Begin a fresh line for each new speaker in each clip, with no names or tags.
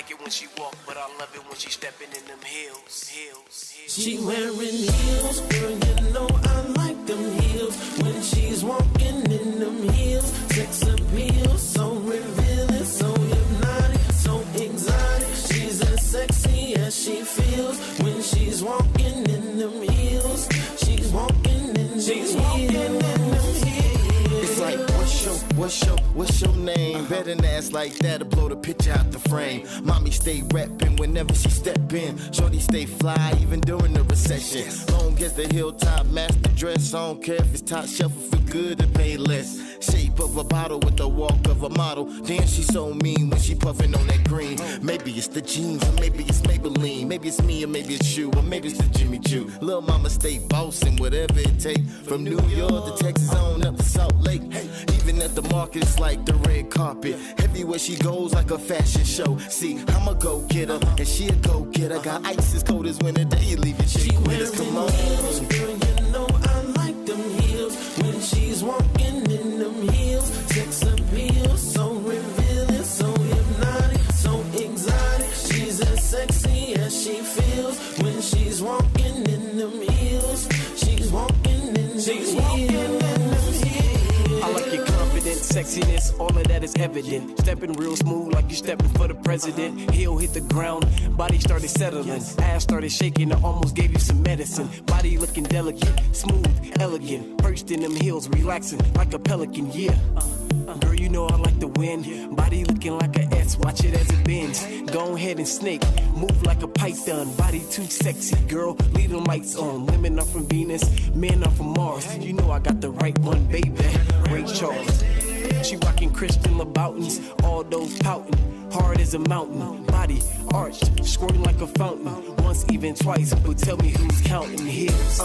like it when she walk, but I love it when she stepping in them heels.
She wearing heels, girl, you know I like them heels. When she's walking in them heels, sex appeal, so revealing, so hypnotic, so exotic. She's as sexy as she feels when she's walking in them heels. She's walking in them heels.
It's like, what's your name? Better than ass like that to blow the picture out the frame. Mommy stay reppin' whenever she step in. Shorty stay fly even during the recession. Long as the hilltop match the dress. I don't care if it's top shelf or for good to pay less. Shape of a bottle with the walk of a model. Damn, she so mean when she puffin' on that green. Maybe it's the jeans or maybe it's Maybelline. Maybe it's me or maybe it's you or maybe it's the Jimmy Choo. Lil' mama stay bossin' whatever it take. From New York to Texas on up to Salt Lake. Even at the market, it's like the red carpet. Everywhere she goes, like a fashion show. See, I'm a go-getter, and she a go-getter. Got ice as cold as winter day, you leave your chick with us. Come on.
Heels, girl, you know I like them heels. When she's walking in them heels, sex appeal, so revealing, so hypnotic, so exotic. She's as sexy as she feels when she's walking in them heels. She's walking in them heels.
I like your confidence, sexiness, all of that is evident. Stepping real smooth like you stepping for the president. Heel hit the ground, body started settling. Ass started shaking, I almost gave you some medicine. Body looking delicate, smooth, elegant. Perched in them heels, relaxing like a pelican, yeah. Girl, you know I like to win. Body looking like a S, watch it as it bends. Go ahead and snake, move like a python. Body too sexy, girl, leave them lights on. Women are from Venus, men are from Mars. You know I got the right one, baby. Ray Charles. She rockin' Christian Louboutins, all those pouting. Hard as a mountain, body arched, squirting like a fountain. Once, even twice, but tell me who's counting heels.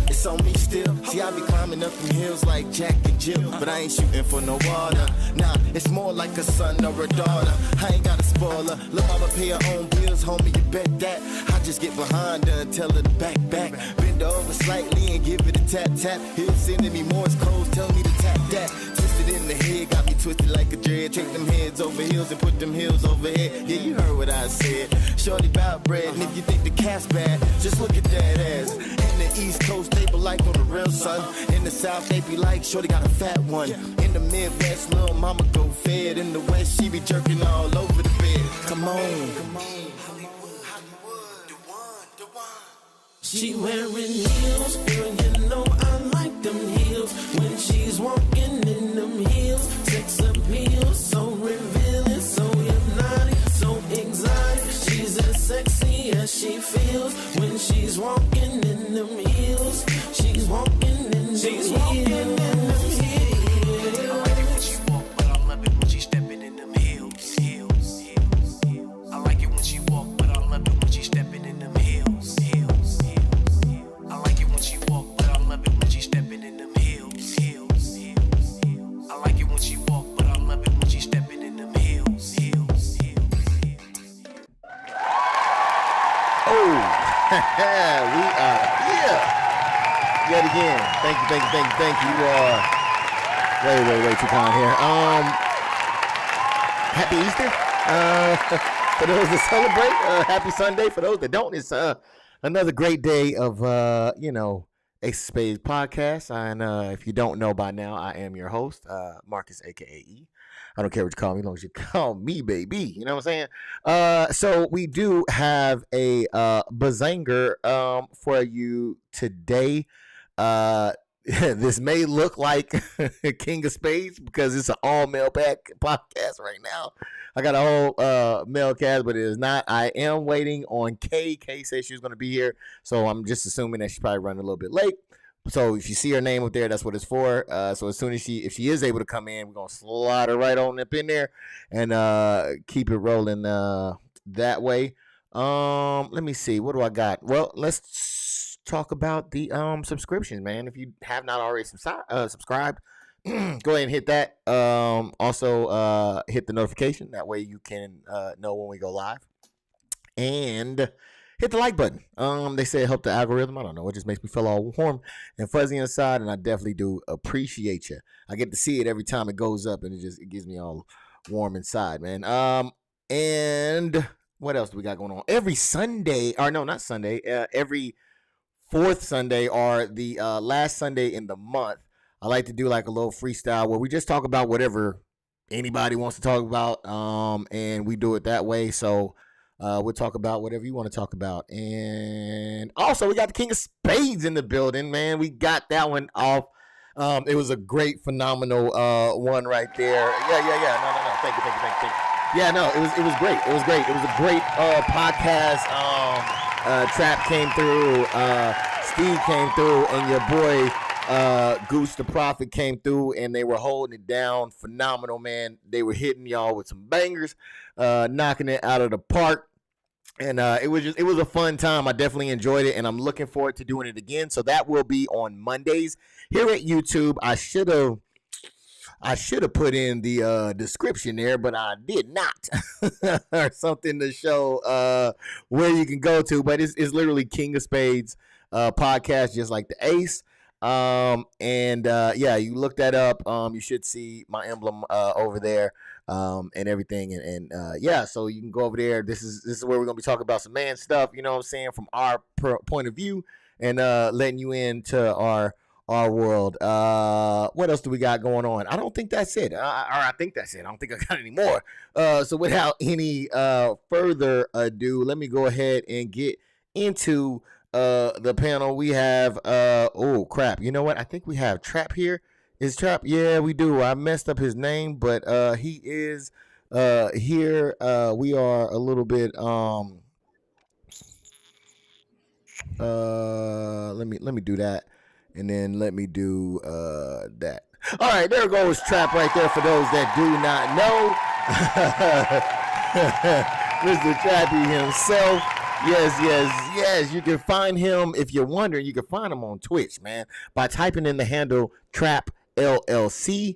It's on me still. See, I be climbing up them hills like Jack and Jill, but I ain't shooting for no water. Nah, it's more like a son or a daughter. I ain't got a spoiler. Lil' mama pay her own bills, homie, you bet that. I just get behind her and tell her to back. Bend over slightly and give it a tap. He'll sending me Morse codes, tell me to tap that. Twisted in the head, got me twisted like a dread. Take them heads over heels and put them heels over head. Yeah, you heard what I said. Shorty bout bread, and if you think the cat's bad, just look at that ass. In the East Coast, they be like on the real son. In the South, they be like, shorty got a fat one. In the Midwest, lil' mama go fed. In the West, she be jerking all over the bed. Come on.
She wearing heels, girl, you know I like them heels. When she's walking in them heels, sex appeal, so revealing, so hypnotic, so exotic. She's as sexy as she feels when she's walking in them heels. She's walking in them heels.
I like it when she walk, but I love it when she stepping in them heels. I like it when she walk, but I love it when she stepping in them heels. I like it when she walk, but I love it when she stepping in them heels. I like it when she walk, but I love it when she stepping in them heels.
Oh, we are here yet again. Thank you. Way too kind here. Happy Easter. For those that celebrate, happy Sunday. For those that don't, it's another great day of Ace of Spades podcast. And if you don't know by now, I am your host, Marcus, aka E. I don't care what you call me, as long as you call me baby. You know what I'm saying? So we do have a bazanger for you today. This may look like King of Spades because it's an all-male podcast right now. I got a whole male cast, but it is not. I am waiting on Kay. Kay said she was going to be here, so I'm just assuming that she's probably running a little bit late. So if you see her name up there, that's what it's for. So as soon as if she is able to come in, we're going to slide her right on up in there and keep it rolling that way. Let me see. What do I got? Well, let's talk about the subscriptions, man. If you have not already subscribed, go ahead and hit that. Also, hit the notification. That way you can know when we go live. And hit the like button. They say it helped the algorithm. I don't know. It just makes me feel all warm and fuzzy inside, and I definitely do appreciate you. I get to see it every time it goes up, and it gives me all warm inside, man. And what else do we got going on? Every Sunday, or no, not Sunday, every fourth Sunday or the last Sunday in the month, I like to do like a little freestyle where we just talk about whatever anybody wants to talk about, and we do it that way. So we'll talk about whatever you want to talk about. And also, we got the King of Spades in the building, man. We got that one off. It was a great, phenomenal one right there. Yeah. No. Thank you. Yeah, no, it was great. It was a great podcast. Trap came through, Steve came through, and your boy Goose the Prophet came through, and they were holding it down. Phenomenal, man. They were hitting y'all with some bangers, knocking it out of the park. And it was a fun time. I definitely enjoyed it, and I'm looking forward to doing it again. So that will be on Mondays here at YouTube. I should have put in the description there, but I did not, or something to show where you can go to. But it's literally King of Spades podcast, just like the Ace. Yeah, you look that up. You should see my emblem over there, and everything. And yeah, so you can go over there. This is where we're gonna be talking about some man stuff. You know what I'm saying, from our point of view, and letting you into our world. What else do we got going on? I don't think that's it. I think that's it. I don't think I got any more. So without any further ado, let me go ahead and get into the panel. We have oh crap. You know what? I think we have Trap here. Is Trap? Yeah, we do. I messed up his name, but he is here. We are a little bit let me do that. And then let me do that. All right, there goes Trap right there for those that do not know. Mr. Trappy himself. Yes. You can find him, if you're wondering, you can find him on Twitch, man, by typing in the handle Trap LLC,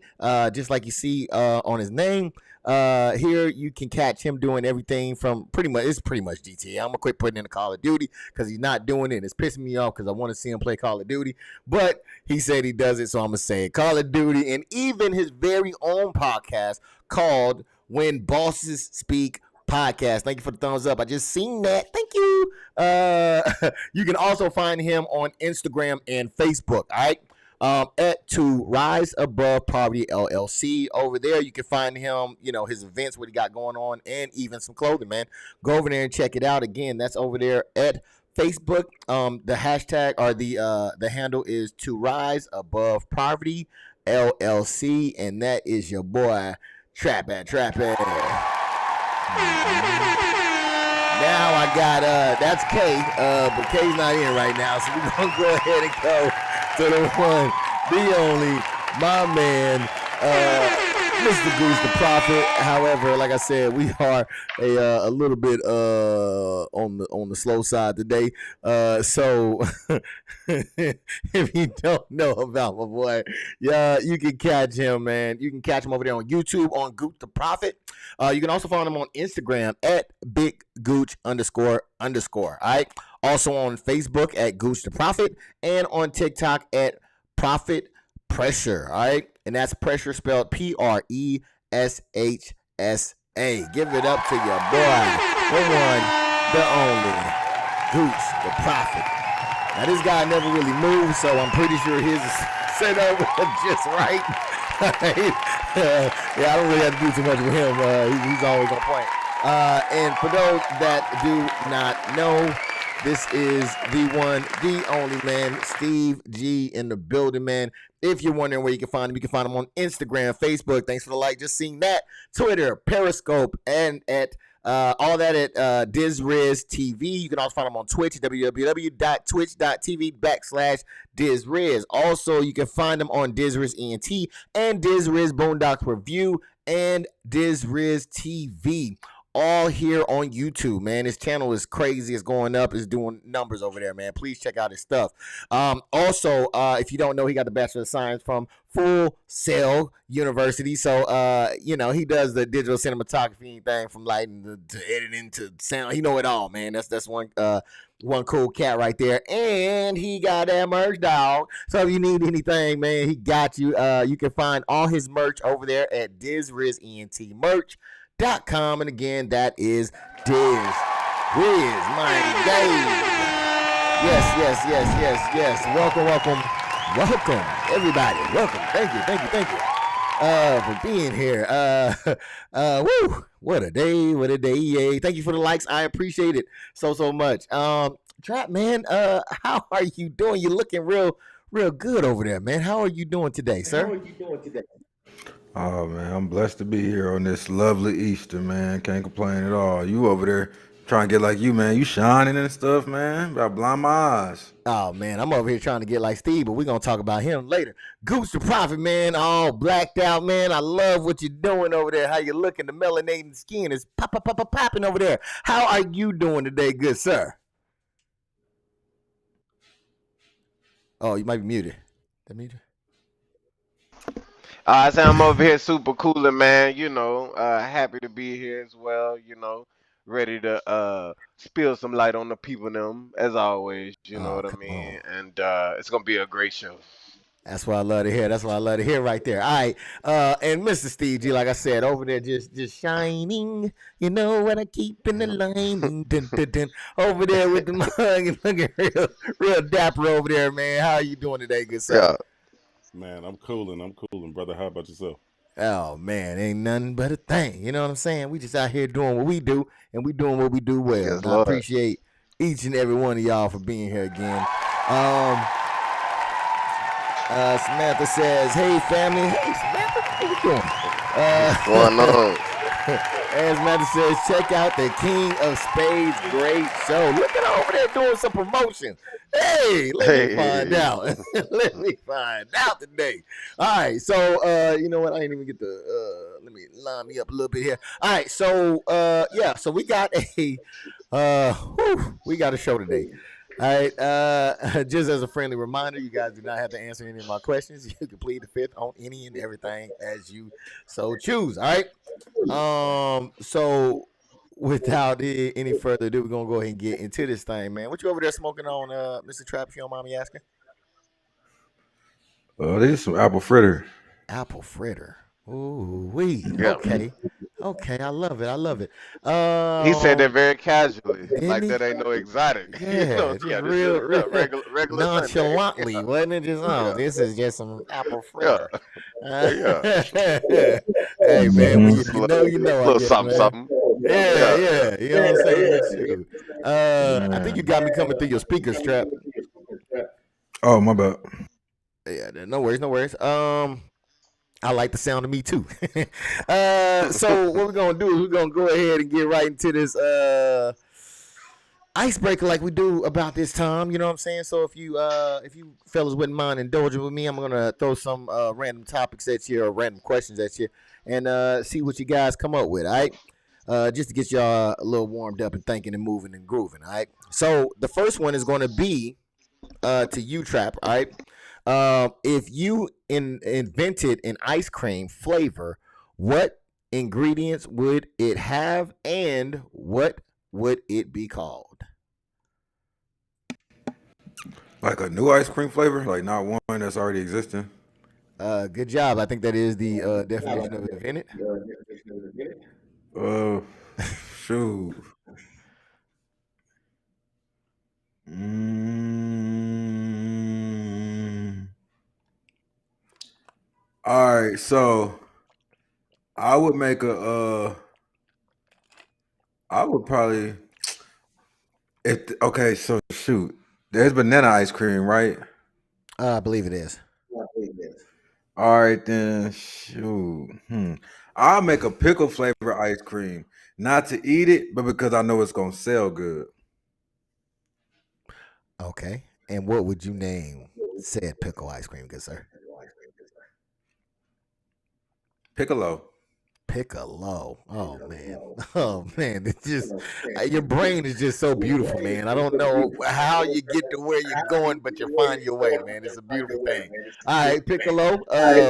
just like you see on his name. Here you can catch him doing everything from pretty much GTA. I'm gonna quit putting in the Call of Duty because he's not doing it. It's pissing me off because I want to see him play Call of Duty, but he said he does it, so I'm gonna say it. Call of Duty, and even his very own podcast called When Bosses Speak Podcast. Thank you for the thumbs up. I just seen that. Thank you. You can also find him on Instagram and Facebook. All right. At To Rise Above Poverty LLC. Over there, you can find him, his events, what he got going on, and even some clothing, man. Go over there and check it out. Again, that's over there at Facebook. The hashtag or the handle is To Rise Above Poverty LLC, and that is your boy Trap It. Now I got that's Kay, but Kay's not in right now, so we're gonna go ahead and go to the one, the only, my man, Mr. Goose the Prophet. However, like I said, we are a little bit on the slow side today. So if you don't know about my boy, yeah, you can catch him, man. You can catch him over there on YouTube on Goose the Prophet. You can also find him on Instagram at BigGooch__. All right. Also on Facebook at Goose the Prophet, and on TikTok at Prophet Pressure. All right. And that's pressure spelled PRESHSA. Give it up to your boy, the one, the only, Goose the Prophet. Now, this guy never really moves, so I'm pretty sure his is set up just right. Yeah, I don't really have to do too much with him. He's always on point. And for those that do not know, this is the one, the only, man, Steve G in the building, man. If you're wondering where you can find him on Instagram, Facebook. Thanks for the like. Just seen that. Twitter, Periscope, and at all that at DizRiz TV. You can also find him on Twitch, www.twitch.tv/DizRiz. Also, you can find him on DizRiz ENT and DizRiz Boondocks Review and DizRiz TV. All here on YouTube, man. His channel is crazy. It's going up. It's doing numbers over there, man. Please check out his stuff. Also, if you don't know, he got the Bachelor of Science from Full Sail University. So, he does the digital cinematography thing from lighting to editing to sound. He know it all, man. That's one cool cat right there. And he got that merch, dog. So if you need anything, man, he got you. You can find all his merch over there at DizRiz ENT merch. AceOfSpadesPodcast.com. And again, that is Diz. Wiz, my day. Yes. Welcome, everybody. Welcome. Thank you. For being here. Woo! What a day. Yay. Thank you for the likes. I appreciate it so much. Trap man, how are you doing? You're looking real good over there, man. How are you doing today, sir?
Oh man, I'm blessed to be here on this lovely Easter, man. Can't complain at all. You over there trying to get like you, man. You shining and stuff, man. About to blind my eyes.
Oh man, I'm over here trying to get like Steve, but we're gonna talk about him later. Goose the Prophet, man, all blacked out, man. I love what you're doing over there. How you looking? The melanated skin is popping over there. How are you doing today, good sir? Oh, you might be muted. That muted?
I say I'm over here super cooling, man. Happy to be here as well. Ready to spill some light on the people them as always. You know what I mean? And it's gonna be a great show.
That's what I love to hear. Right there. All right. And Mr. Steve G, like I said, over there just shining. You know what I keep in the line. Dun. Over there with the mug, looking real dapper over there, man. How are you doing today, good sir?
Yeah.
Man, I'm cooling, brother. How about yourself?
Oh man, ain't nothing but a thing. You know what I'm saying? We just out here doing what we do, and we doing what we do well.
Yes,
and I
Lord.
appreciate each and every one of y'all for being here again. Samantha says, "Hey family, hey Samantha, how you doing?"
What's going on?
As Samantha says, check out the King of Spades great show. Look at her over there doing some promotion. Hey, let me find out. Let me find out today. All right, so you know what? I ain't even get the let me line me up a little bit here. All right, so so we got a show today. All right, just as a friendly reminder, you guys do not have to answer any of my questions. You can plead the fifth on any and everything as you so choose. All right. So without any further ado, we're gonna go ahead and get into this thing, man. What you over there smoking on, Mr. Trap? If you don't mind me asking.
This is some apple fritter.
Apple fritter. Ooh wee.
Yeah.
Okay. I love it.
He said that very casually,
didn't
like
he?
that ain't no exotic.
Yeah, just
this
real
is regular
nonchalantly,
Sunday.
wasn't it? Just this is just some apple fritter.
Yeah.
Hey man, when you
Little
know, I
little
guess,
something,
man.
something.
Yeah. You know what I'm saying? Shoot. I think you got me coming through your speakers, Trap.
Oh, my bad.
Yeah, no worries. I like the sound of me too. So what we're gonna do is we're gonna go ahead and get right into this icebreaker like we do about this time. You know what I'm saying? So if you fellas wouldn't mind indulging with me, I'm gonna throw some random topics at you or random questions at you and see what you guys come up with. All right. Just to get y'all a little warmed up and thinking and moving and grooving. All right. So the first one is gonna be to you, Trap. All right. If you invented an ice cream flavor, what ingredients would it have and what would it be called?
Like a new ice cream flavor, like not one that's already existing.
Good job. I think that is the definition of invented.
Shoot. All right, so I would make I would probably so shoot. There's banana ice cream, right?
I believe it is.
All right then, shoot. I'll make a pickle flavor ice cream, not to eat it, but because I know it's gonna sell good.
Okay. And what would you name said pickle ice cream, good sir?
Piccolo.
Piccolo. Oh man. It's just your brain is just so beautiful, man. I don't know how you get to where you're going, but you find your way, man. It's a beautiful thing. All right, piccolo,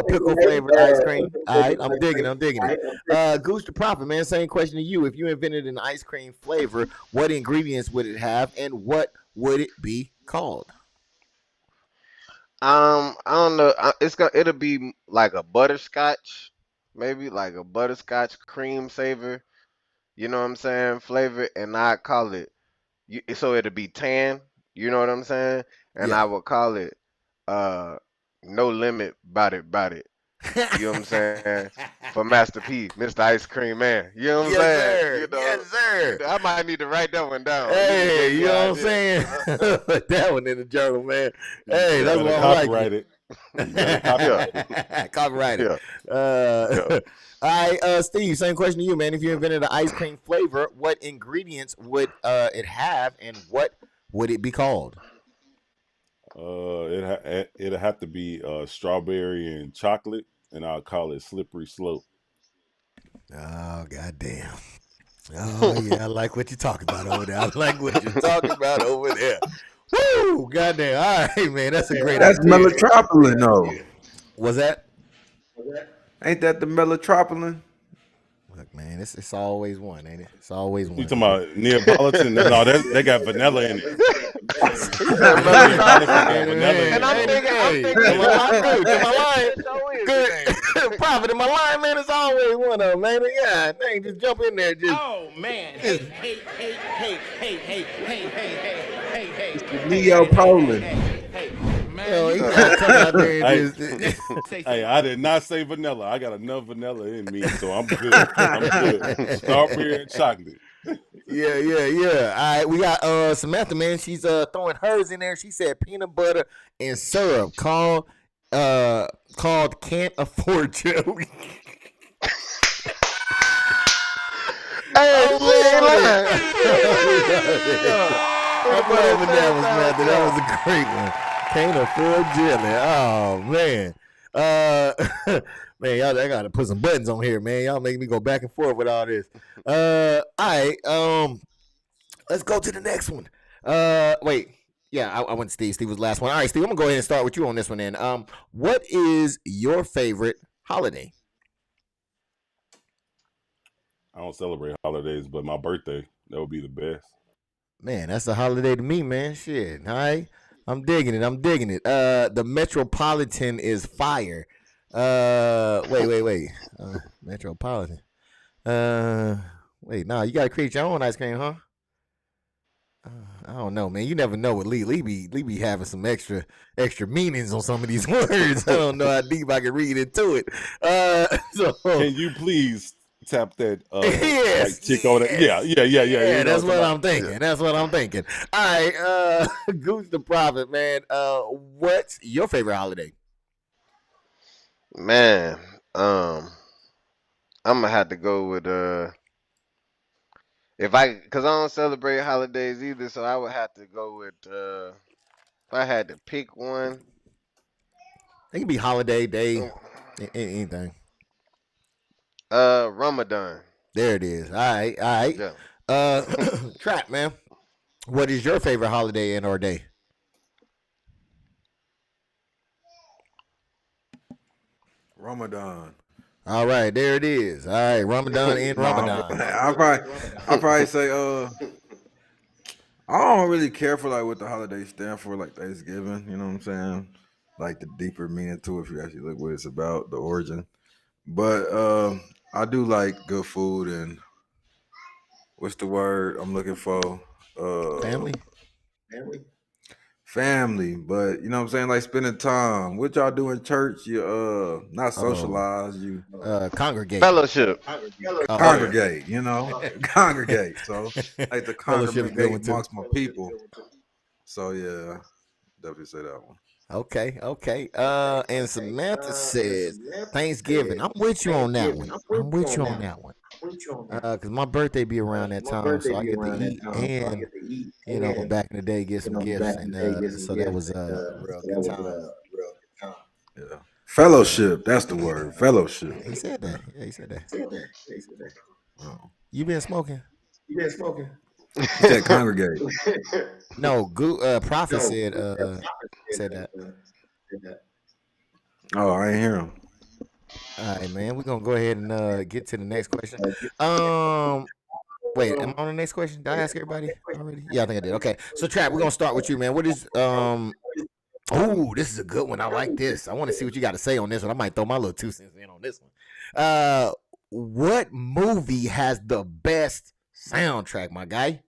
pickle flavored ice cream. All right, I'm digging it. Goose the Prophet, man. Same question to you. If you invented an ice cream flavor, what ingredients would it have, and what would it be called?
I don't know. It'll be like a butterscotch maybe like a butterscotch cream savor. You know what I'm saying? Flavor, and I call it so it'll be tan. You know what I'm saying? And
Yeah.
I would call it uh no limit bout it. You know what I'm saying? For Master P, Mr. Ice Cream Man. You know what I'm
Yes,
saying?
sir. Yes, sir.
I might need to write that one down. You just
Hey,
gave me
you
an
know what I'm
idea.
saying? Put that one in the journal, man. Hey,
You
that's
better
what I'm
copyright
liking.
it. You better copyright it.
Copyright it.
Yeah,
Uh,
yeah.
all right, Steve. Same question to you, man. If you invented an ice cream flavor, what ingredients would it have, and what would it be called?
It'll have to be strawberry and chocolate, and I'll call it slippery slope.
Oh, goddamn. Oh, yeah, I like what you're talking about over there. I like what you're talking about over there. Woo! Goddamn. All right, man. That's a great
That's
idea.
Melotropolin, though.
Was that?
Ain't that the Melotropolin?
Look, man, it's always one, ain't it? It's always
You
one.
talking about Neapolitan? No, they got vanilla in it.
He said
Neapolitan
Melotropolin.
got vanilla in
And I'm
it.
thinking,
Am I lying?
Good.
Good. Prophet, am I lying, man? It's always one of them, man. Yeah, dang, just jump in there. Just,
Oh man! Hey!
Neapolitan.
you know, he gotta come out there and just.
Hey, I did not say vanilla. I got enough vanilla in me, so I'm good. I'm good. Strawberry and chocolate.
Yeah. All right, we got Samantha, man. She's throwing hers in there. She said peanut butter and syrup called Can't Afford Jelly.
Hey,
I love it. That was Samantha. That was a great one. Can't afford jelly. Oh man. Man, y'all, I gotta put some buttons on here, man. Y'all make me go back and forth with all this. All right. Let's go to the next one. Wait. Yeah, I went to Steve. Steve was the last one. All right, Steve, I'm gonna go ahead and start with you on this one then. What is your favorite holiday?
I don't celebrate holidays, but my birthday, that would be the best.
Man, that's a holiday to me, man. Shit. All right. I'm digging it. The Metropolitan is fire. Wait. Metropolitan. Wait, you gotta create your own ice cream, huh? I don't know, man. You never know with Lee. Lee be having some extra meanings on some of these words. I don't know how deep I can read into it.
Can you please tap that
Yes,
like chick on it? Yeah. You know
That's what I'm
about.
thinking.
Yeah.
That's what I'm thinking. All right, Goose the Prophet, man. What's your favorite holiday?
man. I'm gonna have to go with cause I don't celebrate holidays either, so I would have to go with if I had to pick one.
It can be holiday, day, anything.
Ramadan.
There it is. All right.
Yeah.
Trap, man. What is your favorite holiday and or day?
Ramadan.
All right, there it is. All right, Ramadan and Ramadan.
I'll probably say I don't really care for like what the holidays stand for, like Thanksgiving. You know what I'm saying? Like the deeper meaning to it, if you actually look what it's about, the origin. But I do like good food and what's the word I'm looking for?
Family.
Family, but you know what I'm saying, like spending time. What y'all do in church? You not socialize, you
Congregate.
Fellowship.
congregate, you know. Congregate. So like the
Fellowship's good one,
congregate
too.
amongst my people. So yeah, definitely say that one.
Okay. And Samantha says Thanksgiving. I'm with you on that one. Cause my birthday be around that time, so I get to eat and back in the day get some gifts, and so that was a real good time.
Yeah. Fellowship, that's the word. Fellowship.
He said that. Yeah, he said that.
Oh.
You been smoking?
He said congregate.
No, Prophet said that.
Oh, I ain't hear him.
All right, man. We're gonna go ahead and get to the next question. Wait, am I on the next question? Did I ask everybody already? Yeah, I think I did. Okay. So Trap, we're gonna start with you, man. What is oh, this is a good one. I like this. I want to see what you got to say on this one. I might throw my little 2 cents in on this one. What movie has the best soundtrack, my guy?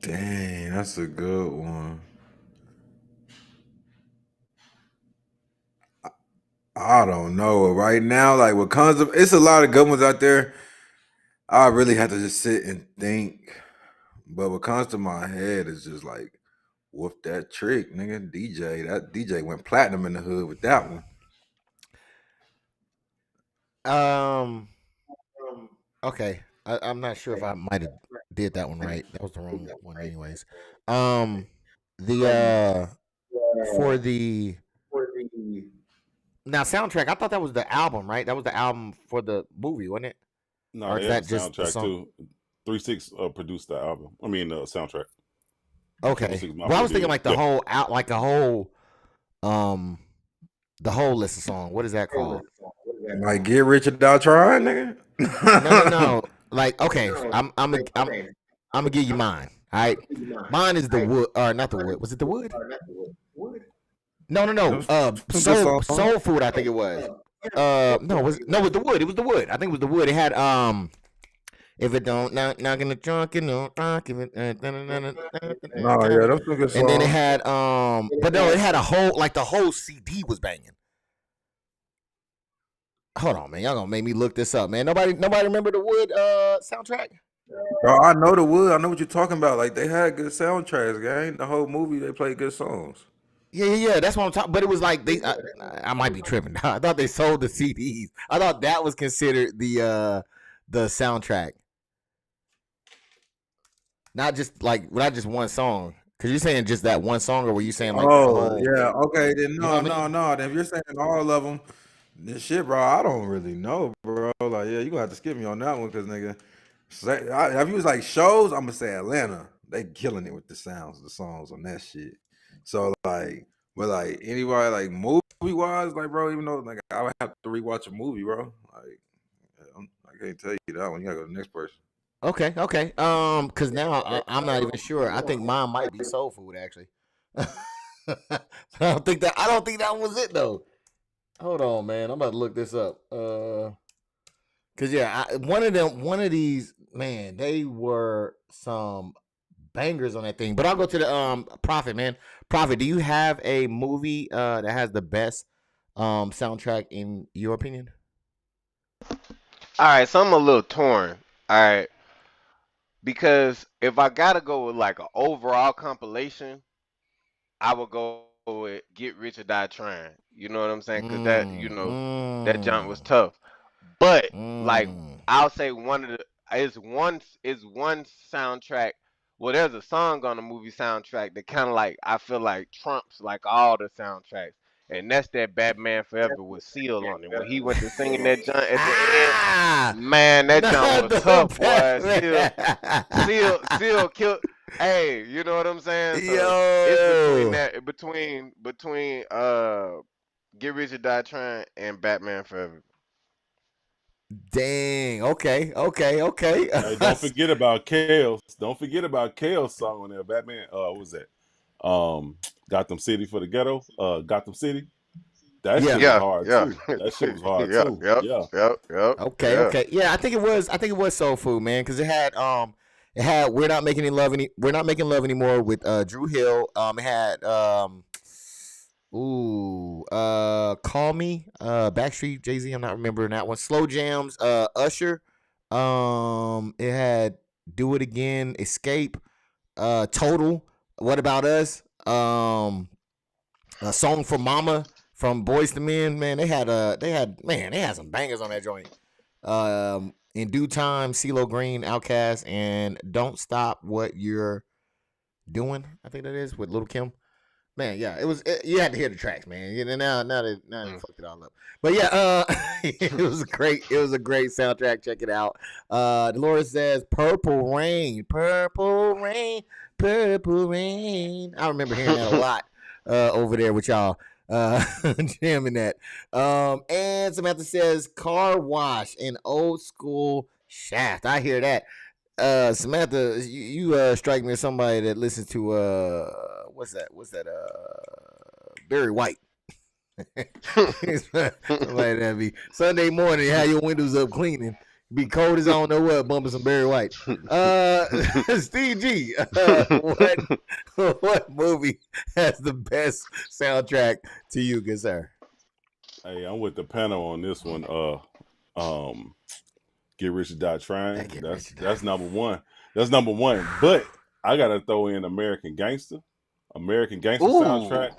Dang, that's a good one. I don't know. Right now, like what comes up, it's a lot of good ones out there. I really have to just sit and think. But what comes to my head is just like, whoop that trick, nigga. DJ. That DJ went platinum in the hood with that one.
Okay. I'm not sure if I might have did that one right. That was the wrong one, anyways. The for the now soundtrack, I thought that was the album, right? That was the album for the movie, wasn't it?
No,
Or
they
is
have
that
a
just the
soundtrack
song?
too. 3-6 produced the album. I mean, the soundtrack.
Okay.
3-6
Well, I was thinking
did.
like the whole out, like a whole, the whole list of song. What is that called?
Like Get Rich or Die Trying, nigga.
No. Like, okay, I'm gonna give you mine. All right, mine is the wood, or not the wood. Was it the wood? No.
Some good songs.
Soul Food. I think it was. No, it was the wood. It was the wood. I think it was the wood. It had if it don't knock in the trunk, you know, give it.
No, yeah, that's some good songs.
And then it had but no, it had a whole, like the whole CD was banging. Hold on, man. Y'all gonna make me look this up, man. Nobody remember the Wood soundtrack?
Bro, I know the Wood. I know what you're talking about. Like they had good soundtracks, gang. The whole movie, they played good songs.
Yeah. That's what I'm talking. But it was like I might be tripping. I thought they sold the CDs. I thought that was considered the soundtrack, not just one song. Cause you're saying just that one song, or were you saying like the whole?
Yeah, okay. Then
You know what I mean?
no. Then if you're saying all of them, this shit, bro, I don't really know, bro. Like, yeah, you gonna have to skip me on that one, cause nigga, if you was like shows, I'm gonna say Atlanta. They killing it with the sounds, the songs on that shit. So like, but like anybody like movie wise, like bro, even though like I would have to rewatch a movie, bro. Like, I can't tell you that one. You gotta go to the next person.
Okay. Cause now I'm not even sure. I think mine might be Soul Food actually. I don't think that was it though. Hold on, man. I'm about to look this up. Cause yeah, one of these, man, they were some bangers on that thing. But I'll go to the Prophet, man. Prophet, do you have a movie that has the best soundtrack in your opinion?
All right, so I'm a little torn. All right, because if I gotta go with like an overall compilation, I would go with Get Rich or Die Trying. You know what I'm saying? Because that jump was tough. But like I'll say one of the is one soundtrack. Well, there's a song on the movie soundtrack that kind of like I feel like trumps like all the soundtracks, and that's that Batman Forever with Seal on it. When he went to singing that jump at the end, man, that jump was tough, boy. Seal killed. Hey, you know what I'm saying? So it's between Get Rich or Die Trying and Batman Forever.
Dang. Okay.
Hey, don't forget about Kale's. Don't forget about Kale's song on there. Batman. What was that? Gotham City for the Ghetto. Gotham City. That shit was hard too. That shit was hard too.
Yep.
Okay. Yeah, I think it was Soul Food, man, because it had We're Not Making Love Anymore with Drew Hill. It had Call Me, Backstreet, Jay-Z, I'm not remembering that one. Slow Jams, Usher. It had Do It Again, Escape, Total, What About Us, a Song for Mama from Boyz II Men. Man, they had some bangers on that joint. In Due Time, CeeLo Green, Outkast, and Don't Stop What You're Doing, I think that is, with Lil' Kim. Man, yeah, you had to hear the tracks, man. Now they fucked it all up. But yeah, it was a great soundtrack. Check it out. Dolores says Purple Rain. I remember hearing that a lot over there with y'all jamming that. And Samantha says Car Wash and Old School Shaft. I hear that. Samantha, you strike me as somebody that listens to what's that? Barry White. Somebody that be Sunday morning, have your windows up cleaning. Be cold as I don't know what, bumping some Barry White. Steve G, what movie has the best soundtrack to you, good sir?
Hey, I'm with the panel on this one. Get Rich or Die Trying. That's number one. That's number one. But I gotta throw in American Gangster soundtrack.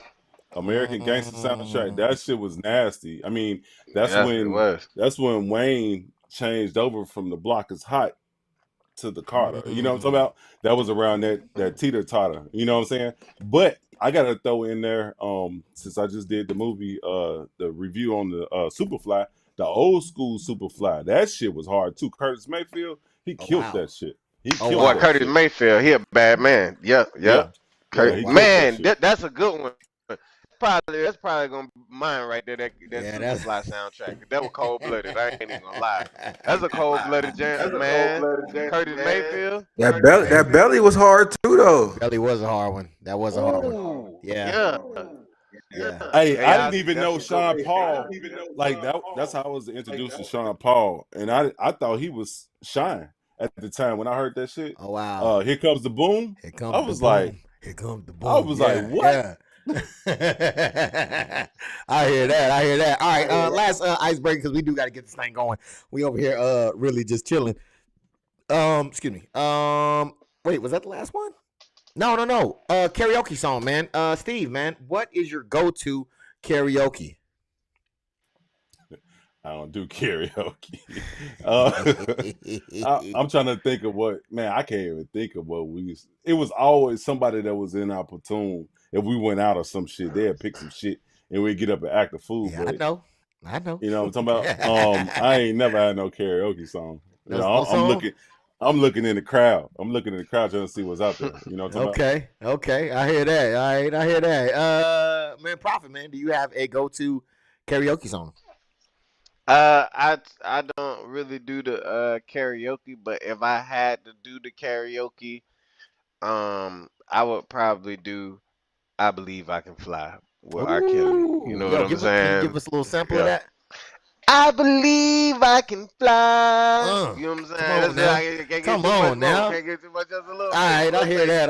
American Gangster soundtrack. That shit was nasty. I mean, that's when Wayne changed over from the Block is Hot to the Carter. You know what I'm talking about? That was around that teeter totter. You know what I'm saying? But I gotta throw in there, since I just did the movie, the review on the Superfly, the old school Superfly. That shit was hard too. Curtis Mayfield, he killed that shit.
Curtis Mayfield, he a bad man. Yeah. Man, that's a good one. That's probably gonna be mine right there. That Superfly soundtrack. That was cold blooded. I ain't even gonna lie. That's a cold blooded jam, man. Curtis Mayfield.
That belly was hard too, though.
Belly was a hard one. That was a hard one. Yeah.
Hey, I didn't even know Sean Paul. Like that's how I was introduced to Sean Paul, and I thought he was Shine at the time when I heard that shit.
Oh wow!
Here comes the boom.
Here comes
I was like,
here comes the boom.
I was like, what?
Yeah. I hear that. All right, last icebreaker because we do got to get this thing going. We over here really just chilling. Excuse me. Wait, was that the last one? No. Karaoke song, man. Steve, man, what is your go-to karaoke?
I don't do karaoke. I'm trying to think of what, man, I can't even think of what we used. It was always somebody that was in our platoon. If we went out or some shit, they'd pick some shit and we'd get up and act a fool.
Yeah, but, I know.
You know what I'm talking about? I ain't never had no karaoke song. You know, I'm looking in the crowd. I'm looking in the crowd trying to see what's out there. You know what I'm talking
about? Okay. I hear that. All right, I hear that. Man, Prophet, man, do you have a go-to karaoke song?
I don't really do the karaoke, but if I had to do the karaoke, I would probably do I Believe I Can Fly with R. Kelly. You know what I'm saying?
Can you give us a little sample of that?
I believe I can fly. You know what I'm saying?
Come on now.
Can't get too much, just a little.
All right, I hear that.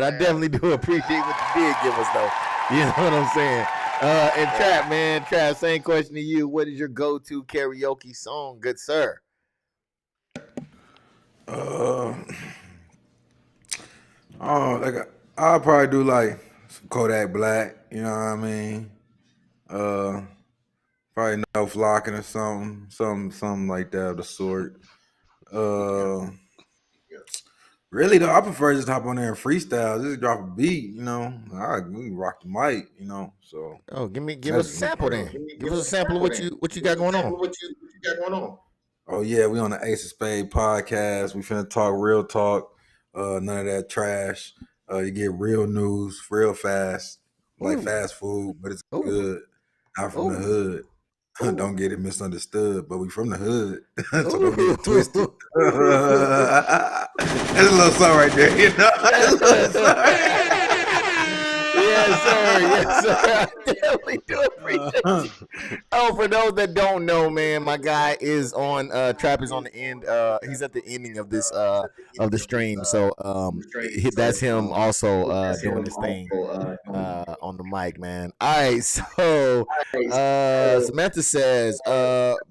I definitely do appreciate what you did give us, though. You know what I'm saying? And Trap, same question to you. What is your go-to karaoke song, good sir?
I'll probably do like some Kodak Black. You know what I mean? Probably No Flocking or something like that of the sort. Really though, I prefer just hop on there and freestyle. Just drop a beat, you know. We can rock the mic, you know. So
give us a sample then. Give us a sample of what you got going on.
Oh yeah, we on the Ace of Spades podcast. We finna talk real talk. None of that trash. You get real news real fast, like fast food, but it's good. Not from the hood. Don't get it misunderstood, but we from the hood, so don't get it twisted. That's a little song right there, you know.
Yes, sir. I definitely do appreciate you. Oh, for those that don't know, man, my guy is on Trap is on the end. He's at the ending of this of the stream. So that's him also doing this thing on the mic, man. All right, so Samantha says,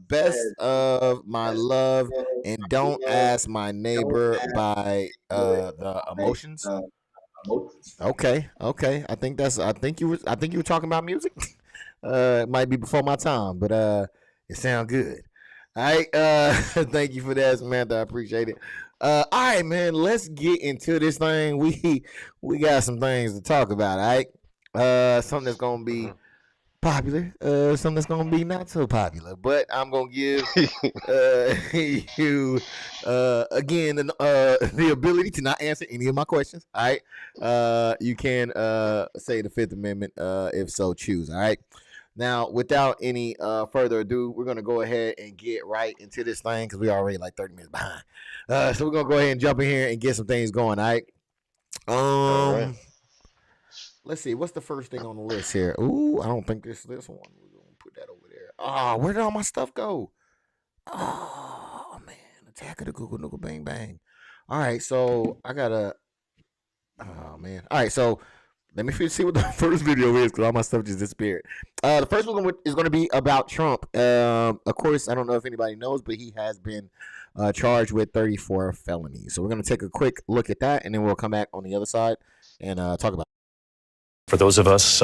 best of my love and Don't Ask My Neighbor by the Emotions. Okay. I think you were talking about music. It might be before my time, but it sounds good. All right. Thank you for that, Samantha. I appreciate it. All right, man. Let's get into this thing. We got some things to talk about. All right. Something that's gonna be popular. Something that's gonna be not so popular. But I'm gonna give you again the ability to not answer any of my questions. All right. You can say the Fifth Amendment if so choose. All right. Now, without any further ado, we're gonna go ahead and get right into this thing because we already like 30 minutes behind. So we're gonna go ahead and jump in here and get some things going. All right. let's see. What's the first thing on the list here? Ooh, I don't think this one. We're gonna put that over there. Ah, where did all my stuff go? Oh man, Attack of the Google Noogle Bang Bang. All right, so I gotta. Oh man. All right, so let me see what the first video is because all my stuff just disappeared. The first one is going to be about Trump. Of course, I don't know if anybody knows, but he has been charged with 34 felonies. So we're going to take a quick look at that, and then we'll come back on the other side and talk about it.
For those of us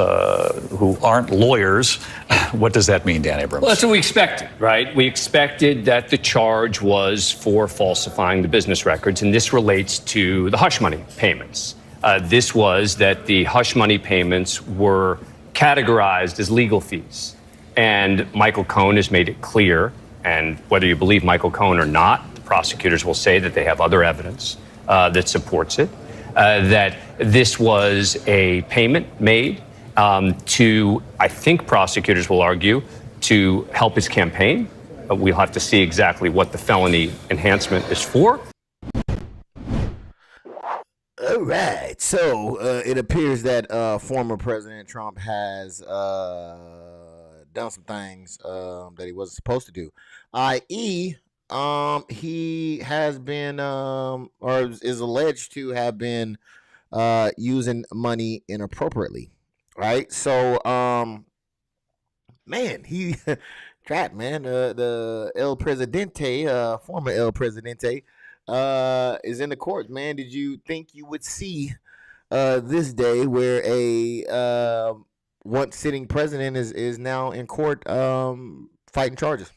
who aren't lawyers, what does that mean, Dan Abrams?
Well, that's what we expected, right? We expected that the charge was for falsifying the business records, and this relates to the hush money payments. This was that the hush money payments were categorized as legal fees. And Michael Cohen has made it clear, and whether you believe Michael Cohen or not, the prosecutors will say that they have other evidence that supports it, that this was a payment made to, I think prosecutors will argue, to help his campaign. We'll have to see exactly what the felony enhancement is for.
All right, so it appears that former President Trump has done some things that he wasn't supposed to do, i.e., he has been or is alleged to have been using money inappropriately, right? So, man, he trapped, man. The El Presidente, former El Presidente, is in the court, man. Did you think you would see this day where a once sitting president is now in court fighting charges?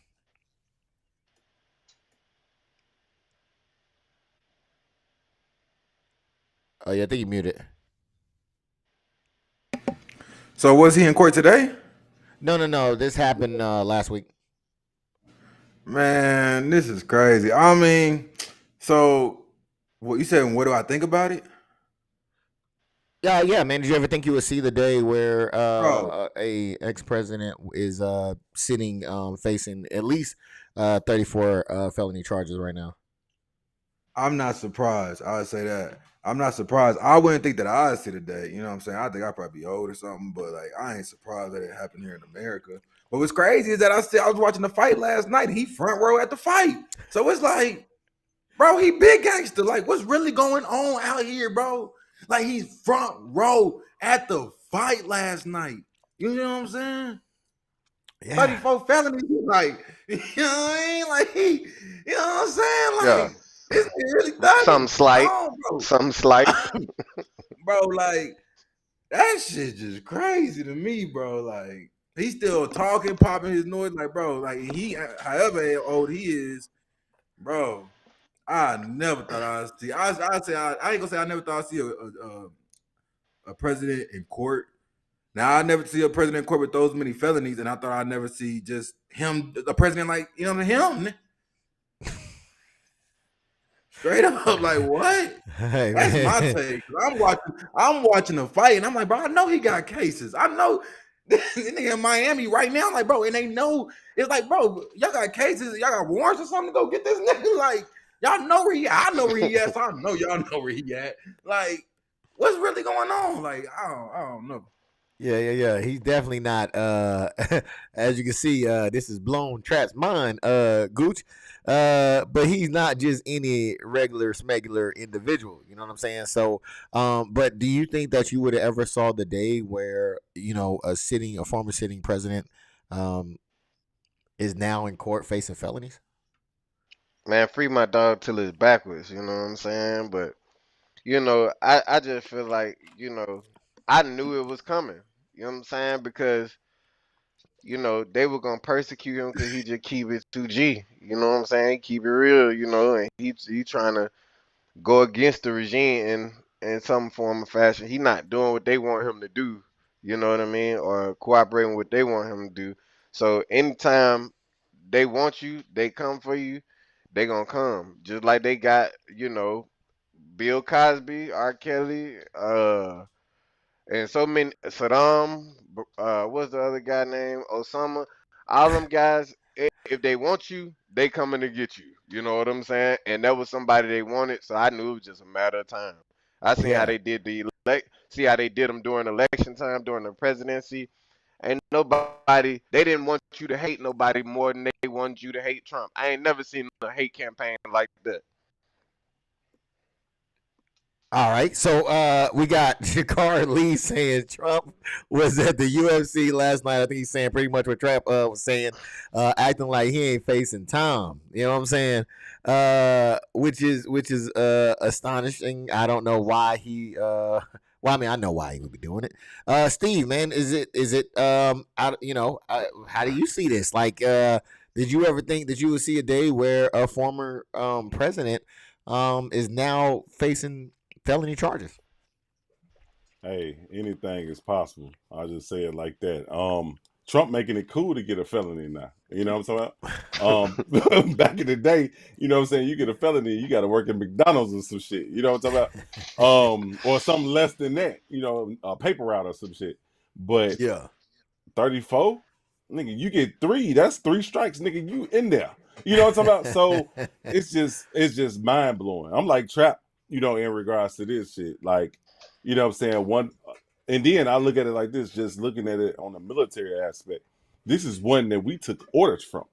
Oh yeah, I think you muted.
So was he in court today?
No. This happened last week.
Man, this is crazy. I mean, so what you said? What do I think about it?
Yeah, man. Did you ever think you would see the day where a ex-president is sitting facing at least 34 felony charges right now?
I'm not surprised. I would say that. I'm not surprised. I wouldn't think that I'd see the day. You know what I'm saying? I think I'd probably be old or something, but like I ain't surprised that it happened here in America. But what's crazy is that I was watching the fight last night and he front row at the fight. So it's like, bro, he big gangster. Like, what's really going on out here, bro? Like, he's front row at the fight last night. You know what I'm saying? Yeah. 34 felonies. Like, you know what I mean? Like, you know what I'm saying? Like,
yeah.
It's really thugging.
Some slight.
Bro, like, that shit just crazy to me, bro. Like, he's still talking, popping his noise. Like, bro, like, he, however old he is, bro, I never thought I'd see. I ain't gonna say I never thought I'd see a president in court. Now, I never see a president in court with those many felonies, and I thought I'd never see just him, a president like, you know, him. Straight up, like what? Hey, that's my take. I'm watching the fight, and I'm like, bro, I know he got cases. I know this nigga in Miami right now. Like, bro, and they know it's like, bro, y'all got cases, y'all got warrants or something to go get this nigga. Like, y'all know where he at. I know where he at. So I know y'all know where he at. Like, what's really going on? Like, I don't know.
Yeah. He's definitely not. As you can see, this is blown Trap's mind, Gooch. But he's not just any regular smegular individual. You know what I'm saying? So, but do you think that you would have ever saw the day where, you know, a former sitting president, is now in court facing felonies?
Man, free my dog till it's backwards. You know what I'm saying? But you know, I just feel like, you know, I knew it was coming. You know what I'm saying? Because, you know, they were going to persecute him because he just keep it 2G. You know what I'm saying? Keep it real, you know, and he trying to go against the regime in some form or fashion. He not doing what they want him to do, you know what I mean? Or cooperating with what they want him to do. So anytime they want you, they come for you, they going to come. Just like they got, you know, Bill Cosby, R. Kelly, and so many, Saddam, what's the other guy named? Osama. All them guys, if they want you, they coming to get you. You know what I'm saying? And that was somebody they wanted, so I knew it was just a matter of time. I seen how they did the see how they did them during election time, during the presidency. Ain't nobody, they didn't want you to hate nobody more than they wanted you to hate Trump. I ain't never seen a hate campaign like that.
All right, so we got Jakar Lee saying Trump was at the UFC last night. I think he's saying pretty much what Trump was saying, acting like he ain't facing Tom. You know what I'm saying? Which is astonishing. I don't know why he. Well, I mean, I know why he would be doing it. Steve, man, is it how do you see this? Like, did you ever think that you would see a day where a former president is now facing felony charges?
Hey, anything is possible. I'll just say it like that. Trump making it cool to get a felony now. You know what I'm talking about? Back in the day, you know what I'm saying, you get a felony, you got to work at McDonald's or some shit. You know what I'm talking about? Or something less than that. You know, a paper route or some shit. But
yeah,
34, nigga, you get 3. That's 3 strikes, nigga. You in there. You know what I'm talking about? So it's just mind blowing. I'm like Trap, you know, in regards to this shit. Like, you know what I'm saying? And then I look at it like this, just looking at it on the military aspect. This is one that we took orders from.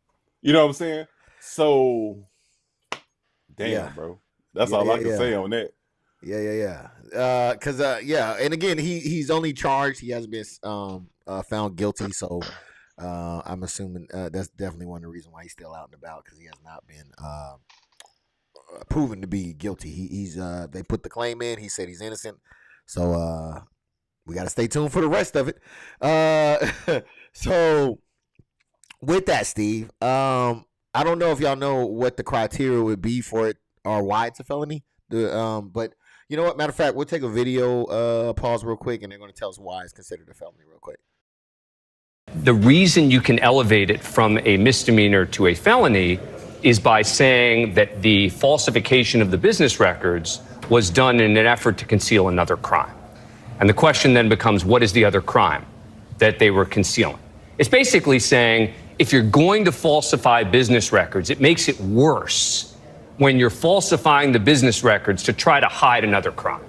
You know what I'm saying? So, damn, bro. That's all I can say on that.
Yeah. Because and again, he's only charged. He hasn't been found guilty. So I'm assuming that's definitely one of the reasons why he's still out and about, because he has not been proven to be guilty. He's they put the claim in. He said he's innocent. So we got to stay tuned for the rest of it. So with that, Steve, I don't know if y'all know what the criteria would be for it or why it's a felony. But you know what? Matter of fact, we'll take a video pause real quick, and they're going to tell us why it's considered a felony real quick.
The reason you can elevate it from a misdemeanor to a felony is by saying that the falsification of the business records was done in an effort to conceal another crime. And the question then becomes, what is the other crime that they were concealing? It's basically saying, if you're going to falsify business records, it makes it worse when you're falsifying the business records to try to hide another crime.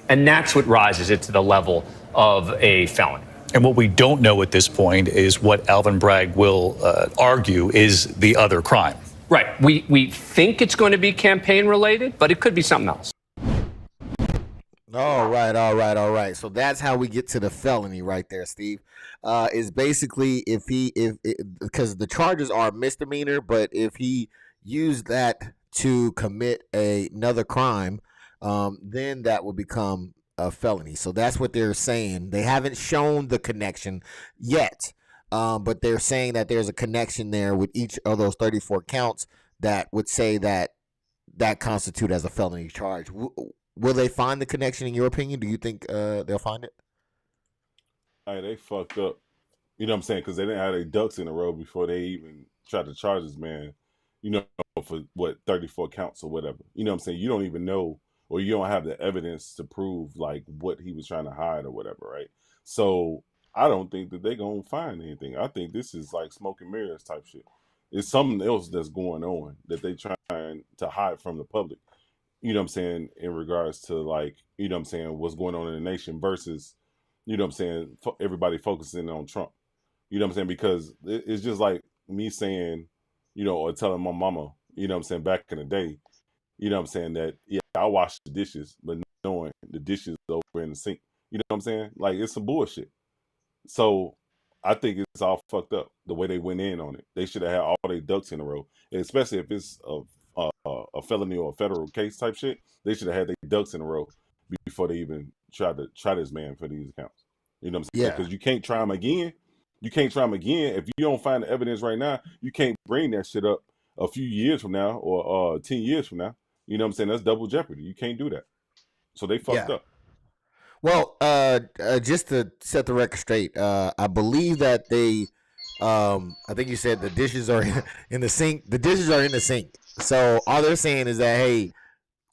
And that's what rises it to the level of a felony.
And what we don't know at this point is what Alvin Bragg will argue is the other crime.
Right. We think it's going to be campaign related, but it could be something else.
All right. So that's how we get to the felony right there, Steve. Is basically if because the charges are misdemeanor, but if he used that to commit another crime, then that would become a felony. So that's what they're saying. They haven't shown the connection yet, but they're saying that there's a connection there with each of those 34 counts that would say that constitute as a felony charge. Will they find the connection in your opinion? Do you think they'll find it?
Hey, they fucked up. You know what I'm saying? Because they didn't have their ducks in a row before they even tried to charge this man, you know, for 34 counts or whatever. You know what I'm saying? You don't even know, or you don't have the evidence to prove like what he was trying to hide or whatever, right? So I don't think that they're going to find anything. I think this is like smoke and mirrors type shit. It's something else that's going on that they trying to hide from the public. You know what I'm saying, in regards to like, you know what I'm saying, what's going on in the nation versus, you know what I'm saying, everybody focusing on Trump. You know what I'm saying? Because it's just like me saying, you know, or telling my mama, you know what I'm saying, back in the day, you know what I'm saying, that, yeah, I wash the dishes, but knowing the dishes over in the sink. You know what I'm saying? Like, it's some bullshit. So I think it's all fucked up, the way they went in on it. They should have had all their ducks in a row, and especially if it's a felony or a federal case type shit. They should have had their ducks in a row before they even tried to try this man for these accounts. You know what I'm saying? Because you can't try him again. You can't try him again. If you don't find the evidence right now, you can't bring that shit up a few years from now or 10 years from now. You know what I'm saying? That's double jeopardy. You can't do that. So they fucked up.
Well, just to set the record straight, I believe that they, I think you said the dishes are in the sink. The dishes are in the sink. So all they're saying is that, hey,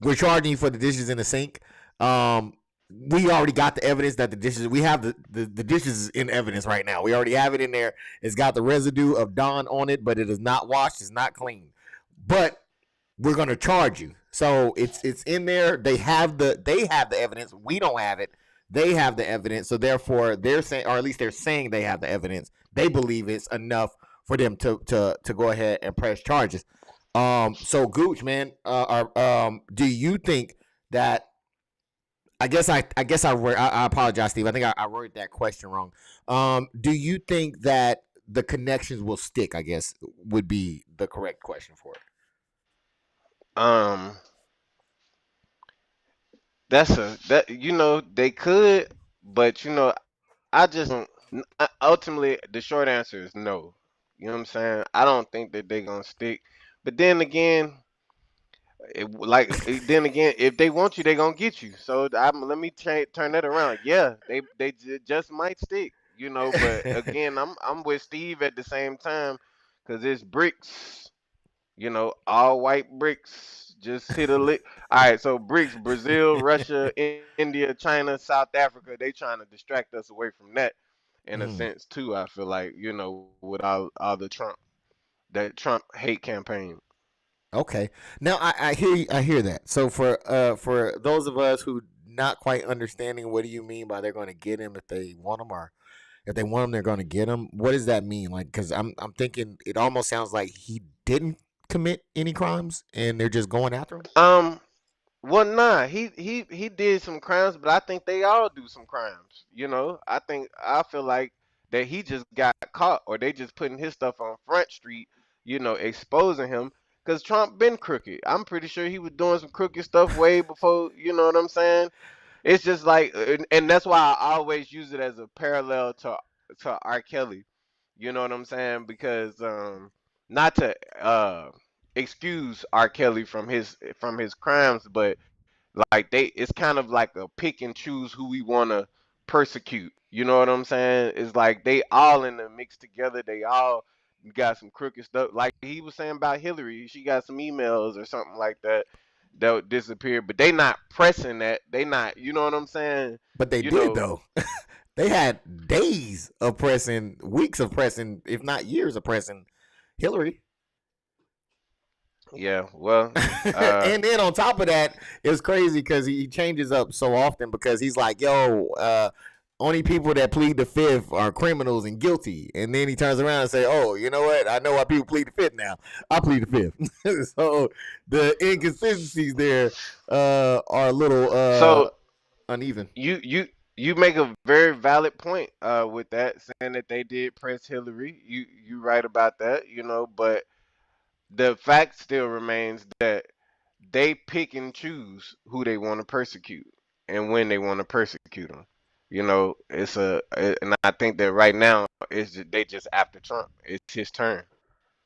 we're charging you for the dishes in the sink. We already got the evidence that the dishes, we have the dishes in evidence right now. We already have it in there. It's got the residue of Dwan on it, but it is not washed. It's not clean. But we're going to charge you. So it's in there. They have the evidence. We don't have it. they have the evidence, so therefore they're saying, or at least they're saying they have the evidence. They believe it's enough for them to go ahead and press charges. So Gooch, man, do you think that? I apologize, Steve. I think I wrote that question wrong. Do you think that the connections will stick? I guess would be the correct question for it.
That they could, but I just don't. Ultimately, the short answer is no. You know what I'm saying? I don't think that they're gonna stick. But then again, then again, if they want you, they gonna get you. So let me turn that around. Yeah, they just might stick. But again, I'm with Steve at the same time, because it's bricks. All white bricks just hit a lick. All right, so bricks: Brazil, Russia, India, China, South Africa. They trying to distract us away from that, in a sense too. I feel like with all the Trump hate campaign.
Okay. Now I hear I hear that. So for those of us who not quite understanding, what do you mean by they're going to get him if they want him, or if they want him they're going to get him? What does that mean? Like, because I'm thinking it almost sounds like he didn't commit any crimes and they're just going after him.
Well, nah, he did some crimes, but I think they all do some crimes. I feel like that he just got caught, or they just putting his stuff on Front Street, exposing him, because Trump been crooked. I'm pretty sure he was doing some crooked stuff way before. You know what I'm saying? It's just like, and that's why I always use it as a parallel to R. Kelly. You know what I'm saying? Because not to excuse R. Kelly from his crimes, but like it's kind of like a pick and choose who we want to persecute. You know what I'm saying? It's like they all in the mix together. They all got some crooked stuff. Like he was saying about Hillary, she got some emails or something like that disappeared, but they not pressing that. They not. You know what I'm saying?
But they did though. They had days of pressing, weeks of pressing, if not years of pressing Hillary.
Yeah, well,
and then on top of that, it was crazy because he changes up so often, because he's like, yo, only people that plead the fifth are criminals and guilty. And then he turns around and say, oh, you know what? I know why people plead the fifth now. I plead the fifth. So the inconsistencies there are a little uneven.
You make a very valid point with that, saying that they did press Hillary. You right about that, but the fact still remains that they pick and choose who they want to persecute and when they want to persecute them. And I think that right now they just after Trump. It's his turn.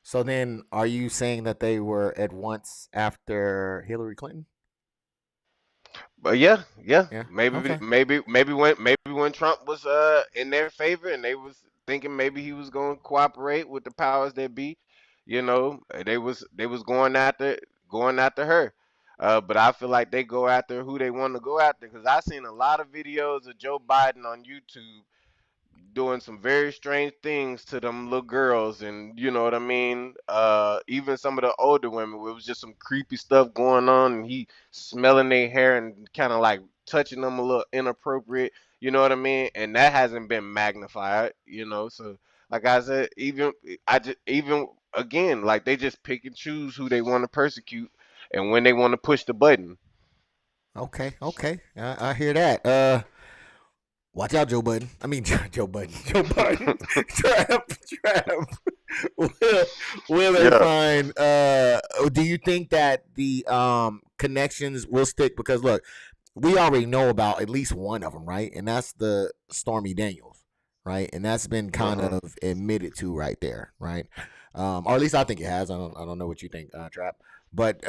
So then, are you saying that they were at once after Hillary Clinton?
But yeah.
Okay.
Maybe when Trump was in their favor and they was thinking maybe he was going to cooperate with the powers that be, they was going after her. But I feel like they go after who they want to go after, because I seen a lot of videos of Joe Biden on YouTube doing some very strange things to them little girls, and you know what I mean. Even some of the older women, it was just some creepy stuff going on, and he smelling their hair and kind of like touching them a little inappropriate. You know what I mean? And that hasn't been magnified. So like I said, even again, like they just pick and choose who they want to persecute and when they want to push the button.
Okay. I hear that. Watch out, Joe Budden. I mean, Joe Budden. Joe Budden. Trap. Will they find? Do you think that the connections will stick? Because look, we already know about at least one of them, right? And that's the Stormy Daniels, right? And that's been kind of admitted to right there, right? Or at least I think it has. I don't know what you think, Trap. But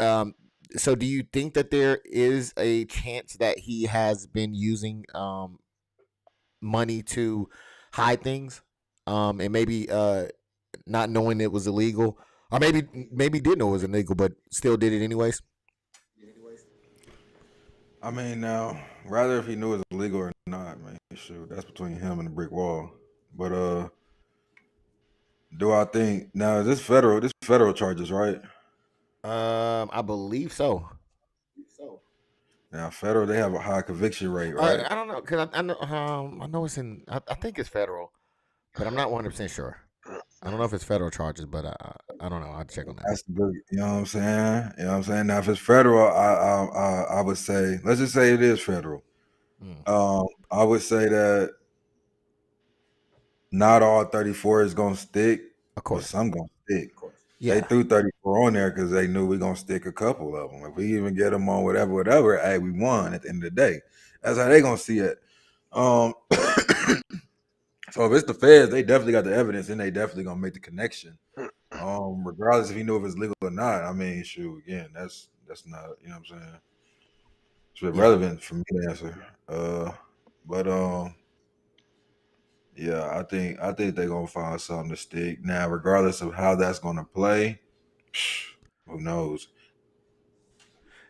so do you think that there is a chance that he has been using money to hide things, and maybe not knowing it was illegal, or maybe did know it was illegal, but still did it anyways?
I mean, now, rather if he knew it was illegal or not, man, shoot, that's between him and the brick wall. But do I think now this federal charges, right?
I believe so.
Now, federal, they have a high conviction rate, right?
I don't know because I know it's in. I think it's federal, but I'm not 100% sure. I don't know if it's federal charges, but I don't know. I'll check on that.
That's the big, you know what I'm saying? You know what I'm saying? Now, if it's federal, I would say, let's just say it is federal. I would say that not all 34 is gonna stick.
Of course,
but some gonna stick.
Yeah.
They threw 34 on there because they knew we're gonna stick a couple of them. If we even get them on whatever, hey, we won at the end of the day. That's how they gonna see it. So if it's the feds, they definitely got the evidence, and they definitely gonna make the connection. Regardless if he knew if it's legal or not. I mean, shoot, again, that's not, you know what I'm saying? It's irrelevant for me to answer. But yeah, I think they're gonna find something to stick. Now, regardless of how that's gonna play, who knows?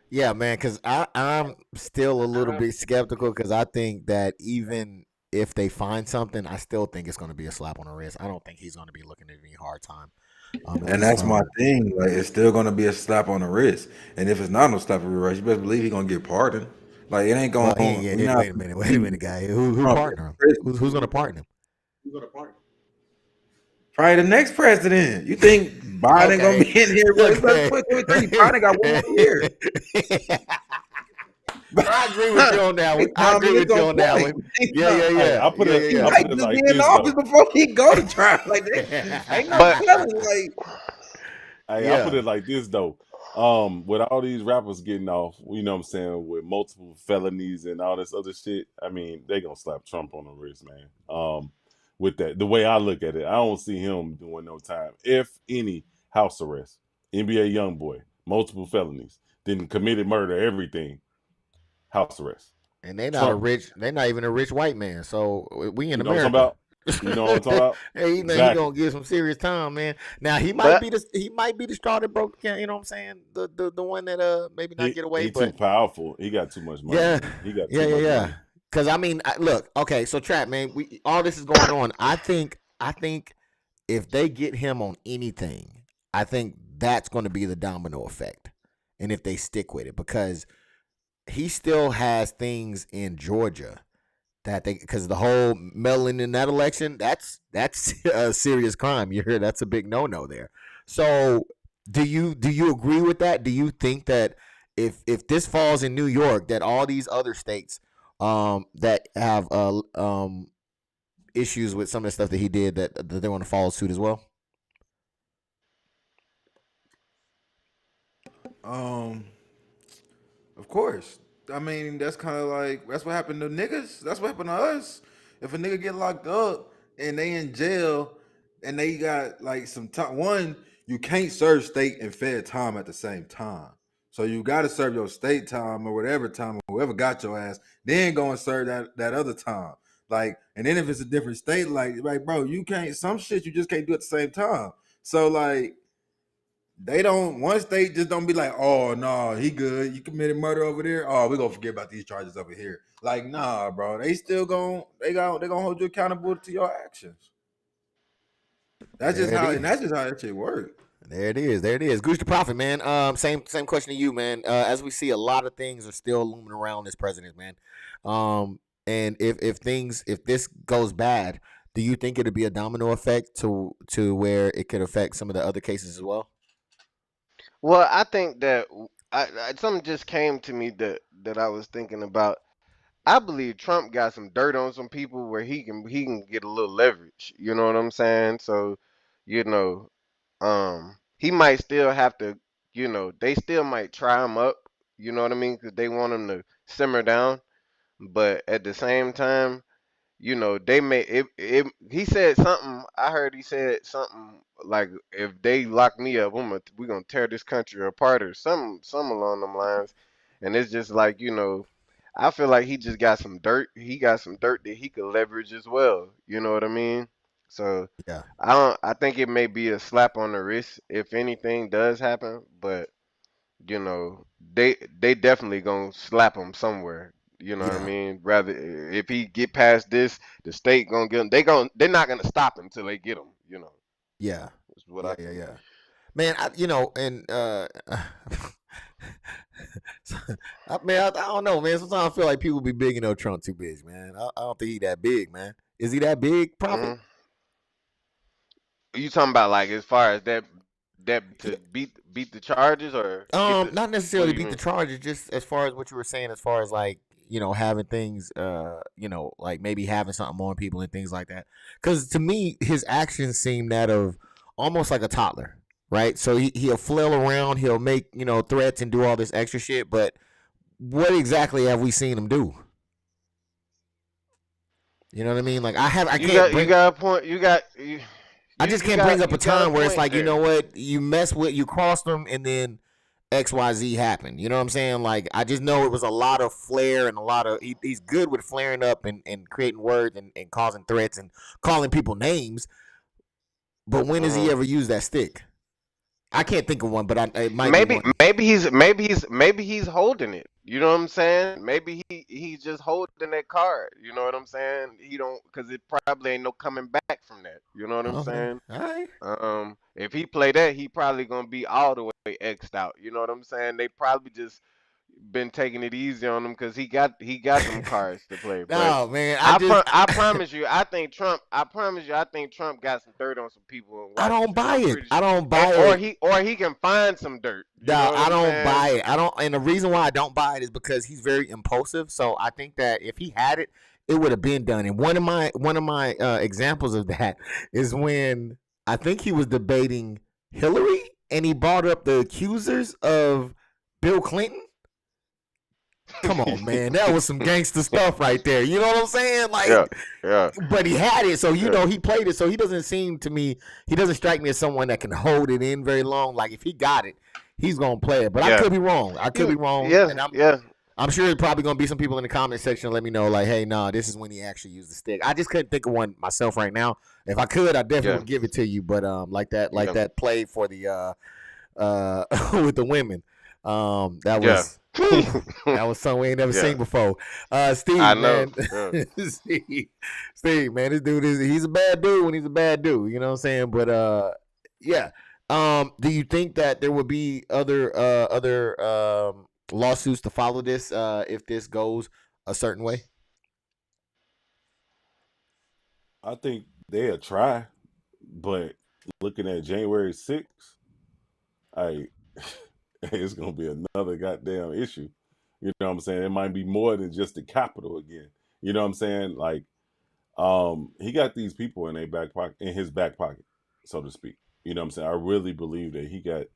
Yeah, man, because I'm still a little bit skeptical because I think that even if they find something, I still think it's going to be a slap on the wrist. I don't think he's going to be looking at any hard time.
And that's my thing. Like, it's still gonna be a slap on the wrist. And if it's not no slap on the wrist, you better believe he's gonna get pardoned. Like, it ain't gonna.
Wait a minute, guy. Who partner him? Who's going to partner him?
Probably the next president. You think Biden gonna be in here? Biden got 1 more year.
I agree with you on that one. Yeah.
I put it like
be
this,
in office before he go to trial. Like ain't no telling. Like,
I put it like this though. With all these rappers getting off, you know what I'm saying, with multiple felonies and all this other shit, I mean, they gonna slap Trump on the wrist, man. With that, the way I look at it, I don't see him doing no time. If any, house arrest, NBA YoungBoy, multiple felonies, then committed murder, everything, house arrest.
And they're not even a rich white man. So we in America.
You know what I'm talking about?
Hey, he gonna get some serious time, man. Now he might be the straw that broke the, you know what I'm saying? The one that maybe not get away.
He too powerful. He got too much money.
Yeah,
he got too much money.
Because I mean, look, okay, so Trap, man, all this is going on. I think if they get him on anything, I think that's going to be the domino effect, and if they stick with it, because he still has things in Georgia that because the whole meddling in that election, that's a serious crime. You hear that's a big no there. So do you agree with that? Do you think that if this falls in New York, that all these other states that have issues with some of the stuff that he did, that they want to follow suit as well?
Of course. I mean, that's kind of like, that's what happened to niggas. That's what happened to us. If a nigga get locked up and they in jail and they got like some time, one, you can't serve state and fed time at the same time. So you got to serve your state time or whatever time, or whoever got your ass, then go and serve that other time. Like, and then if it's a different state, like bro, you can't, some shit you just can't do at the same time. So like, they don't, one state just don't be like, oh no, he good, you committed murder over there, oh, we're gonna forget about these charges over here. Like, nah, bro, they still gonna hold you accountable to your actions. That's just how that shit works.
There it is. Goose the Prophet, man. Same question to you, man. As we see, a lot of things are still looming around this president, man. And if this goes bad, do you think it'll be a domino effect to where it could affect some of the other cases as well?
Well, I think that something just came to me that I was thinking about. I believe Trump got some dirt on some people where he can get a little leverage. You know what I'm saying? So, you know, he might still have to, you know, they still might try him up. You know what I mean? Because they want him to simmer down. But at the same time, you know, they may he said something. I heard he said something like, if they lock me up, we're gonna tear this country apart, or some along them lines. And it's just like, you know, I feel like he just got some dirt. He got some dirt that he could leverage as well. You know what I mean? So
yeah,
I think it may be a slap on the wrist if anything does happen, but you know, they definitely gonna slap him somewhere. You know what I mean? Rather, if he get past this, the state gonna get him. They're not gonna stop him until they get him. You know.
Yeah.
That's what
yeah. Man, you know, and I don't know, man. Sometimes I feel like people be bigging up Trump too big, man. I don't think he that big, man. Is he that big, Prophet?
You talking about like as far as that to beat the charges or
not necessarily beat the charges, just as far as what you were saying, as far as like, having things, like maybe having something on people and things like that. Because to me, his actions seem that of almost like a toddler, right? So he'll flail around, he'll make threats and do all this extra shit, but what exactly have we seen him do? You know what I mean? Like
you got a point.
I just can't bring up a time where it's like, you know what, you crossed them and then XYZ happened. You know what I'm saying? Like, I just know it was a lot of flair and a lot of he's good with flaring up and creating words and causing threats and calling people names. But when does he ever use that stick? I can't think of one, but it might be one.
Maybe he's holding it. You know what I'm saying? Maybe he's just holding that card. You know what I'm saying? He don't, because it probably ain't no coming back from that. You know what I'm saying?
All
right. If he play that, he probably gonna be all the way X'd out. You know what I'm saying? They probably just been taking it easy on him because he got some cards to play.
No, man.
I promise you, I think Trump got some dirt on some people.
I don't buy it. I don't buy it.
Or he can find some dirt.
No, I don't buy it. And the reason why I don't buy it is because he's very impulsive. So I think that if he had it, it would have been done. And one of my examples of that is when I think he was debating Hillary and he brought up the accusers of Bill Clinton. Come on, man. That was some gangster stuff right there. You know what I'm saying? Like,
yeah.
But he had it, so he played it. So he doesn't strike me as someone that can hold it in very long. Like, if he got it, he's gonna play it. But I could be wrong.
Yeah.
And I'm sure there's probably gonna be some people in the comment section let me know, like, hey, no, this is when he actually used the stick. I just couldn't think of one myself right now. If I could, I definitely would give it to you. But that play for the with the women, that was. That was something we ain't never seen before. Steve,
I know.
Man. Steve, man, this dude he's a bad dude when he's a bad dude. You know what I'm saying? But do you think that there would be other lawsuits to follow this if this goes a certain way?
I think they'll try, but looking at January 6th, it's gonna be another goddamn issue. You know what I'm saying? It might be more than just the Capitol again. You know what I'm saying? Like, he got these people in his back pocket, so to speak. You know what I'm saying? I really believe that he got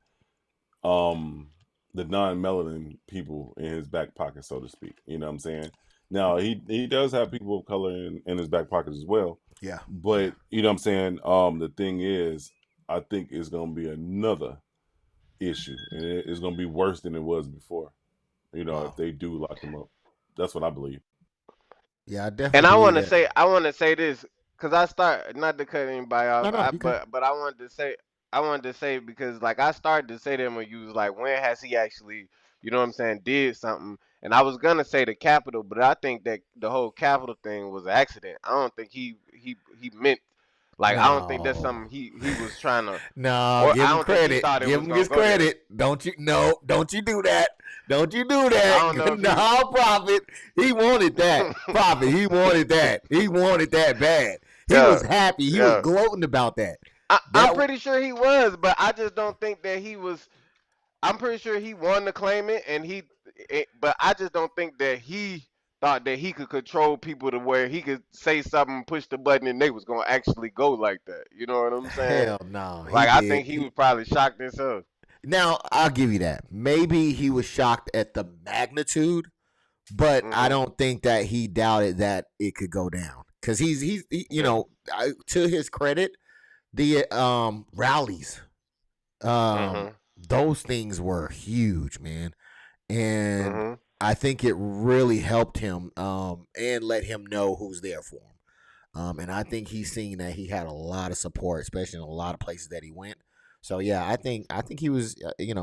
the non-melanin people in his back pocket, so to speak. You know what I'm saying? Now he does have people of color in his back pocket as well.
Yeah.
But you know what I'm saying? The thing is, I think it's gonna be another issue, and it's going to be worse than it was before. If they do lock him up, that's what I believe.
Yeah, I definitely.
And I want to say this because I start not to cut anybody off, but I wanted to say because like I started to say that when you was like, when has he actually, you know what I'm saying, did something? And I was gonna say the Capitol, but I think that the whole Capitol thing was an accident. I don't think he meant. Like, I don't think that's something he was trying to.
No, give him credit. Give him his credit. Don't you do that. Don't you do that. No, Prophet. He wanted that. Prophet, he wanted that. He wanted that bad. He was happy. He was gloating about that.
I'm pretty sure he was, but I just don't think that he was. I'm pretty sure he wanted to claim it, but I just don't think that he thought that he could control people to where he could say something, push the button, and they was gonna actually go like that. You know what I'm saying?
Hell no.
Like I think he was probably shocked himself.
Now I'll give you that. Maybe he was shocked at the magnitude, but I don't think that he doubted that it could go down because he's to his credit, the rallies, those things were huge, man, and. I think it really helped him and let him know who's there for him. And I think he's seen that he had a lot of support, especially in a lot of places that he went. So, yeah, I think he was, he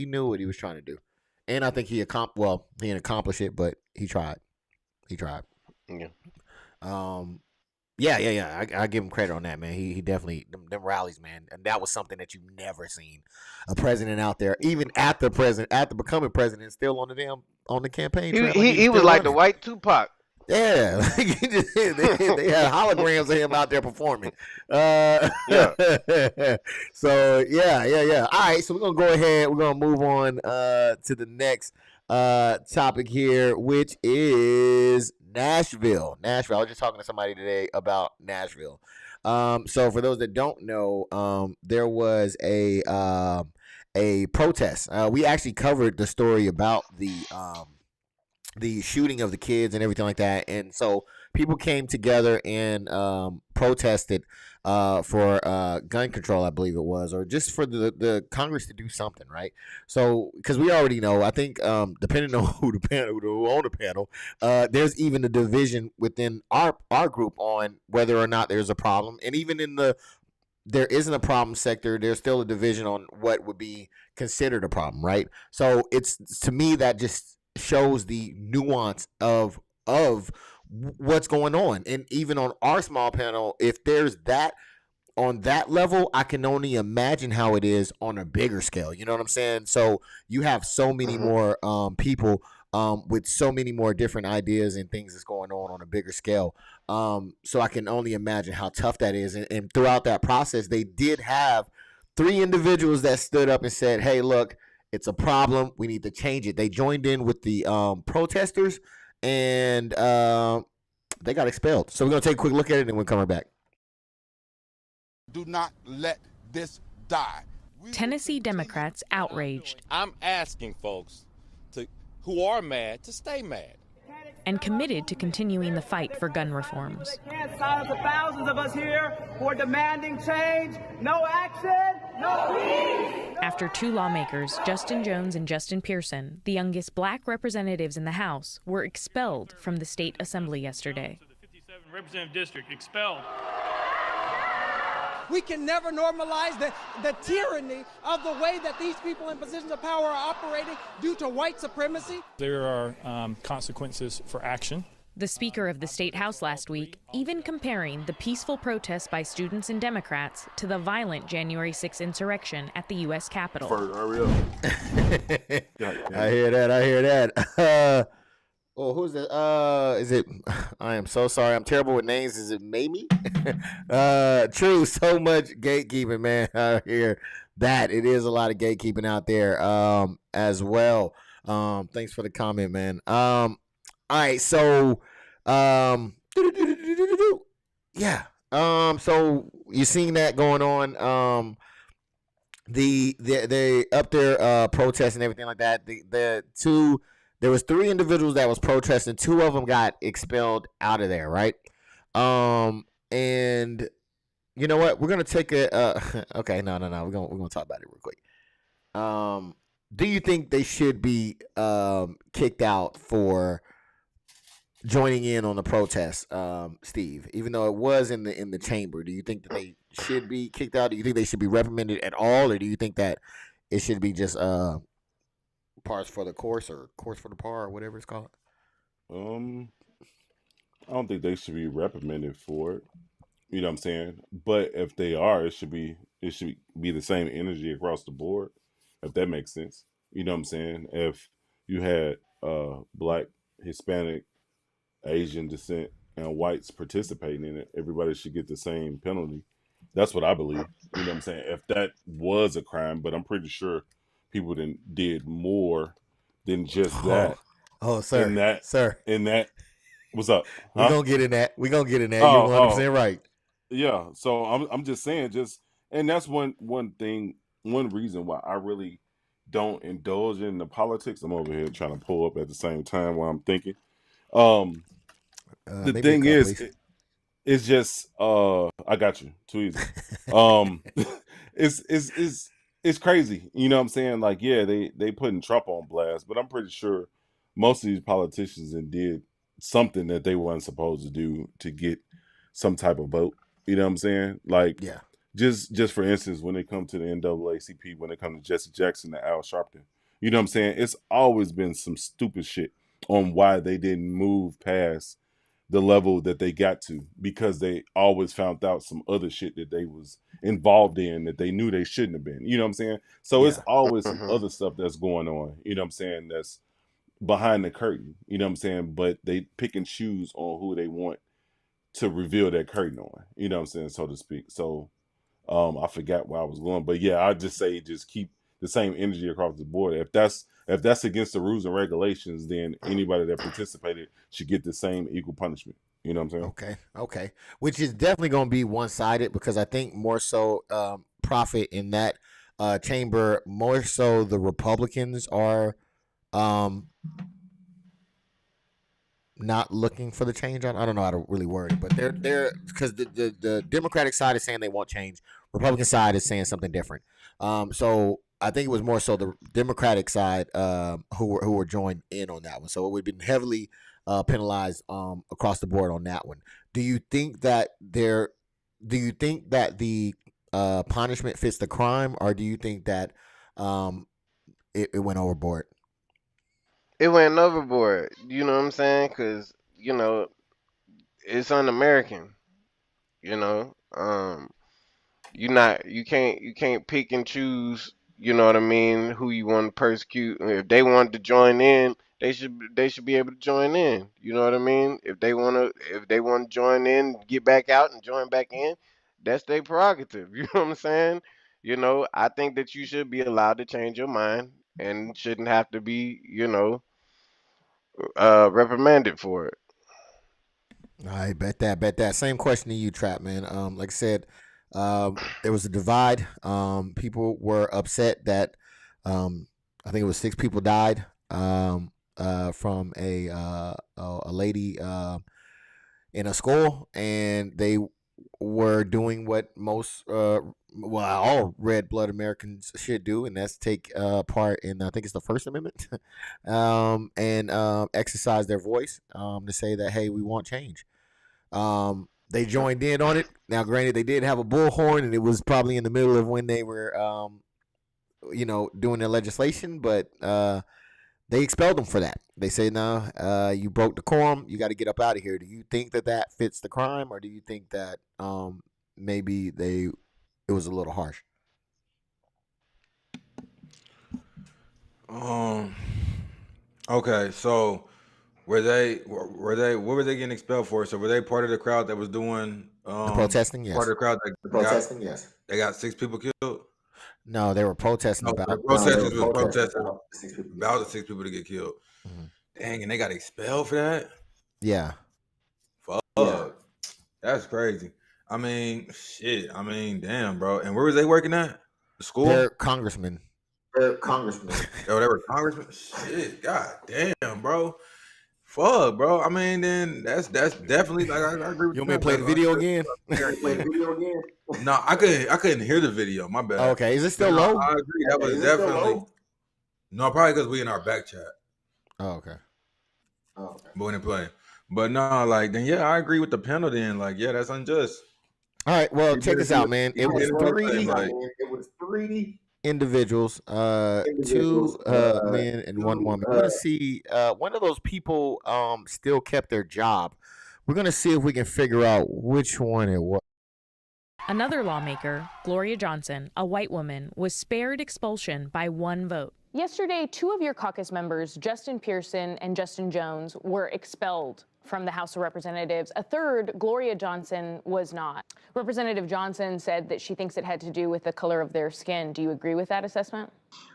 knew what he was trying to do. And I think he didn't accomplish it, but he tried. Yeah. Yeah. I give him credit on that, man. He definitely them rallies, man, and that was something that you've never seen a president out there, even after becoming president, still on the campaign
He
trail like
he,
he was
he was
still
like the
running.
white Tupac.
Yeah, like they had holograms of him out there performing.
Yeah.
So yeah. All right, so we're gonna go ahead. We're gonna move on to the next topic here, which is Nashville. Nashville. I was just talking to somebody today about Nashville. So for those that don't know, there was a protest. We actually covered the story about the shooting of the kids and everything like that. And so people came together and protested for gun control, I believe it was, or just for the Congress to do something, right? So because we already know, I think depending on who on the panel, there's even a division within our group on whether or not there's a problem, and even in there isn't a problem sector, there's still a division on what would be considered a problem, right? So it's, to me, that just shows the nuance of what's going on. And even on our small panel, if there's that on that level, I can only imagine how it is on a bigger scale. You know what I'm saying? So you have so many more people with so many more different ideas and things that's going on a bigger scale. So I can only imagine how tough that is. And throughout that process, they did have 3 individuals that stood up and said, "Hey, look, it's a problem. We need to change it." They joined in with the protesters, and they got expelled. So we're going to take a quick look at it, and we're coming back.
Do not let this die.
Tennessee Democrats outraged.
I'm asking folks who are mad to stay mad.
And committed to continuing the fight for gun reforms.
They can't silence the thousands of us here who are demanding change. No action, no peace.
After 2 lawmakers, Justin Jones and Justin Pearson, the youngest black representatives in the House, were expelled from the state assembly yesterday.
The 57 representative district expelled.
We can never normalize the tyranny of the way that these people in positions of power are operating due to white supremacy.
There are consequences for action.
The Speaker of the State House last week even comparing the peaceful protests by students and Democrats to the violent January 6th insurrection at the U.S. Capitol.
I hear that. Oh, who's that? Is it? I am so sorry. I'm terrible with names. Is it Mamie? True. So much gatekeeping, man. I hear that. It is a lot of gatekeeping out there, as well. Thanks for the comment, man. All right. So, yeah. So you seen that going on? They up there protesting and everything like that. There was 3 individuals that was protesting. 2 of them got expelled out of there, right? And you know what? We're gonna take a. Okay, no. We're gonna talk about it real quick. Do you think they should be kicked out for joining in on the protest, Steve? Even though it was in the chamber, do you think that they should be kicked out? Do you think they should be reprimanded at all, or do you think that it should be just pars for the course or course for the par or whatever it's called?
I don't think they should be reprimanded for it. You know what I'm saying? But if they are, it should be the same energy across the board, if that makes sense. You know what I'm saying? If you had black, Hispanic, Asian descent, and whites participating in it, everybody should get the same penalty. That's what I believe. You know what I'm saying? If that was a crime, but I'm pretty sure people did more than just that.
Oh, sir.
What's up?
Huh? We're gonna get in that. You're 100% right.
Yeah. So I'm just saying, and that's one reason why I really don't indulge in the politics. I'm over here trying to pull up at the same time while I'm thinking. The thing is, it's just I got you too easy. It's crazy. You know what I'm saying? Like, yeah, they putting Trump on blast, but I'm pretty sure most of these politicians did something that they weren't supposed to do to get some type of vote. You know what I'm saying? Like,
yeah.
Just for instance, when it comes to the NAACP, when it comes to Jesse Jackson and Al Sharpton, you know what I'm saying? It's always been some stupid shit on why they didn't move past the level that they got to, because they always found out some other shit that they was involved in that they knew they shouldn't have been. You know what I'm saying? So it's always some other stuff that's going on, you know what I'm saying, that's behind the curtain, you know what I'm saying? But they pick and choose on who they want to reveal that curtain on, you know what I'm saying, so to speak. So I forgot where I was going, but yeah, I'd just say just keep the same energy across the board. If that's against the rules and regulations, then anybody that participated should get the same equal punishment. You know what I'm saying?
Okay. Which is definitely going to be one-sided, because I think more so profit in that chamber, more so the Republicans are not looking for the change. I don't know how to really word it, but they're because the Democratic side is saying they want change. Republican side is saying something different. So I think it was more so the Democratic side who were joined in on that one. So it would have been heavily penalized across the board on that one. Do you think that the punishment fits the crime, or do you think that it went overboard?
It went overboard. You know what I'm saying? Because it's un-American. You know, you can't pick and choose. You know what I mean? Who you want to persecute? If they want to join in, they should be able to join in. You know what I mean? If they want to join in, get back out and join back in, that's their prerogative. You know what I'm saying? I think that you should be allowed to change your mind and shouldn't have to be, reprimanded for it.
I bet that. Same question to you, Trap Man. Like I said, there was a divide. People were upset that I think it was 6 people died from a lady in a school, and they were doing what most all red blood Americans should do, and that's take part in, I think it's the First Amendment, and exercise their voice to say that, hey, we want change. They joined in on it. Now, granted, they did have a bullhorn, and it was probably in the middle of when they were, doing their legislation, but they expelled them for that. They say, no, you broke decorum. You got to get up out of here. Do you think that fits the crime, or do you think that maybe it was a little harsh?
Okay, so what were they getting expelled for? So were they part of the crowd that was doing
the protesting? Yes.
Part of the crowd that
protesting? Yes.
They got 6 people killed?
No, they were protesting about
the protesters was protesting about the 6 people to get killed. Mm-hmm. Dang, and they got expelled for that?
Yeah.
Fuck. Yeah. That's crazy. I mean, shit. I mean, damn, bro. And where was they working at? The school?
They're congressmen.
Oh, they were congressmen? Shit. God damn, bro. Fuck, bro. I mean, then that's definitely, like, I agree with you.
You want me to play the video again?
No, I couldn't hear the video. My bad.
Okay, is it still low?
I agree. That was definitely. No, probably because we in our back chat.
Oh, okay.
But we didn't play. But no, like, then yeah, I agree with the penalty, and like, yeah, that's unjust.
All right, well, check this out, man. It was 3 individuals, 2 men and 1 woman. We're gonna see one of those people still kept their job. We're gonna see if we can figure out which one it was.
Another lawmaker, Gloria Johnson, a white woman, was spared expulsion by 1 vote.
Yesterday, 2 of your caucus members, Justin Pearson and Justin Jones, were expelled from the House of Representatives. A third, Gloria Johnson, was not. Representative Johnson said that she thinks it had to do with the color of their skin. Do you agree with that assessment?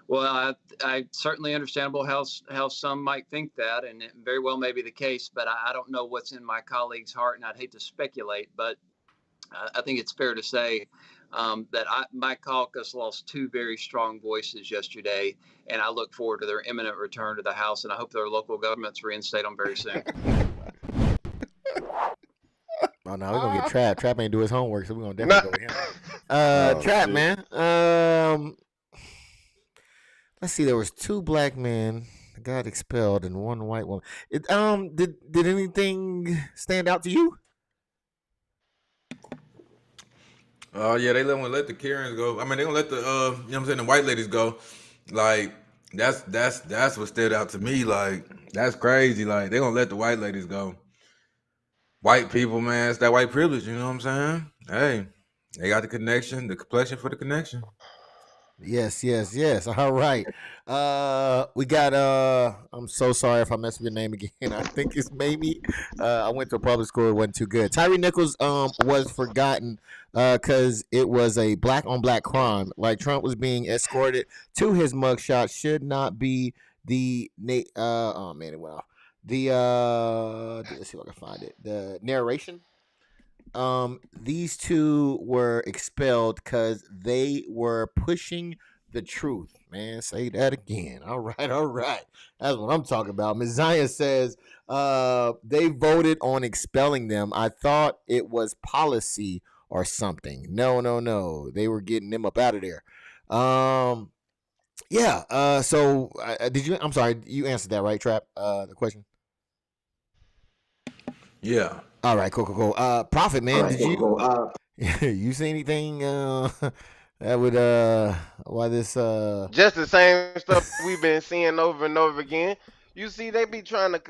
Well, I certainly understandable how some might think that, and it very well may be the case, but I don't know what's in my colleague's heart, and I'd hate to speculate, but I think it's fair to say that my caucus lost 2 very strong voices yesterday, and I look forward to their imminent return to the House, and I hope their local governments reinstate them very soon.
Oh, no, we're going to get Trap. Trap ain't do his homework, so we're going to definitely go with him. Trap, man. Let's see. There was 2 black men that got expelled and 1 white woman. Did anything stand out to you?
Yeah, they let the Karens go. I mean, they gonna let the you know what I'm saying, the white ladies go. Like, that's what stood out to me. Like, that's crazy. Like, they gonna let the white ladies go. white people, man, it's that white privilege. You know what I'm saying? Hey, they got the connection, the complexion for the connection.
Yes. All right. We got I'm so sorry if I mess up your name again. I think it's Mamie. I went to a public school, it wasn't too good. Tyree Nichols was forgotten because it was a black on black crime. Like Trump was being escorted to his mugshot should not be the oh man, it went off. The let's see if I can find it. The narration. These two were expelled because they were pushing the truth. Man, say that again. All right. That's what I'm talking about. Ms. Zion says they voted on expelling them. I thought it was policy or something. No. They were getting them up out of there. Yeah. So did you? I'm sorry. You answered that right, Trap? The question.
Yeah.
All right, cool. Prophet, man, did you you see anything that would why this
just the same stuff we've been seeing over and over again. You see, they be trying to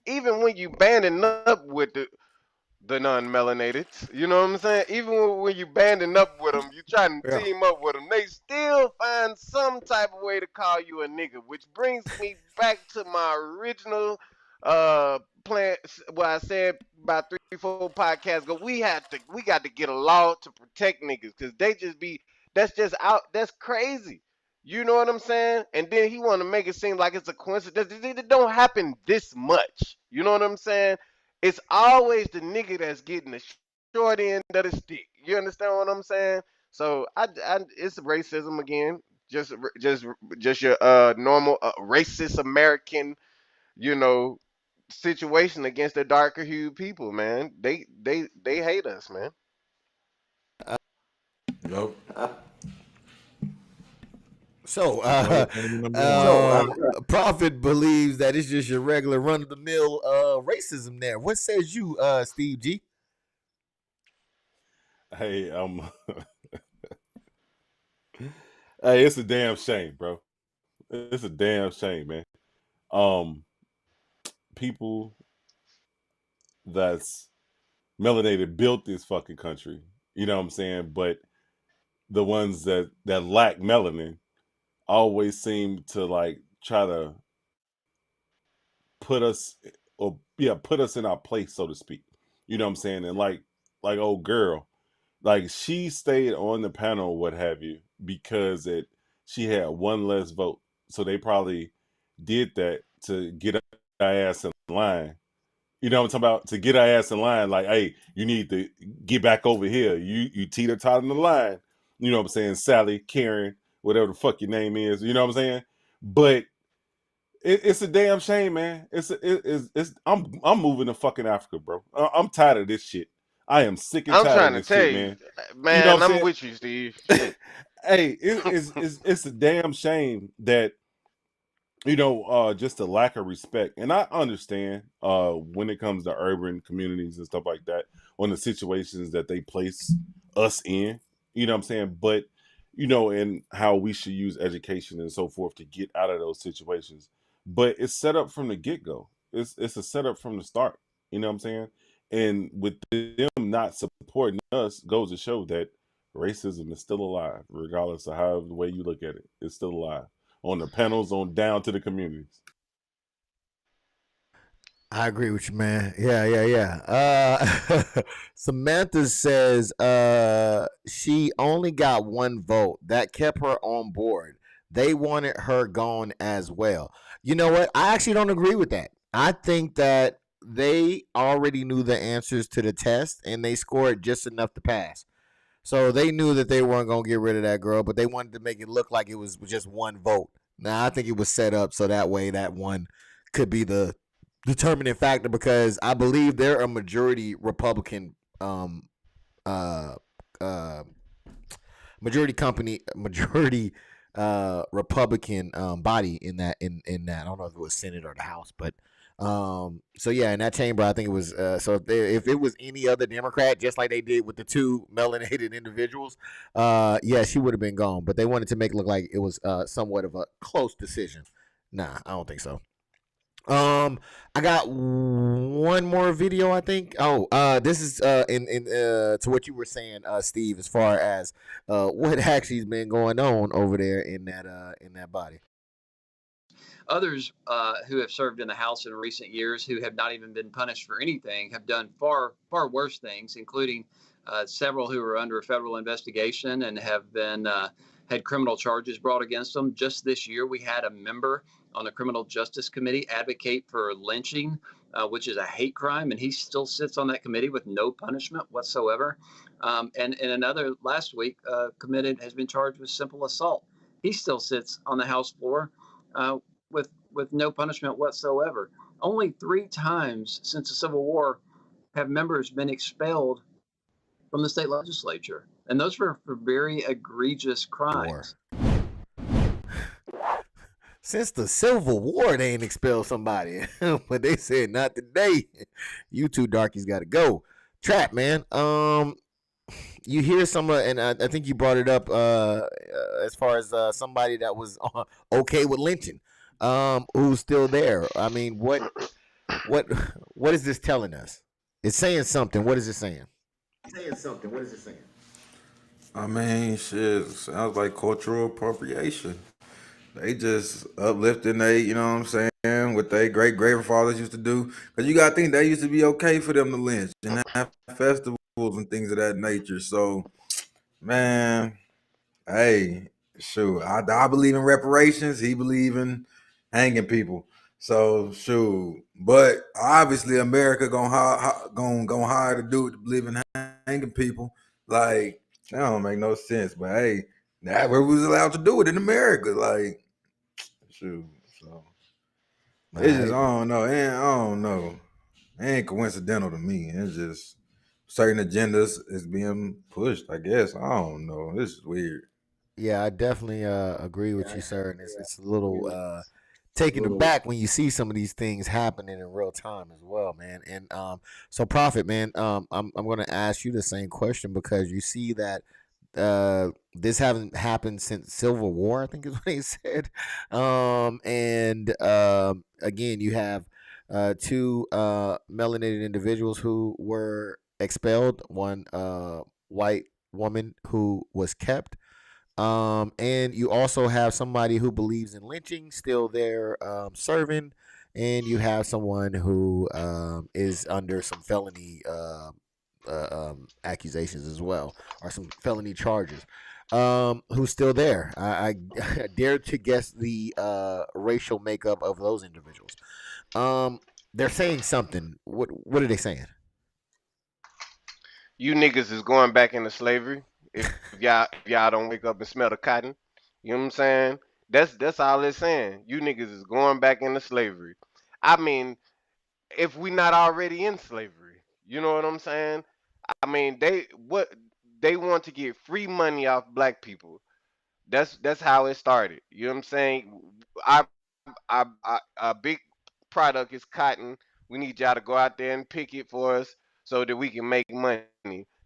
even when you banding up with the non-melanated, you know what I'm saying? Even when you banding up with them, you trying to team up with them, they still find some type of way to call you a nigga, which brings me back to my original plan. What I said about 3-4 podcasts ago. We got to get a law to protect niggas because they just be that's crazy. You know what I'm saying? And then he want to make it seem like it's a coincidence. It don't happen this much. You know what I'm saying? It's always the nigga that's getting the short end of the stick. You understand what I'm saying? So it's racism again. Just your normal racist American, you know, situation against the darker hued people, man. They hate us, man.
Nope.
So, Prophet believes that it's just your regular run of the mill racism there. What says you, Steve G?
Hey, hey, it's a damn shame, bro. It's a damn shame, man. People that's melanated built this fucking country. You know what I'm saying? But the ones that lack melanin always seem to like try to put us in our place, so to speak. You know what I'm saying? And like old girl, like she stayed on the panel or what have you because she had one less vote. So they probably did that to get our ass in line. You know what I'm talking about? To get our ass in line, like, hey, you need to get back over here. You teeter-totter the line. You know what I'm saying? Sally, Karen, whatever the fuck your name is. You know what I'm saying? But it's a damn shame, man. I'm moving to fucking Africa, bro. I'm tired of this shit. I am sick and tired of this shit, man.
Man,
you know what
I'm with you, Steve.
Hey, it's a damn shame that just a lack of respect. And I understand when it comes to urban communities and stuff like that, on the situations that they place us in, you know what I'm saying? But, and how we should use education and so forth to get out of those situations. But it's set up from the get-go. It's a setup from the start, you know what I'm saying? And with them not supporting us goes to show that racism is still alive, regardless of how the way you look at it. It's still alive. On the panels, on down to the communities.
I agree with you, man. Yeah. Samantha says she only got one vote. That kept her on board. They wanted her gone as well. You know what? I actually don't agree with that. I think that they already knew the answers to the test and they scored just enough to pass. So they knew that they weren't going to get rid of that girl, but they wanted to make it look like it was just one vote. Now, I think it was set up so that way that one could be the determining factor because I believe they're a majority Republican majority Republican body in that I don't know if it was Senate or the House, but so yeah, in that chamber I think it was so if it was any other Democrat, just like they did with the two melanated individuals, yeah, she would have been gone, but they wanted to make it look like it was somewhat of a close decision. Nah, I don't think so. I got one more video, I think. This is in to what you were saying, Steve, as far as what actually has been going on over there in that body.
Others who have served in the House in recent years, who have not even been punished for anything, have done far worse things, including several who are under a federal investigation and have been had criminal charges brought against them. Just this year, we had a member on the Criminal Justice Committee advocate for lynching, which is a hate crime, and he still sits on that committee with no punishment whatsoever. And another last week has been charged with simple assault. He still sits on the House floor with no punishment whatsoever. Only 3 times since the Civil War have members been expelled from the state legislature, and those were for very egregious crimes.
Since the Civil War, they ain't expelled somebody, but they said not today. You two darkies got to go. Trap, man. You hear some, and I think you brought it up as far as somebody that was okay with lynching, who's still there. I mean, what is this telling us? It's saying something. What is it saying?
I mean, shit, sounds like cultural appropriation. They just uplifting you know what I'm saying, what they great grandfathers used to do. Because you got to think they used to be okay for them to lynch and have festivals and things of that nature. So, man, hey, shoot, I believe in reparations. He believe in hanging people. So, shoot. But obviously, America gonna hire the dude to believe in hanging people. Like, that don't make no sense. But hey, that we was allowed to do it in America. Like, shoot. So it's just I don't know. It ain't coincidental to me. It's just certain agendas is being pushed, I guess. I don't know. This is weird.
Yeah, I definitely agree with you, sir. And it's a little taken aback when you see some of these things happening in real time as well, man. And so Prophet, man, I'm going to ask you the same question because you see that this hasn't happened since Civil War, I think is what he said. And again, you have 2 melanated individuals who were expelled, one white woman who was kept. And you also have somebody who believes in lynching still there serving, and you have someone who is under some felony accusations as well, or some felony charges, who's still there. I dare to guess the racial makeup of those individuals. They're saying something. What are they saying?
You niggas is going back into slavery. If y'all don't wake up and smell the cotton, you know what I'm saying? That's all it's saying. You niggas is going back into slavery. I mean, if we not already in slavery, you know what I'm saying? I mean, they want to get free money off black people. That's how it started. You know what I'm saying? Our big product is cotton. We need y'all to go out there and pick it for us so that we can make money.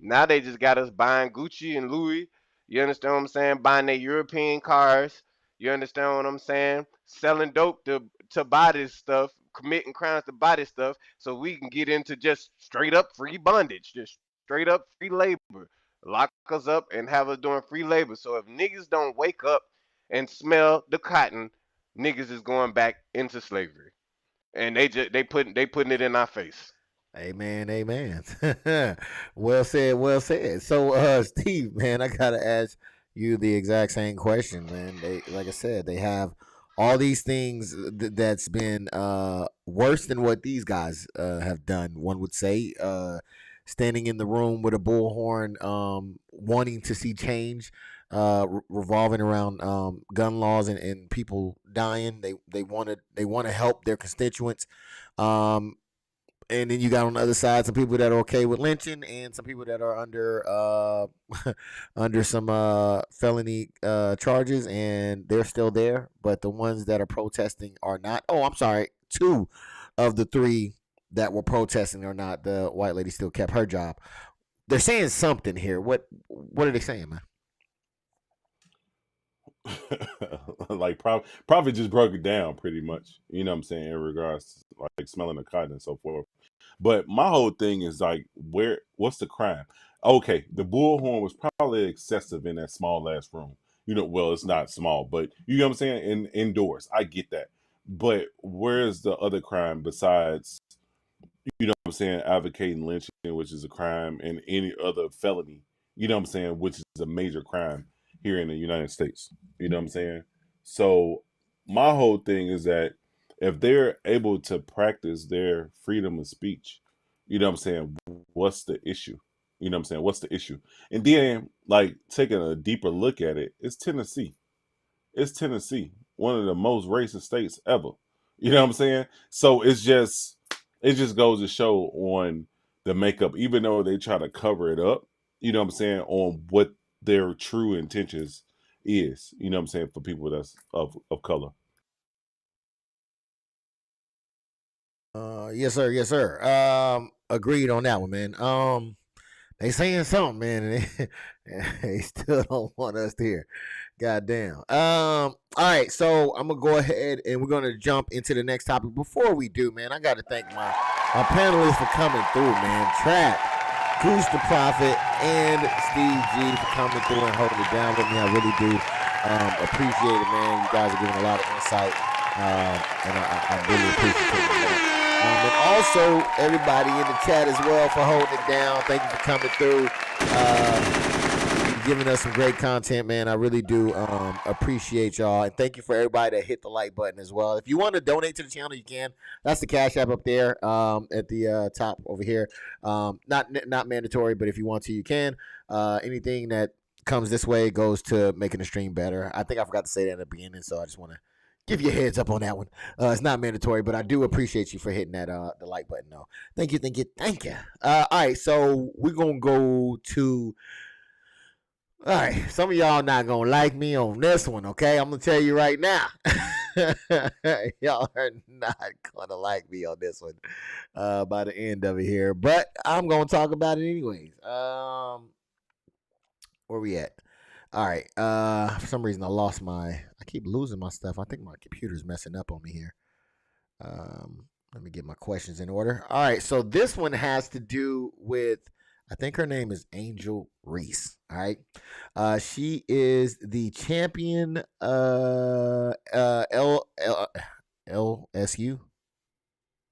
Now they just got us buying Gucci and Louis. You understand what I'm saying? Buying their European cars. You understand what I'm saying? Selling dope to buy this stuff, committing crimes to buy this stuff, so we can get into just straight up free bondage, just straight up free labor. Lock us up and have us doing free labor. So if niggas don't wake up and smell the cotton, niggas is going back into slavery, and they putting it in our face.
Amen, amen. Well said, well said. So, Steve, man, I gotta ask you the exact same question, man. They, like I said, they have all these things that's been worse than what these guys have done. One would say, standing in the room with a bullhorn, wanting to see change, revolving around gun laws and people dying. They want to help their constituents. And then you got on the other side some people that are okay with lynching and some people that are under under some felony charges, and they're still there. But the ones that are protesting are not. Oh, I'm sorry. 2 of the 3 that were protesting are not. The white lady still kept her job. They're saying something here. What are they saying, man?
like Prophet just broke it down pretty much. You know what I'm saying, in regards to like smelling the cotton and so forth. But my whole thing is like, what's the crime? Okay, the bullhorn was probably excessive in that small ass room. You know, well, it's not small, but you know what I'm saying? Indoors. I get that. But where's the other crime besides, you know what I'm saying, advocating lynching, which is a crime, and any other felony, you know what I'm saying, which is a major crime here in the United States. You know what I'm saying? So my whole thing is that if they're able to practice their freedom of speech, you know what I'm saying, what's the issue? You know what I'm saying? What's the issue? And then, like, taking a deeper look at it, it's Tennessee. It's Tennessee, one of the most racist states ever. You know what I'm saying? So it just goes to show on the makeup, even though they try to cover it up, you know what I'm saying, on what their true intentions is, you know what I'm saying, for people that's of color.
Yes, sir. Yes, sir. Agreed on that one, man. They saying something, man, and they still don't want us to hear. Goddamn. All right, so I'm gonna go ahead and we're gonna jump into the next topic. Before we do, man, I gotta thank my panelists for coming through, man. Trap, Goose the Prophet, and Steve G for coming through and holding it down with me. I really do appreciate it, man. You guys are giving a lot of insight, and I really appreciate it, man. And also everybody in the chat as well for holding it down. Thank you for coming through, giving us some great content, man. I really do appreciate y'all, and thank you for everybody that hit the like button as well. If you want to donate to the channel, you can. That's the Cash App up there at the top over here. Not mandatory, but if you want to, you can. Anything that comes this way goes to making the stream better. I think I forgot to say that in the beginning, so I just want to give you a heads up on that one. It's not mandatory, but I do appreciate you for hitting that the like button, though. Thank you. All right, so we're gonna go to. All right, some of y'all not gonna like me on this one, okay? I'm gonna tell you right now. Y'all are not gonna like me on this one by the end of it here, but I'm gonna talk about it anyways. Where we at? All right. For some reason, I keep losing my stuff. I think my computer's messing up on me here. Let me get my questions in order. All right. So this one has to do with, I think her name is Angel Reese. All right. She is the champion LSU.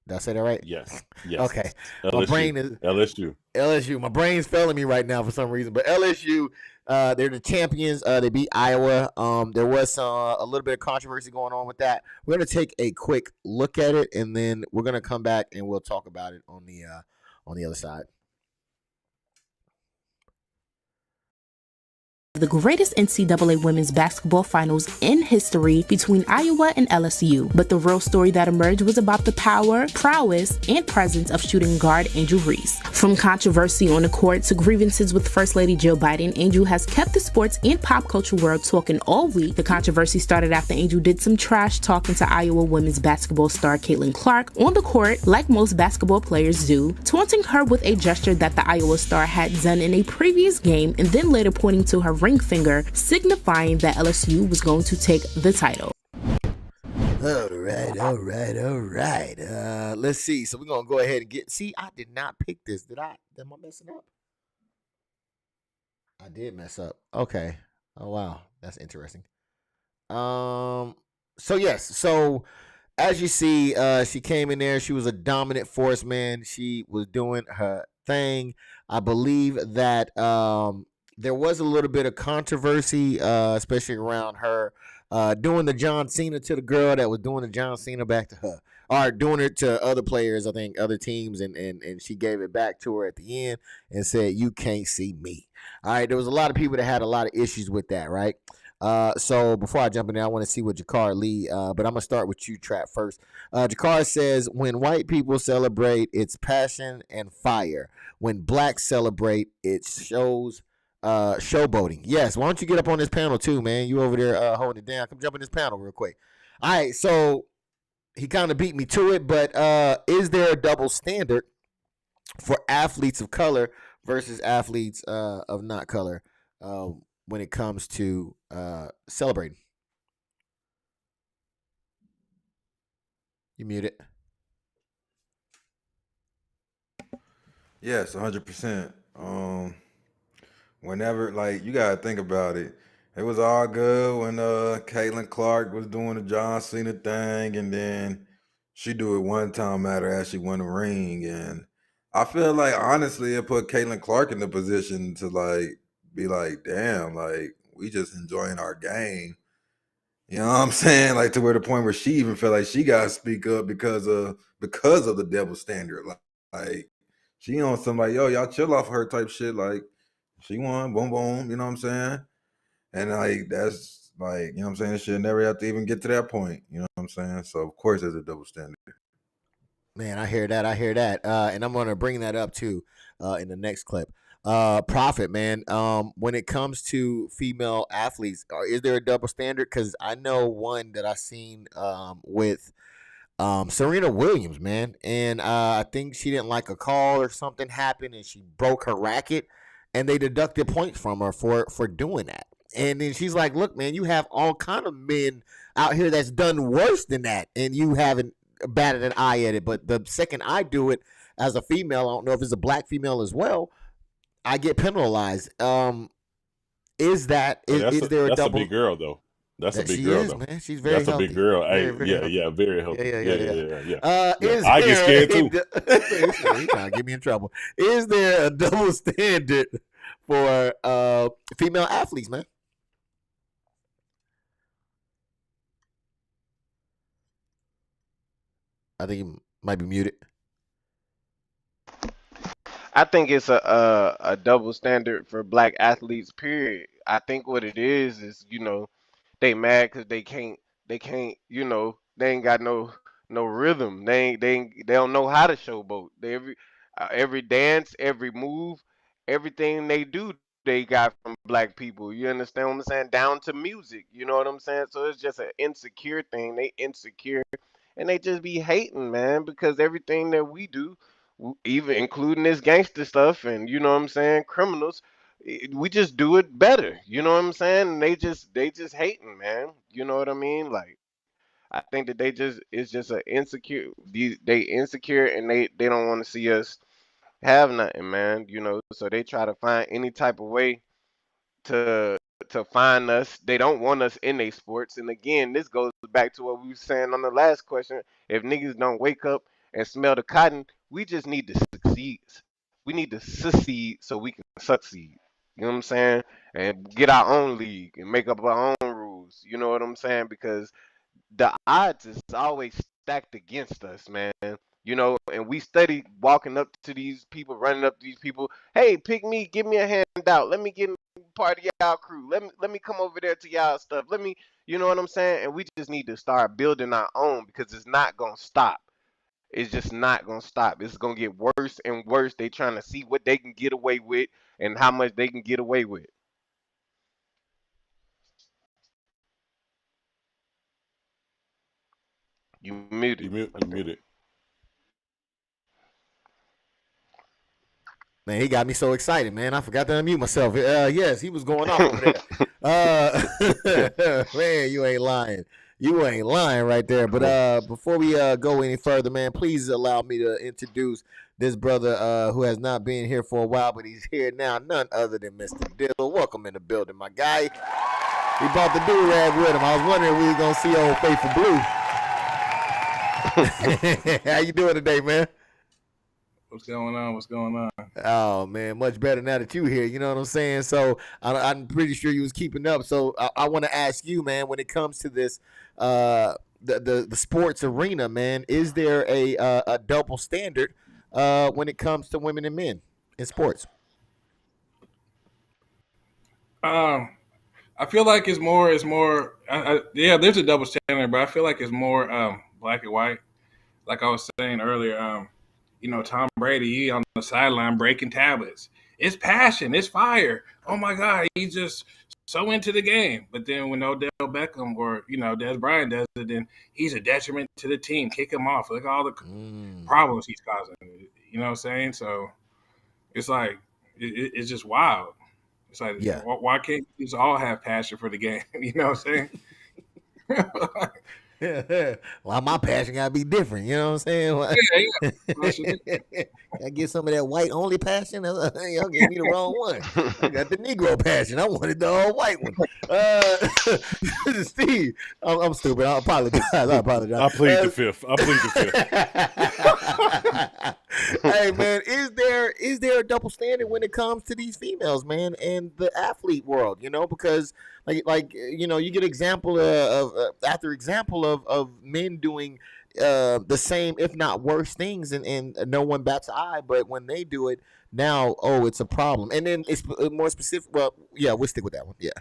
Did I say that right?
Yes.
Okay.
LSU.
My brain is LSU. My brain's failing me right now for some reason. But LSU, they're the champions. They beat Iowa. There was a little bit of controversy going on with that. We're gonna take a quick look at it, and then we're gonna come back and we'll talk about it on the other side.
The greatest NCAA women's basketball finals in history between Iowa and LSU. But the real story that emerged was about the power, prowess, and presence of shooting guard Angel Reese. From controversy on the court to grievances with First Lady Jill Biden, Angel has kept the sports and pop culture world talking all week. The controversy started after Angel did some trash talking to Iowa women's basketball star Caitlin Clark on the court, like most basketball players do, taunting her with a gesture that the Iowa star had done in a previous game, and then later pointing to her ring finger, signifying that LSU was going to take the title.
All right. Let's see. So we're gonna go ahead and I did not pick this. Am I messing up? I did mess up. Okay. Oh wow, that's interesting. So yes. So as you see, she came in there. She was a dominant force, man. She was doing her thing. I believe that there was a little bit of controversy, especially around her doing the John Cena to the girl that was doing the John Cena back to her, or doing it to other players, I think, other teams, and she gave it back to her at the end and said, "You can't see me." All right, there was a lot of people that had a lot of issues with that, right? So before I jump in there, I want to see what Jakar Lee, but I'm going to start with you, Trap, first. Jakar says, when white people celebrate, it's passion and fire. When blacks celebrate, it shows showboating. Yes, why don't you get up on this panel too, man? You over there holding it down. Come jump in this panel real quick. All right, so he kind of beat me to it, but is there a double standard for athletes of color versus athletes of not color when it comes to celebrating? You muted.
Yes, 100%. Whenever, like, you gotta think about it. It was all good when Caitlin Clark was doing the John Cena thing, and then she do it one time after as she won the ring. And I feel like honestly it put Caitlin Clark in the position to like be like, damn, like we just enjoying our game. You know what I'm saying? Like to where the point where she even felt like she gotta speak up because of the double standard. Like she on somebody, yo, y'all chill off her type shit. Like she won, boom, boom, you know what I'm saying? And like that's like, you know what I'm saying? It should never have to even get to that point. You know what I'm saying? So of course there's a double standard.
Man, I hear that. And I'm gonna bring that up too in the next clip. Prophet, man. When it comes to female athletes, is there a double standard? Because I know one that I seen with Serena Williams, man, and I think she didn't like a call or something happened, and she broke her racket, and they deducted points from her for doing that. And then she's like, "Look, man, you have all kind of men out here that's done worse than that, and you haven't batted an eye at it. But the second I do it as a female, I don't know if it's a black female as well, I get penalized. Is there a
that's
double?
a big girl though. That's a big girl though.
Man. She's very
That's
healthy.
a big girl.
Very healthy.
Yeah, very healthy.
Yeah.
I get scared too.
He's trying to get me in trouble. Is there a double standard for female athletes, man? I think he might be muted.
I think it's a double standard for black athletes. Period. I think what it is they mad because they can't they ain't got no rhythm. They don't know how to showboat. Every dance, every move, everything they do, they got from black people. You understand what I'm saying? Down to music. You know what I'm saying? So it's just an insecure thing. They insecure and they just be hating, man, because everything that we do, even including this gangster stuff and you know what I'm saying, criminals, we just do it better. You know what I'm saying? And they just hating, man. You know what I mean? Like I think that it's just a insecure. They insecure and they don't want to see us have nothing, man. So they try to find any type of way to find us. They don't want us in their sports. And again, this goes back to what we were saying on the last question. If niggas don't wake up and smell the cotton, we just need to succeed. We need to succeed so we can succeed. You know what I'm saying? And get our own league and make up our own rules. You know what I'm saying? Because the odds is always stacked against us, man. And we study walking up to these people, running up to these people. Hey, pick me, give me a handout. Let me get part of y'all crew. Let me come over there to y'all stuff. You know what I'm saying? And we just need to start building our own because it's not gonna stop. It's just not gonna stop. It's gonna get worse and worse. They trying to see what they can get away with and how much they can get away with. You muted.
You muted.
Man, he got me so excited, man. I forgot to unmute myself. Yes, he was going off over there. Man, you ain't lying. You ain't lying right there. But before we go any further, man, please allow me to introduce this brother who has not been here for a while, but he's here now. None other than Mr. Diddle. Welcome in the building, my guy. He brought the do-rag with him. I was wondering if we were going to see old Faithful Blue. How you doing today, man?
What's going on? What's going on?
Oh, man, much better now that you here. You know what I'm saying? So I'm pretty sure you was keeping up. So I want to ask you, man, when it comes to this, the sports arena, man, is there a double standard when it comes to women and men in sports?
I feel like it's more. Yeah, there's a double standard, but I feel like it's more black and white. Like I was saying earlier, Tom Brady, he on the sideline breaking tablets. It's passion. It's fire. Oh, my God. He's just so into the game. But then when Odell Beckham or, Des Bryant does it, then he's a detriment to the team. Kick him off. Look at all the problems he's causing. You know what I'm saying? So it's like it's just wild. It's like, why can't we just all have passion for the game? You know what I'm saying?
Well, my passion gotta be different. You know what I'm saying? I get some of that white only passion. Y'all gave me the wrong one. I got the Negro passion. I wanted the all white one. Steve, I'm stupid. I apologize.
I plead the fifth.
Hey man, is there a double standard when it comes to these females, man, and the athlete world? You know, because like you get example after example of men doing the same, if not worse, things, and no one bats an eye. But when they do it, now it's a problem. And then it's more specific. Well, yeah, we'll stick with that one. Yeah.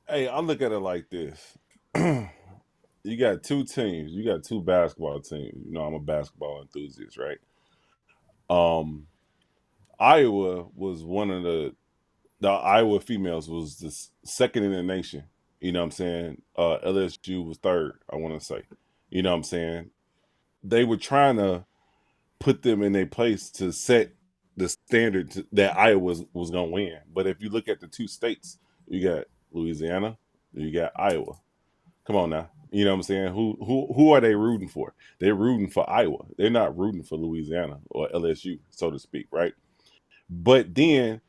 Hey, I look at it like this. You got two teams. You got two basketball teams. You know, I'm a basketball enthusiast, right? Iowa was one of the Iowa females was the second in the nation. You know what I'm saying? LSU was third, I want to say. You know what I'm saying? They were trying to put them in their place to set the standard that Iowa was going to win. But if you look at the two states, you got Louisiana, you got Iowa. Come on now. You know what I'm saying? Who are they rooting for? They're rooting for Iowa. They're not rooting for Louisiana or LSU, so to speak, right? But then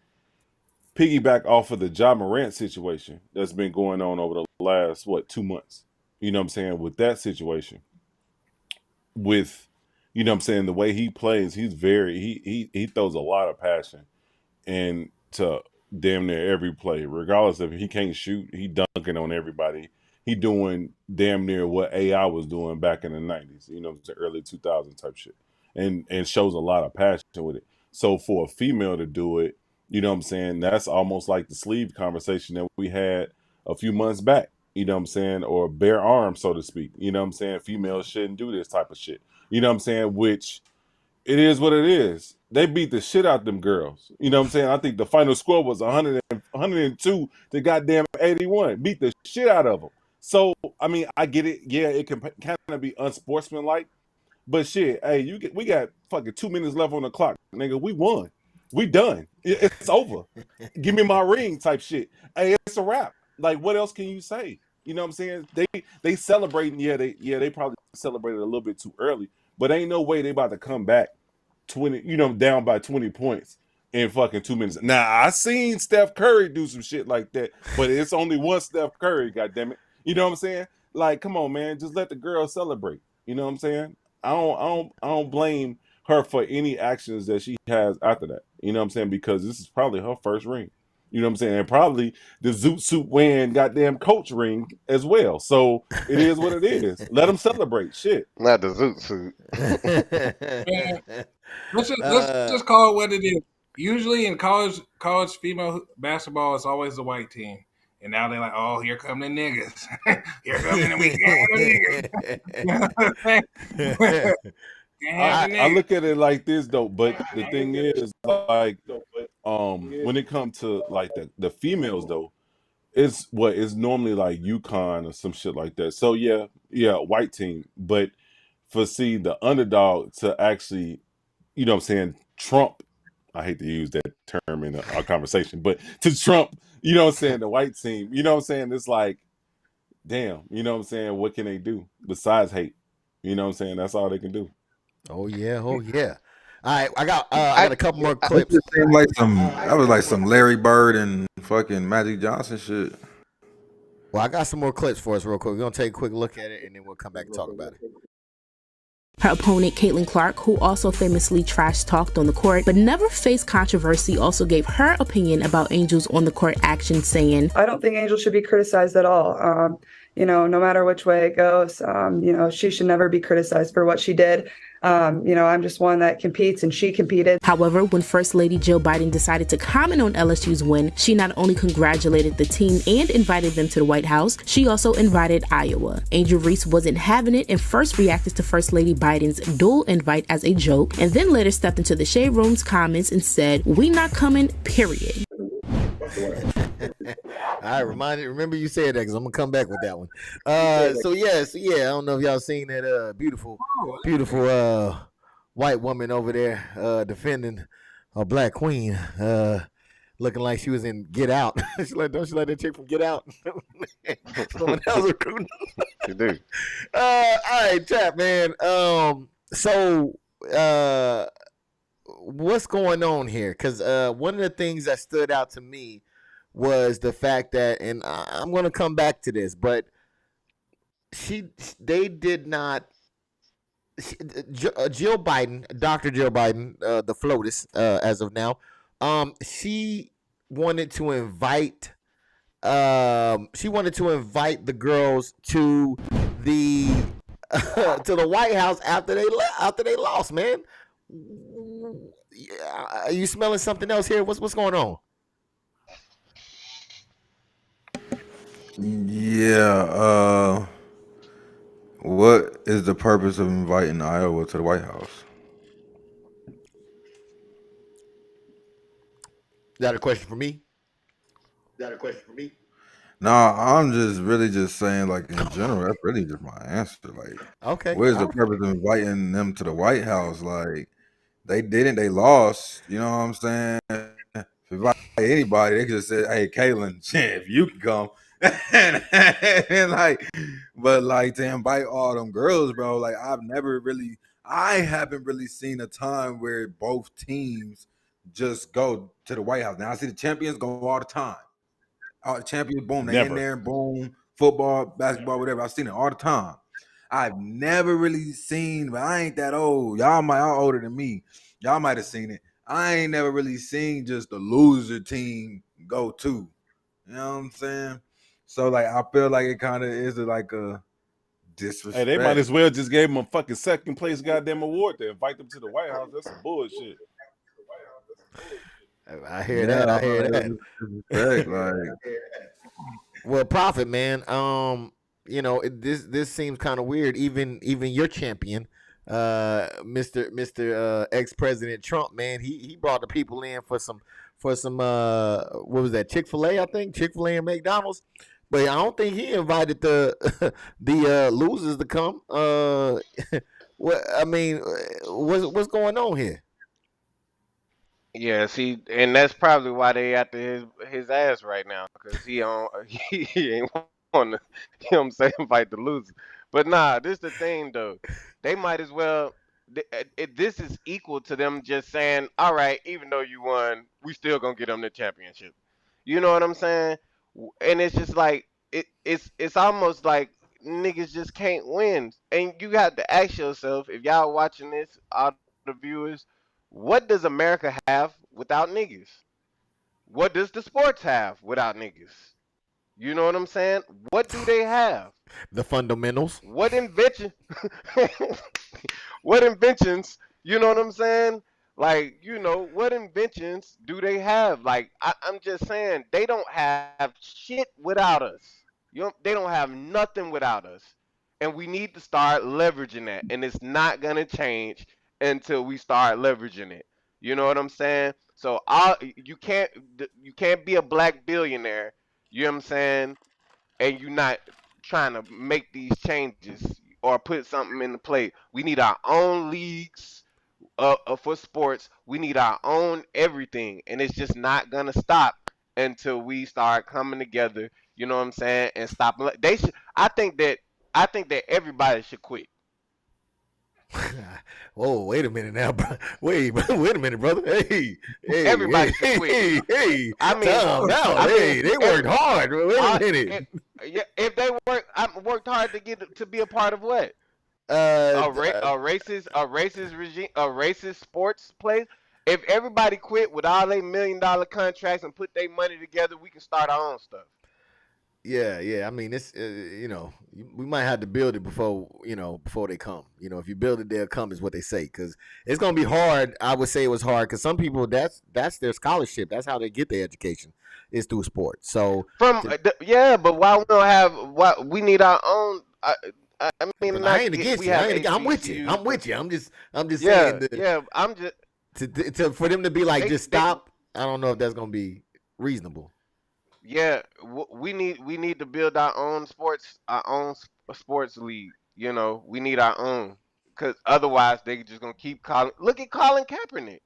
piggyback off of the Ja Morant situation that's been going on over the last 2 months. You know what I'm saying? With that situation, with you know what I'm saying, the way he plays, he's he throws a lot of passion into damn near every play, regardless of if he can't shoot, he dunking on everybody. He doing damn near what AI was doing back in the 90s, you know, the early 2000s type shit, and shows a lot of passion with it. So for a female to do it, you know what I'm saying, that's almost like the sleeve conversation that we had a few months back, you know what I'm saying, or bare arms, so to speak. You know what I'm saying? Females shouldn't do this type of shit. You know what I'm saying? Which it is what it is. They beat the shit out them girls. You know what I'm saying? I think the final score was 102 to goddamn 81. Beat the shit out of them. So, I mean, I get it. Yeah, it can kind of be unsportsmanlike. But shit, hey, we got fucking 2 minutes left on the clock. Nigga, we won. We done. It's over. Give me my ring type shit. Hey, it's a wrap. Like, what else can you say? You know what I'm saying? They celebrating. Yeah, they probably celebrated a little bit too early. But ain't no way they about to come back 20, down by 20 points in fucking 2 minutes. Now, I seen Steph Curry do some shit like that, but it's only one Steph Curry, goddammit. You know what I'm saying? Like, come on, man, just let the girl celebrate. You know what I'm saying? I don't blame her for any actions that she has after that. You know what I'm saying? Because this is probably her first ring. You know what I'm saying? And probably the Zoot Suit wearing goddamn coach ring as well. So it is what it is. Let them celebrate. Shit.
Not the Zoot Suit.
Let's just call it what it is. Usually in college female basketball, it's always the white team. And now they're like, oh, here come the niggas. Here come the niggas.
I look at it like this though, but the thing is, like, when it comes to like the females though, it's normally like UConn or some shit like that. So yeah, white team. But for the underdog to actually, you know what I'm saying, trump. I hate to use that term in our conversation, but to trump, you know what I'm saying, the white team, you know what I'm saying, it's like, damn, you know what I'm saying, what can they do besides hate? You know what I'm saying, that's all they can do.
Oh yeah. All right, I got a couple more clips.
That was like some Larry Bird and fucking Magic Johnson shit.
Well, I got some more clips for us real quick. We're gonna take a quick look at it and then we'll come back and talk about it.
Her opponent, Caitlin Clark, who also famously trash-talked on the court but never faced controversy, also gave her opinion about Angel's on-the-court action, saying,
I don't think Angel should be criticized at all. No matter which way it goes, she should never be criticized for what she did. I'm just one that competes, and she competed.
However, when First Lady Jill Biden decided to comment on LSU's win, she not only congratulated the team and invited them to the White House, she also invited Iowa. Angel Reese wasn't having it and first reacted to First Lady Biden's dual invite as a joke, and then later stepped into the Shade Room's comments and said, "We not coming, period."
All right, remember you said that because I'm gonna come back with that one. So yeah, I don't know if y'all seen that beautiful white woman over there defending a black queen. looking like she was in Get Out. Don't you let that chick from Get Out? Someone else recruiting.
You do.
All right, chat, man. So what's going on here? Because one of the things that stood out to me was the fact that, and I'm going to come back to this, but they did not. Jill Biden, Dr. Jill Biden, the FLOTUS, as of now, she wanted to invite. She wanted to invite the girls to the to the White House after they lost. Man, are you smelling something else here? What's going on?
Yeah. What is the purpose of inviting Iowa to the White House?
Is that a question for me?
Nah, I'm just really just saying, like, in general, that's really just my answer. Like,
Okay.
what is the purpose of inviting them to the White House? Like, they lost. You know what I'm saying? If invite anybody, they could just say, "Hey, Caitlin, if you can come," and like, but like to invite all them girls, bro. Like, I haven't really seen a time where both teams just go to the White House. Now I see the champions go all the time. Champions, boom, they in there, boom, football, basketball, whatever. I've seen it all the time. I've never really seen, but I ain't that old. Y'all older than me. Y'all might have seen it. I ain't never really seen just the loser team go to. You know what I'm saying? So like, I feel like it kind of is like a disrespect.
Hey, they might as well just gave them a fucking second place goddamn award to invite them to the White House. That's some bullshit.
I hear that. I hear that.
Like,
well, Prophet, man. You know, this seems kind of weird. Even your champion, Mr. ex-President Trump, man, he brought the people in for some what was that, Chick-fil-A, I think, Chick-fil-A and McDonald's, but I don't think he invited the losers to come. What I mean, what's going on here?
Yeah, see, and that's probably why they after his ass right now, because he ain't want to, you know what I'm saying, fight the loser. But nah, this the thing though. They might as well. This is equal to them just saying, all right, even though you won, we still gonna get them the championship. You know what I'm saying? And it's just like it's almost like niggas just can't win, and you got to ask yourself, if y'all watching this, all the viewers, what does America have without niggas? What does the sports have without niggas? You know what I'm saying? What do they have?
The fundamentals.
What invention? What inventions? You know what I'm saying? Like, you know, what inventions do they have? Like, I'm just saying, they don't have shit without us. They don't have nothing without us. And we need to start leveraging that. And it's not going to change until we start leveraging it. You know what I'm saying? So you can't be a black billionaire, you know what I'm saying, and you're not trying to make these changes or put something into play. We need our own leagues for sports. We need our own everything, and it's just not gonna stop until we start coming together. You know what I'm saying? And stop. They should. I think that everybody should quit.
Whoa, wait a minute now, bro. Wait a minute, brother. Hey,
everybody should quit.
Hey,
I mean,
they worked hard. Wait a minute.
If they worked hard to be a part of what? A racist regime, a racist sports place. If everybody quit with all their $1 million contracts and put their money together, we can start our own stuff.
Yeah. I mean, it's you know, we might have to build it before they come. You know, if you build it, they'll come, is what they say. Because it's gonna be hard. I would say it was hard because some people that's their scholarship. That's how they get their education, is through sports. So
but why we don't have? Why we need our own? I mean,
I ain't against you. I'm with you. I'm just
saying.
That,
I'm just
to for them to be like, just stop. I don't know if that's gonna be reasonable.
Yeah, we need to build our own sports league. You know, we need our own, because otherwise they just gonna keep calling. Look at Colin Kaepernick.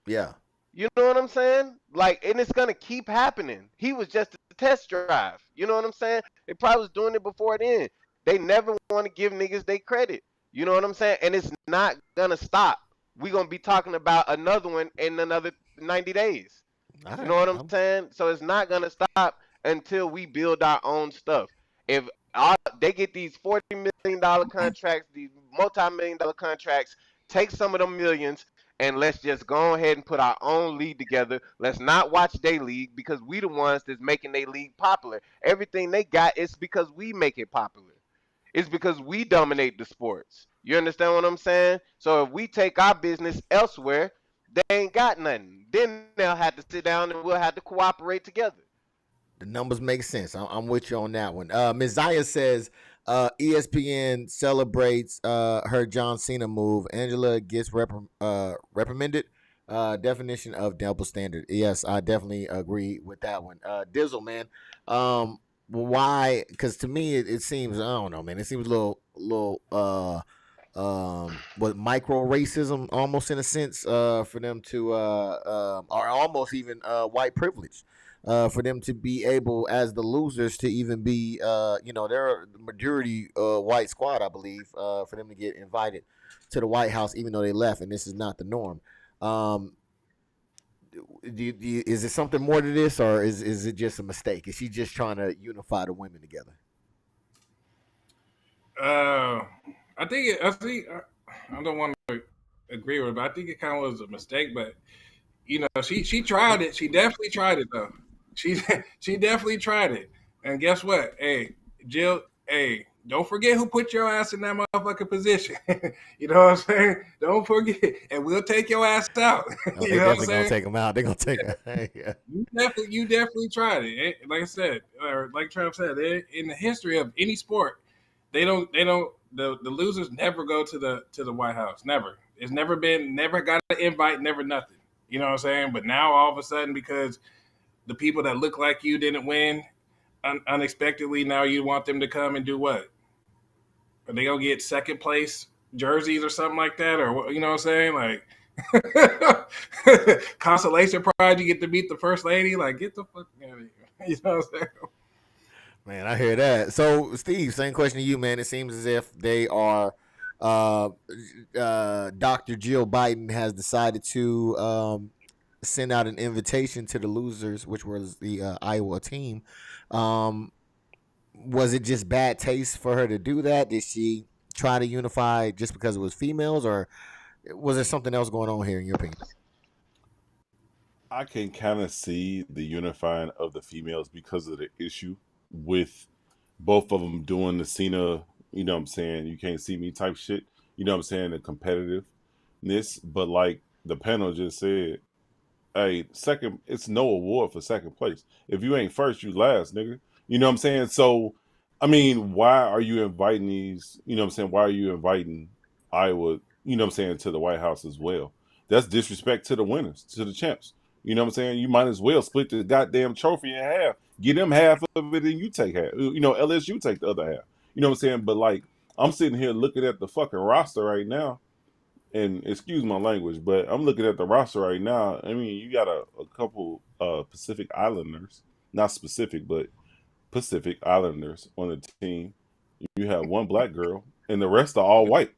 Yeah.
You know what I'm saying? Like, and it's gonna keep happening. He was just a test drive. You know what I'm saying? They probably was doing it before then. They never want to give niggas they credit. You know what I'm saying? And it's not gonna stop. We gonna be talking about another one in another 90 days. You know what I'm saying? So it's not gonna stop until we build our own stuff. If they get these $40 million contracts, these multi-million-dollar contracts, take some of them millions, and let's just go ahead and put our own league together. Let's not watch their league because we the ones that's making their league popular. Everything they got is because we make it popular. It's because we dominate the sports. You understand what I'm saying? So if we take our business elsewhere, they ain't got nothing. Then they'll have to sit down and we'll have to cooperate together.
The numbers make sense. I'm with you on that one. Ms. Zaya says ESPN celebrates her John Cena move. Angela gets reprimanded. Definition of double standard. Yes, I definitely agree with that one. Dizzle, man. Why? Because to me, it seems, I don't know, man. It seems a little what, micro racism almost in a sense for them to or almost even white privilege. For them to be able, as the losers, to even be, they're the majority white squad, I believe, for them to get invited to the White House, even though they left, and this is not the norm. Is it something more to this, or is it just a mistake? Is she just trying to unify the women together?
I don't want to agree with it, but I think it kind of was a mistake. But she tried it. She definitely tried it, though. She definitely tried it. And guess what? Hey, Jill. Hey, don't forget who put your ass in that motherfucking position. You know what I'm saying? Don't forget, and we'll take your ass out.
Oh, they definitely gonna take them out. They're gonna take it. Yeah.
You definitely tried it. Like I said, or like Trump said, in the history of any sport, the losers never go to the White House. Never. It's never got an invite, never nothing. You know what I'm saying? But now all of a sudden, because the people that look like you didn't win unexpectedly, now you want them to come and do what? Are they gonna get second place jerseys or something like that, or what? You know what I'm saying? Like consolation prize, you get to meet the first lady. Like, get the fuck out of here. You know what I'm saying?
Man, I hear that. So, Steve, same question to you, man. It seems as if they are. Dr. Jill Biden has decided to send out an invitation to the losers, which was the Iowa team. Was it just bad taste for her to do that? Did she try to unify just because it was females, or was there something else going on here, in your opinion?
I can kind of see the unifying of the females because of the issue with both of them doing the Cena, you know what I'm saying, you can't see me type shit, you know what I'm saying, the competitiveness. But like the panel just said, hey, second, it's no award for second place. If you ain't first, you last, nigga. You know what I'm saying? So, I mean, why are you inviting these, you know what I'm saying, why are you inviting Iowa, you know what I'm saying, to the White House as well? That's disrespect to the winners, to the champs. You know what I'm saying? You might as well split the goddamn trophy in half. Get them half of it and you take half. You know, LSU take the other half. You know what I'm saying? But like, I'm sitting here looking at the fucking roster right now, and excuse my language, but I'm looking at the roster right now. I mean, you got a couple Pacific Islanders, not specific, but Pacific Islanders on the team. You have one black girl, and the rest are all white.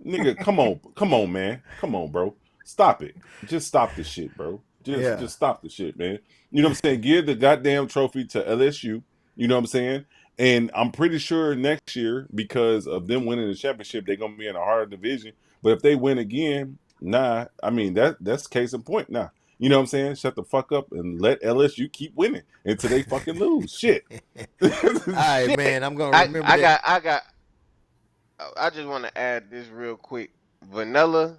Nigga, come on, man, come on, bro, stop it. Just stop the shit, bro. Just stop the shit, man. You know what I'm saying? Give the goddamn trophy to LSU. You know what I'm saying? And I'm pretty sure next year, because of them winning the championship, they're gonna be in a harder division. But if they win again, I mean that's case in point. You know what I'm saying? Shut the fuck up and let LSU keep winning until they fucking lose. Shit.
All right, man. I'm gonna remember that.
I just want to add this real quick. Vanilla,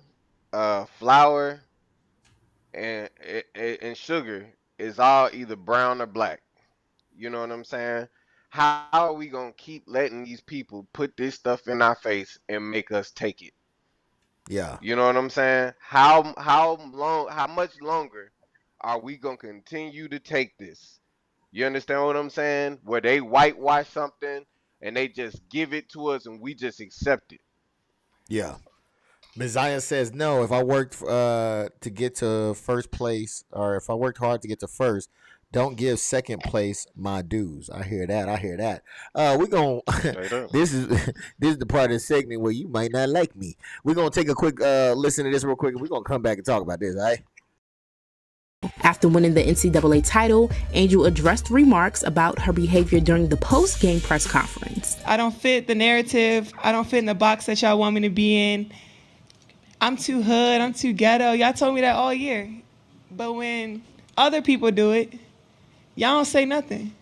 flour, and sugar is all either brown or black. You know what I'm saying? How are we gonna keep letting these people put this stuff in our face and make us take it?
Yeah.
You know what I'm saying? How much longer are we gonna continue to take this? You understand what I'm saying? Where they whitewash something and they just give it to us and we just accept it.
Yeah. Messiah says no. If I worked to get to first place, or if I worked hard to get to first, don't give second place my dues. I hear that. I hear that. We're gonna. this is this is the part of the segment where you might not like me. We're gonna take a quick listen to this real quick, and we're gonna come back and talk about this. All right.
After winning the NCAA title, Angel addressed remarks about her behavior during the post-game press conference.
I don't fit the narrative. I don't fit in the box that y'all want me to be in. I'm too hood. I'm too ghetto. Y'all told me that all year. But when other people do it, y'all don't say nothing.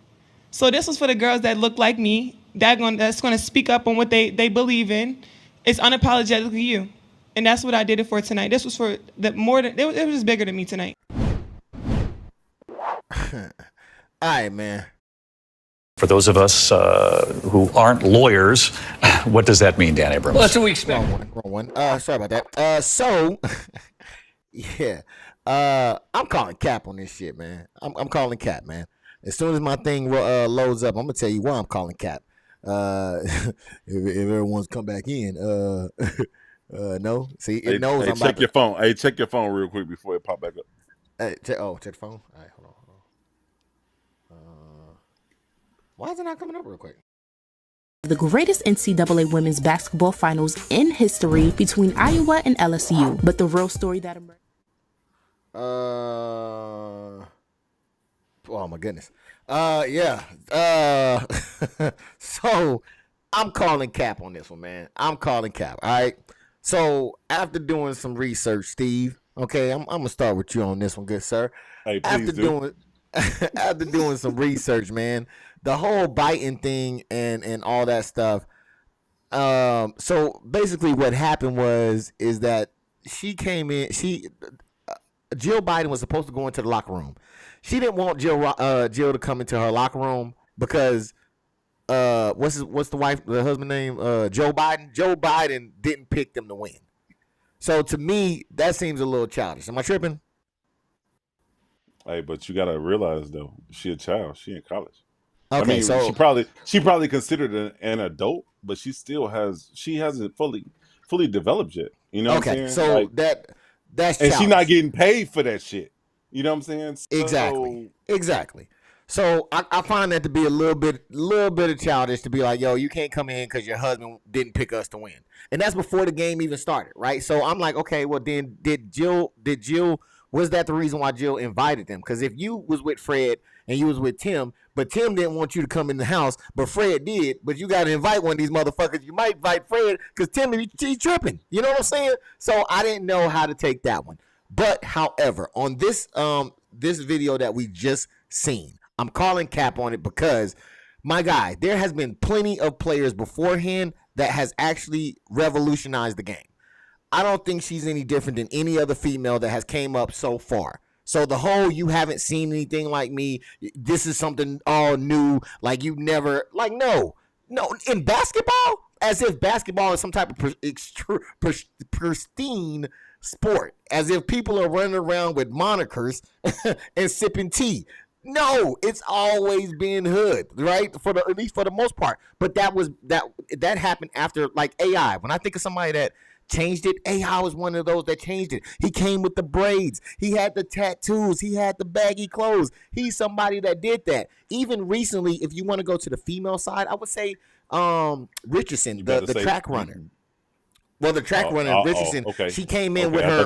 So this was for the girls that look like me, that's going to speak up on what they believe in. It's unapologetically you. And that's what I did it for tonight. This was for the more than, it was bigger than me tonight.
All right, man.
For those of us who aren't lawyers, what does that mean, Dan Abrams?
Well, that's what we expect. Wrong one. Sorry about that. So, yeah. I'm calling cap on this shit, man. I'm calling cap, man. As soon as my thing loads up, I'm going to tell you why I'm calling cap. If everyone's come back in, no. See, it knows
hey,
I'm
check your phone. Hey, check your phone real quick before it pop back up.
Hey, check the phone. All right, hold on. Why is it not coming up real quick?
The greatest NCAA women's basketball finals in history between Iowa and LSU. But the real story that emerged.
Oh my goodness. Yeah. So I'm calling cap on this one, man. I'm calling cap. All right. So after doing some research, Steve. Okay, I'm gonna start with you on this one, good sir.
Hey, please do.
After doing some research, man, the whole biting thing and all that stuff. So basically, what happened is that she came in. Jill Biden was supposed to go into the locker room. She didn't want Jill to come into her locker room because what's the husband name? Joe Biden. Joe Biden didn't pick them to win. So to me, that seems a little childish. Am I tripping?
Hey, but you gotta realize though, she a child. She in college.
Okay,
I mean,
so
she probably considered an adult, but she hasn't fully developed yet. You know what I'm saying?
So
like,
that's
and
childish.
she not getting paid for that shit. You know what I'm saying? So,
Exactly. So I find that to be a little bit of childish to be like, yo, you can't come in because your husband didn't pick us to win, and that's before the game even started, right? So I'm like, okay, well then did Jill? Was that the reason why Jill invited them? Because if you was with Fred and you was with Tim, but Tim didn't want you to come in the house, but Fred did, but you got to invite one of these motherfuckers. You might invite Fred because Tim, he tripping. You know what I'm saying? So I didn't know how to take that one. But however, on this this video that we just seen, I'm calling cap on it because, my guy, there has been plenty of players beforehand that has actually revolutionized the game. I don't think she's any different than any other female that has came up so far. So the whole you haven't seen anything like me, this is something all new, like you never, like no. In basketball, as if basketball is some type of pristine sport, as if people are running around with monikers and sipping tea. No, it's always been hood, right? At least for the most part. But that happened after like AI. When I think of somebody that changed it, AI was one of those that changed it. He came with the braids. He had the tattoos. He had the baggy clothes. He's somebody that did that. Even recently, if you want to go to the female side, I would say Richardson, the track runner. Well, the track runner, Richardson,
okay.
She came in with her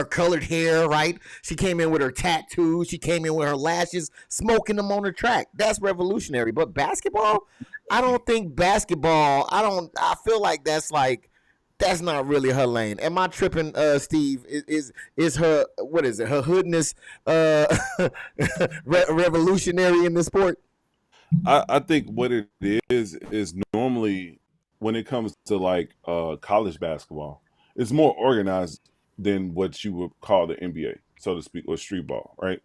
colored hair, right? She came in with her tattoos. She came in with her lashes, smoking them on the track. That's revolutionary. But basketball, I don't think basketball. I feel like that's not really her lane. Am I tripping, Steve? Is her, what is it? Her hoodness revolutionary in this sport?
I think what it is normally when it comes to like college basketball, it's more organized than what you would call the NBA, so to speak, or street ball, right?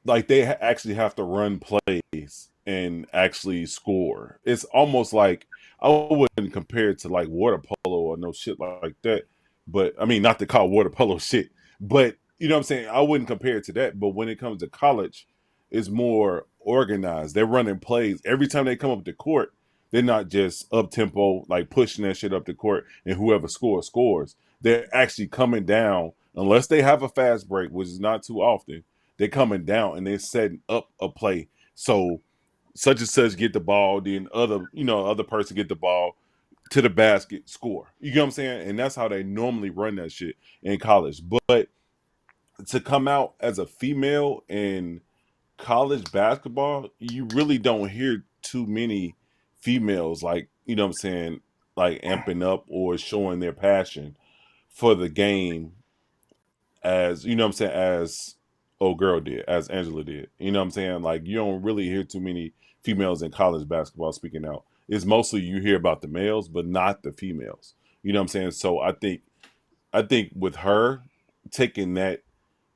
Like they actually have to run plays and actually score. It's almost like, I wouldn't compare it to like water polo or no shit like that. But I mean, not to call water polo shit, but you know what I'm saying? I wouldn't compare it to that. But when it comes to college, it's more organized. They're running plays. Every time they come up the court, They're not just up tempo, like pushing that shit up the court and whoever scores. They're actually coming down, unless they have a fast break, which is not too often. They're coming down and they're setting up a play. So such and such get the ball, then other person get the ball to the basket, score. You get what I'm saying? And that's how they normally run that shit in college. But to come out as a female in college basketball, you really don't hear too many females like, you know what I'm saying, like amping up or showing their passion for the game as, you know what I'm saying, as old girl did, as Angela did. You know what I'm saying? Like, you don't really hear too many females in college basketball speaking out. It's mostly you hear about the males, but not the females. You know what I'm saying? So I think with her taking that,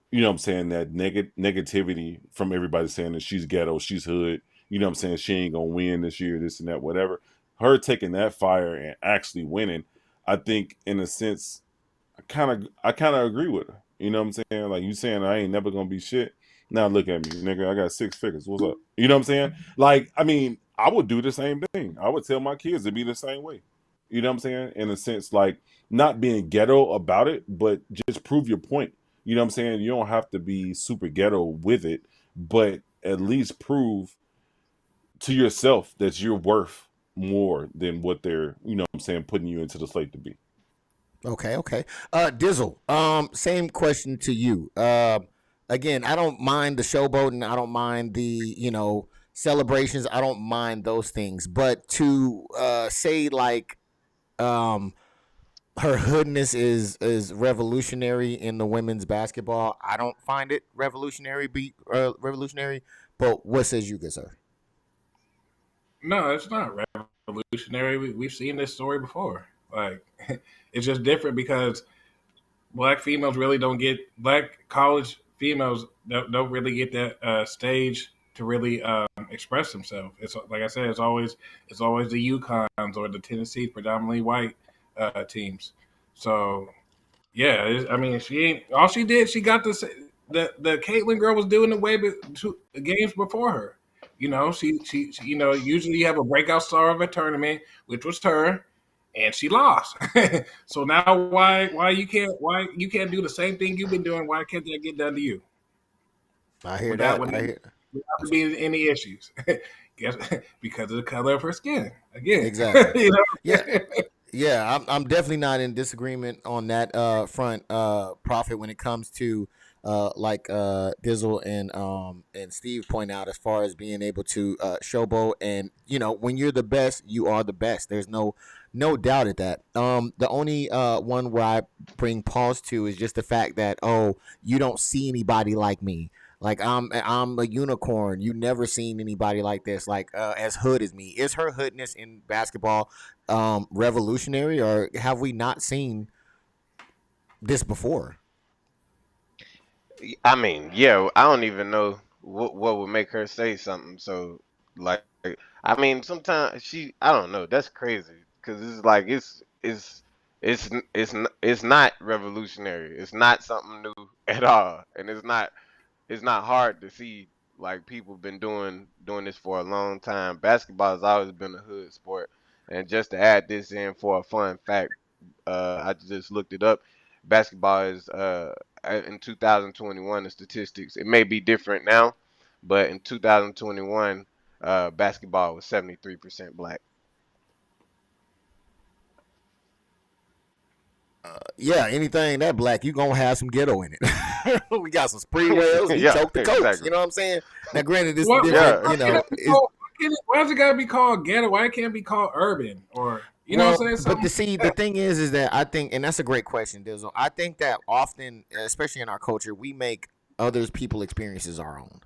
you know what I'm saying, that negativity from everybody saying that she's ghetto, she's hood, you know what I'm saying, she ain't gonna win this year, this and that, whatever. Her taking that fire and actually winning, I think in a sense, I kind of agree with her. You know what I'm saying? Like, you saying I ain't never gonna be shit. Now look at me, nigga. I got 6 figures. What's up? You know what I'm saying? Like, I mean, I would do the same thing. I would tell my kids to be the same way. You know what I'm saying? In a sense, like, not being ghetto about it, but just prove your point. You know what I'm saying? You don't have to be super ghetto with it, but at least prove to yourself that you're worth more than what they're, you know what I'm saying, putting you into the slate to be.
Okay. Dizzle, same question to you. Again, I don't mind the showboating. I don't mind the, celebrations. I don't mind those things. But to say like her hoodness is revolutionary in the women's basketball, I don't find it revolutionary. But what says you, good sir?
No, it's not revolutionary. We've seen this story before. Like, it's just different because black college females don't really get that stage to really express themselves. It's like I said, it's always the UConns or the Tennessee predominantly white teams. So yeah, I mean, she ain't all she did. She got the Caitlyn girl was doing the way the games before her. She usually you have a breakout star of a tournament, which was her, and she lost. So now why you can't do the same thing you've been doing? Why can't that get done to you?
I hear
without,
that.
Without being any issues. Because of the color of her skin. Again,
exactly. Yeah. I'm definitely not in disagreement on that front, Prophet, when it comes to like Dizzle and Steve point out, as far as being able to showboat, and when you're the best, you are the best. There's no doubt at that. The only one where I bring pause to is just the fact that, you don't see anybody like me. Like, I'm a unicorn. You never seen anybody like this, like as hood as me. Is her hoodness in basketball revolutionary, or have we not seen this before?
I mean, yeah, I don't even know what would make her say something. So, like, I mean, sometimes I don't know. That's crazy because it's like it's not revolutionary. It's not something new at all, and it's not hard to see. Like, people been doing this for a long time. Basketball has always been a hood sport, and just to add this in for a fun fact, I just looked it up. Basketball is in 2021, the statistics, it may be different now, but in 2021, basketball was 73% black.
Yeah, anything that black, you gonna have some ghetto in it. We got some spree whales. We choke the coach.
Exactly.
You know what I'm saying? Now, granted, this
Well,
is different.
Why does it gotta be called ghetto? Why can't it be called urban? Or know what I'm saying?
But the thing is that I think, and that's a great question, Dizzle. I think that often, especially in our culture, we make others' people experiences our own,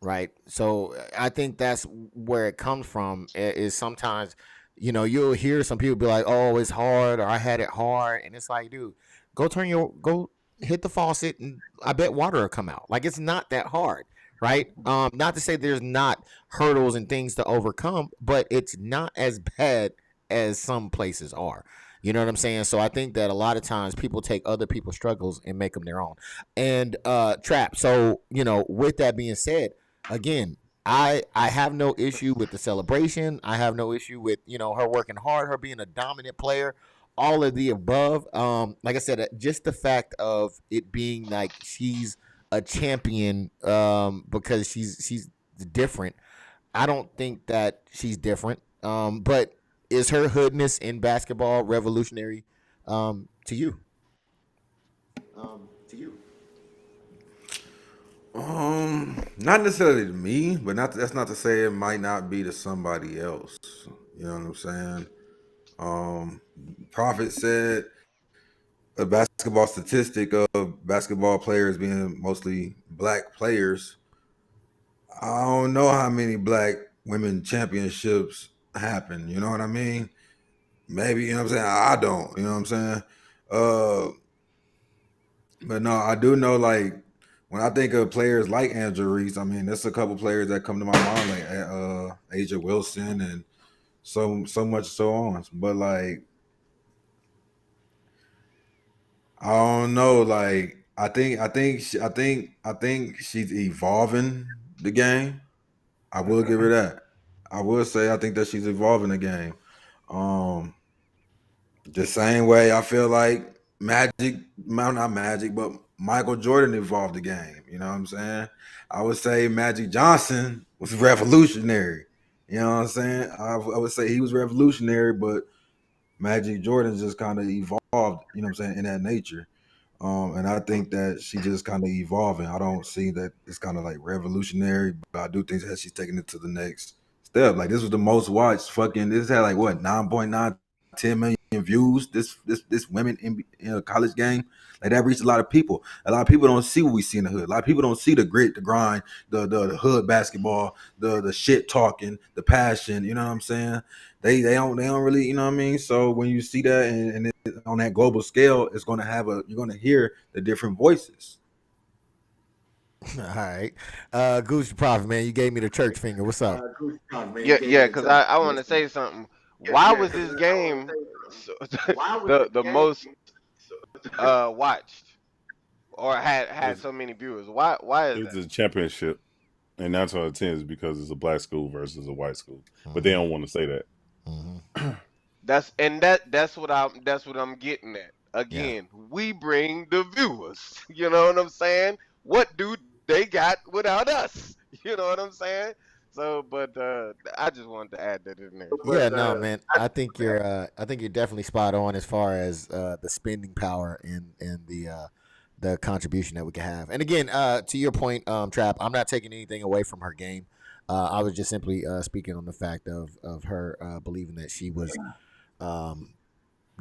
right? So I think that's where it comes from. Is sometimes, you'll hear some people be like, "Oh, it's hard," or "I had it hard," and it's like, dude, go hit the faucet, and I bet water will come out. Like, it's not that hard. Right. Not to say there's not hurdles and things to overcome, but it's not as bad as some places are. You know what I'm saying? So I think that a lot of times people take other people's struggles and make them their own. And Trap. So, with that being said, again, I have no issue with the celebration. I have no issue with her working hard, her being a dominant player, all of the above. Like I said, just the fact of it being like she's a champion because she's different. I don't think that she's different. But is her hoodness in basketball revolutionary to you?
Not necessarily to me, but that's not to say it might not be to somebody else. You know what I'm saying? Prophet said a basketball statistic of basketball players being mostly black players. I don't know how many black women championships happen. You know what I mean? Maybe, you know what I'm saying? I don't, you know what I'm saying? But no, I do know, like, when I think of players like Angela Reese, I mean, there's a couple players that come to my mind, like Asia Wilson and so much so on. But like, I don't know. Like, I think she's evolving the game. I will give her that. I will say I think that she's evolving the game. The same way I feel like not Magic, but Michael Jordan evolved the game. You know what I'm saying? I would say Magic Johnson was revolutionary. You know what I'm saying? I would say he was revolutionary, but Magic Jordan just kind of evolved, you know what I'm saying, in that nature. And I think that she just kind of evolving. I don't see that it's kind of like revolutionary, but I do think that she's taking it to the next step. Like, this was the most watched this had like what, 9.9, 10 million views. This women in a college game. Like, that reached a lot of people. A lot of people don't see what we see in the hood. A lot of people don't see the grit, the grind, the hood basketball, the shit talking, the passion. You know what I'm saying? They don't really, you know what I mean? So when you see that and on that global scale, you're gonna hear the different voices.
All right. Goose Prophet, man, you gave me the church finger. What's up?
Yeah, because I want to say something. Why was this game the most watched or had so many viewers? Why is
It's
that?
a championship, and 9 out of 10 is because it's a black school versus a white school, but they don't want to say that.
That's what I'm getting at. Again, we bring the viewers. You know what I'm saying? What do they got without us? You know what I'm saying? So, but I just wanted to add that in there.
Yeah, no, man. I think you're definitely spot on as far as the spending power and the contribution that we can have. And again, to your point, Trap, I'm not taking anything away from her game. I was just simply speaking on the fact of her believing that she was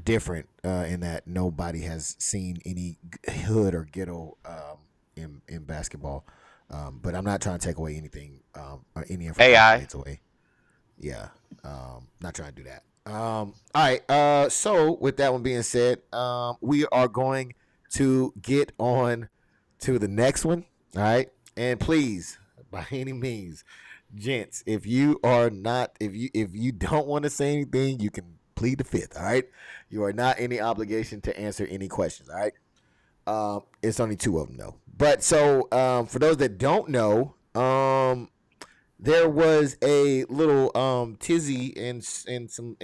different in that nobody has seen any hood or ghetto in basketball. But I'm not trying to take away anything or any of her accolades away. Yeah, not trying to do that. All right. So with that one being said, we are going to get on to the next one. All right, and please, by any means, gents, if you don't want to say anything, you can plead the fifth. All right, you are not any obligation to answer any questions. All right, it's only 2 of them though. But so for those that don't know, there was a little tizzy and some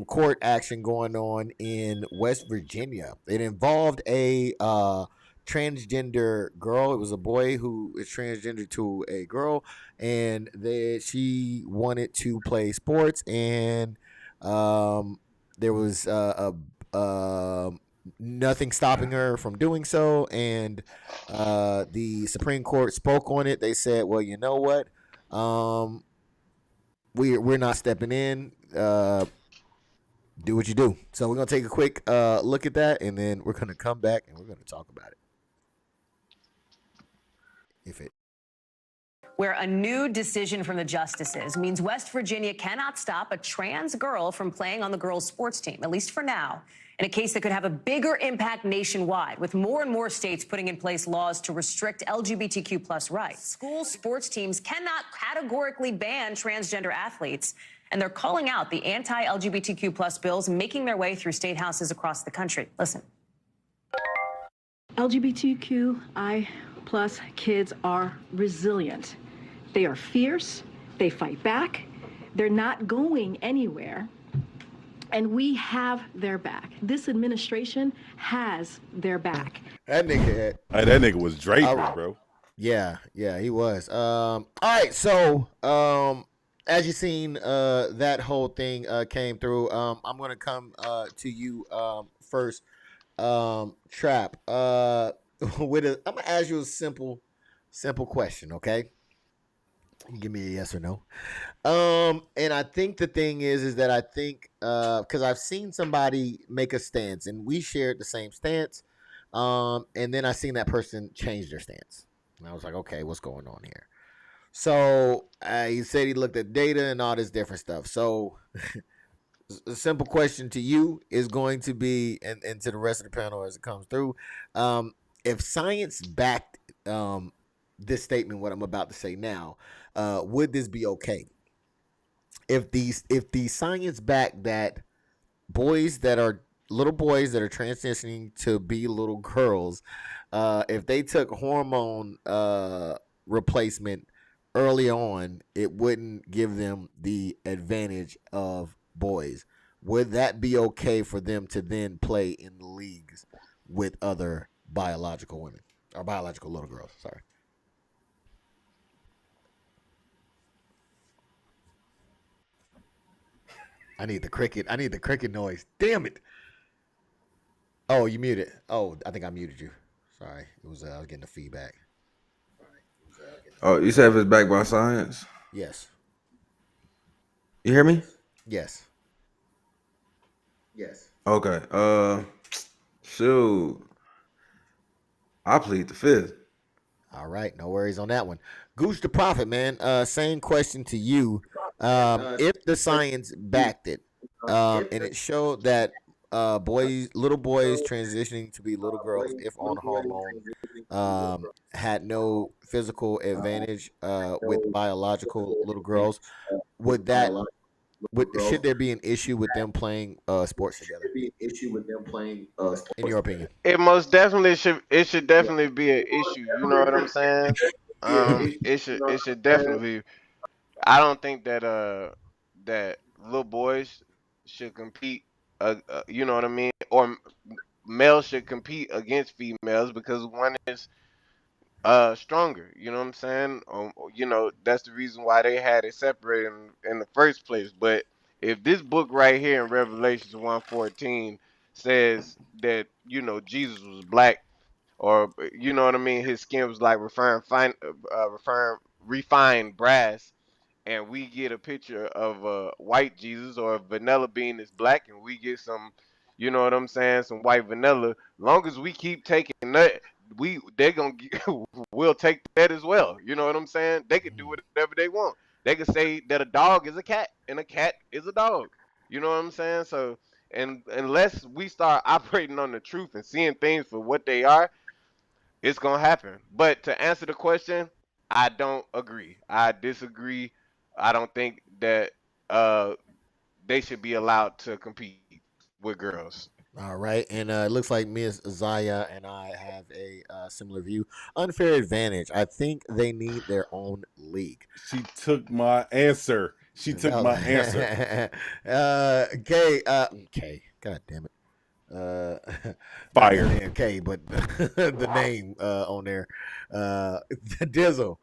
court action going on in West Virginia. It involved a transgender girl. It was a boy who is transgender to a girl, and she wanted to play sports, and there was nothing stopping her from doing so, and the Supreme Court spoke on it. They said, well, you know what, we're not stepping in. Do what you do. So we're gonna take a quick look at that, and then we're gonna come back and we're gonna talk about it.
Where a new decision from the justices means West Virginia cannot stop a trans girl from playing on the girls' sports team, at least for now, in a case that could have a bigger impact nationwide, with more and more states putting in place laws to restrict LGBTQ plus rights. School sports teams cannot categorically ban transgender athletes, and they're calling out the anti-LGBTQ plus bills making their way through state houses across the country. Listen.
LGBTQI
plus kids are resilient. They are fierce, they fight back, they're not going anywhere, and we have their back. This administration has their back.
That nigga
that nigga was Draper, bro.
Yeah, he was. All right, so as you seen, that whole thing came through. I'm gonna come to you first, Trap. I'm gonna ask you a simple question, okay? You give me a yes or no. And I think the thing is that I think because I've seen somebody make a stance, and we shared the same stance, and then I seen that person change their stance. And I was like, okay, what's going on here? So he said he looked at data and all this different stuff. So a simple question to you is going to be, and to the rest of the panel as it comes through, if science backed this statement, what I'm about to say now, would this be okay? If the science backed that little boys that are transitioning to be little girls, if they took hormone replacement early on, it wouldn't give them the advantage of boys. Would that be okay for them to then play in the leagues with other biological women or biological little girls? Sorry. I need the cricket noise. Damn it. Oh, you muted. Oh, I think I muted you. Sorry. It was I was getting the feedback.
Oh, you said if it's backed by science?
Yes.
You hear me?
Yes.
Okay. Shoot. I plead the fifth.
All right, no worries on that one. Gooch the Prophet, man. Same question to you. If the science backed it, and it showed that little boys transitioning to be little girls, if on hormone, had no physical advantage with biological little girls, should there be an issue with them playing sports together? In your opinion?
It most definitely should. It should definitely be an issue. You know what I'm saying? It should definitely. I don't think that that little boys should compete. You know what I mean? Or males should compete against females because one is stronger. You know what I'm saying? You know that's the reason why they had it separated in the first place. But if this book right here in Revelations 1:14 says that Jesus was black, or you know what I mean, his skin was like refined brass, and we get a picture of a white Jesus, or vanilla bean is black, and we get some, you know what I'm saying, some white vanilla. Long as we keep taking that, they're gonna we'll take that as well. You know what I'm saying? They could do whatever they want. They could say that a dog is a cat and a cat is a dog. You know what I'm saying? So, and unless we start operating on the truth and seeing things for what they are, it's gonna happen. But to answer the question, I don't agree. I disagree. I don't think that they should be allowed to compete with girls.
All right, and it looks like Ms. Zaya and I have a similar view. Unfair advantage. I think they need their own league.
She took my answer.
Okay. Okay. God damn it.
Fire.
Okay, but the name on there, Dizzle.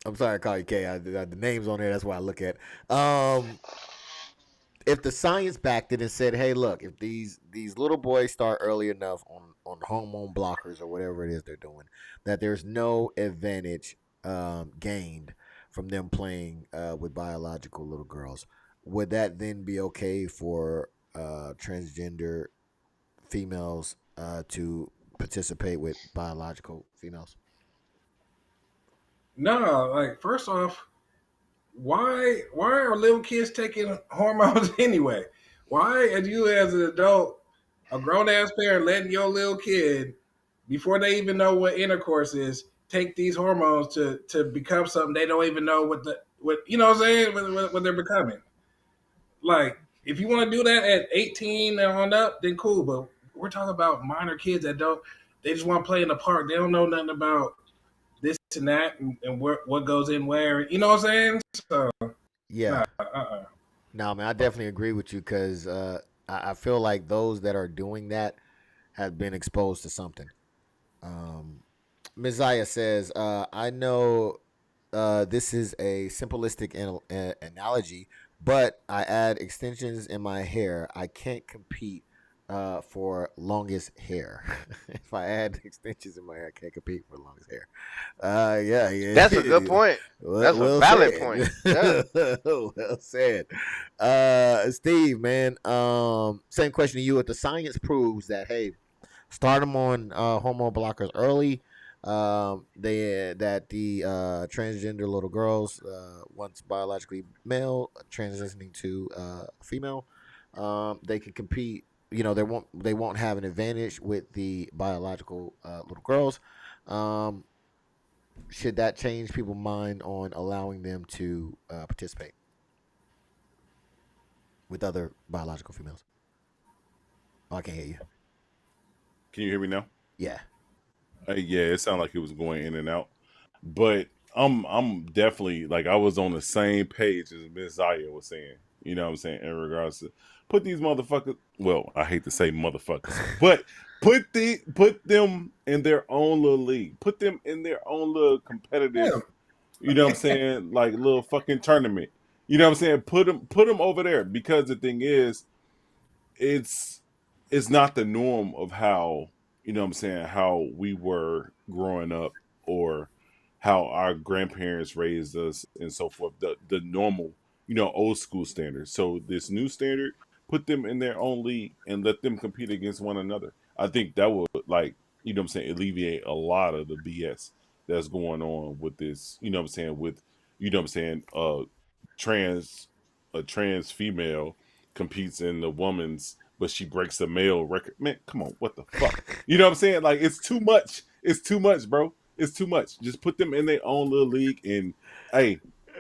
I'm sorry, I call you K. The name's on there. That's why I look at. If the science backed it and said, "Hey, look, if these little boys start early enough on hormone blockers or whatever it is they're doing, that there's no advantage gained from them playing with biological little girls, would that then be okay for transgender females to participate with biological females?"
No, like first off, why are little kids taking hormones anyway? Why are you as an adult, a grown ass parent, letting your little kid, before they even know what intercourse is, take these hormones to become something they don't even know what you know what I'm saying, what they're becoming? Like, if you want to do that at 18 and on up, then cool. But we're talking about minor kids that don't. they just want to play in the park. They don't know nothing about this and that and what goes in where. You know what I'm saying? So
Yeah.
nah,
No, man, I definitely agree with you because I feel like those that are doing that have been exposed to something. Messiah says, I know this is a simplistic analogy, but I add extensions in my hair. I can't compete for longest hair. If I add extensions in my hair, I can't compete for longest hair. Yeah.
That's a good point. That's a
Well
valid
said.
point. Yeah.
Well said. Steve, man, same question to you. If the science proves that, hey, start them on hormone blockers early. The transgender little girls, once biologically male, transitioning to female, they can compete. You know, they won't have an advantage with the biological little girls. Um, should that change people's mind on allowing them to participate with other biological females? Oh, I can't hear you.
Can you hear me now?
Yeah.
Yeah, it sounded like it was going in and out. But I'm definitely like I was on the same page as Miss Zaya was saying. You know what I'm saying? In regards to put these motherfuckers, well, I hate to say motherfuckers, but put them in their own little league. Put them in their own little competitive, you know what I'm saying, like little fucking tournament. You know what I'm saying? Put them over there because the thing is it's not the norm of how, you know what I'm saying, how we were growing up or how our grandparents raised us and so forth, the normal, you know, old school standards. So this new standard, put them in their own league and let them compete against one another. I think that would, like, you know what I'm saying, alleviate a lot of the BS that's going on with this, you know what I'm saying, with, you know what I'm saying, a trans female competes in the woman's, but she breaks the male record. Man, come on, what the fuck? You know what I'm saying? Like, it's too much. It's too much, bro. It's too much. Just put them in their own little league and, hey,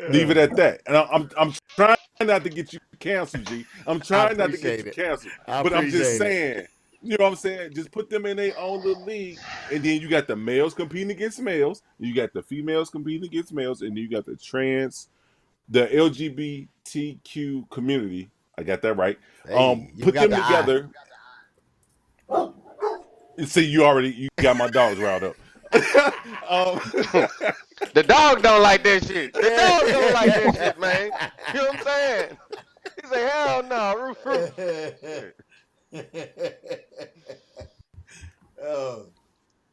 leave it at that. And I'm trying not to get you canceled, G. I'm trying not to get you canceled. But I'm just saying, you know what I'm saying? Just put them in their own little league, and then you got the males competing against males, you got the females competing against males, and then you got the LGBTQ community. I got that right. Put them together. See, you got my dogs riled up.
The dog don't like that shit. The dog don't like that shit, man. You know what I'm saying? He say, hell no, roof.
Oh.